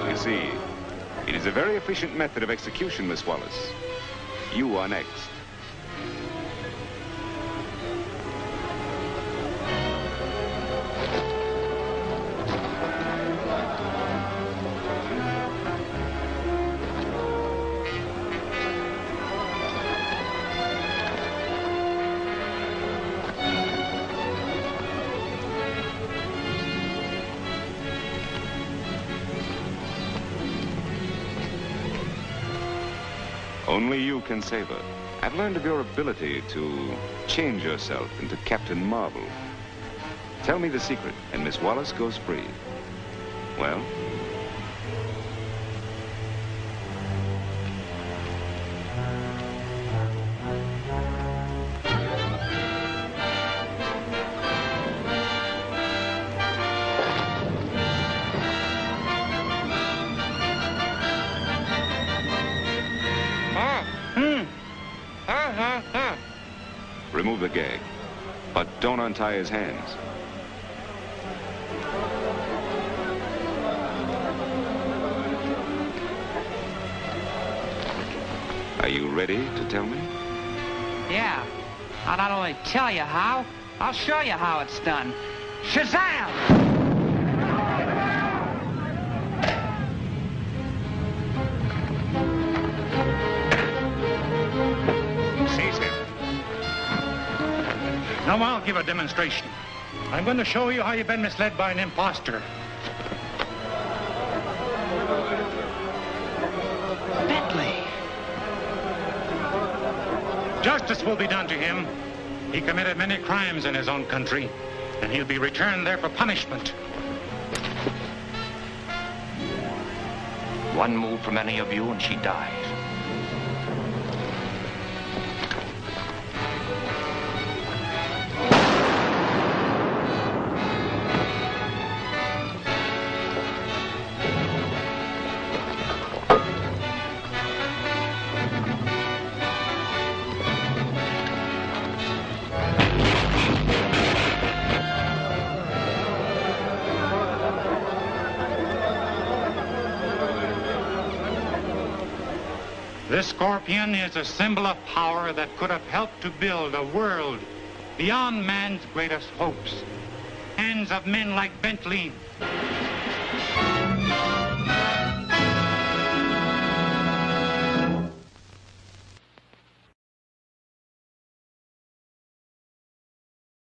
You see, it is a very efficient method of execution, Miss Wallace. You are next. Only you can save her. I've learned of your ability to change yourself into Captain Marvel. Tell me the secret, and Miss Wallace goes free. Well? Remove the gag, but don't untie his hands. Are you ready to tell me? Yeah. I'll not only tell you how, I'll show you how it's done. Shazam! Now I'll give a demonstration. I'm going to show you how you've been misled by an imposter. Bentley! Justice will be done to him. He committed many crimes in his own country, and he'll be returned there for punishment. One move from any of you and she dies. This scorpion is a symbol of power that could have helped to build a world beyond man's greatest hopes. Hands of men like Bentley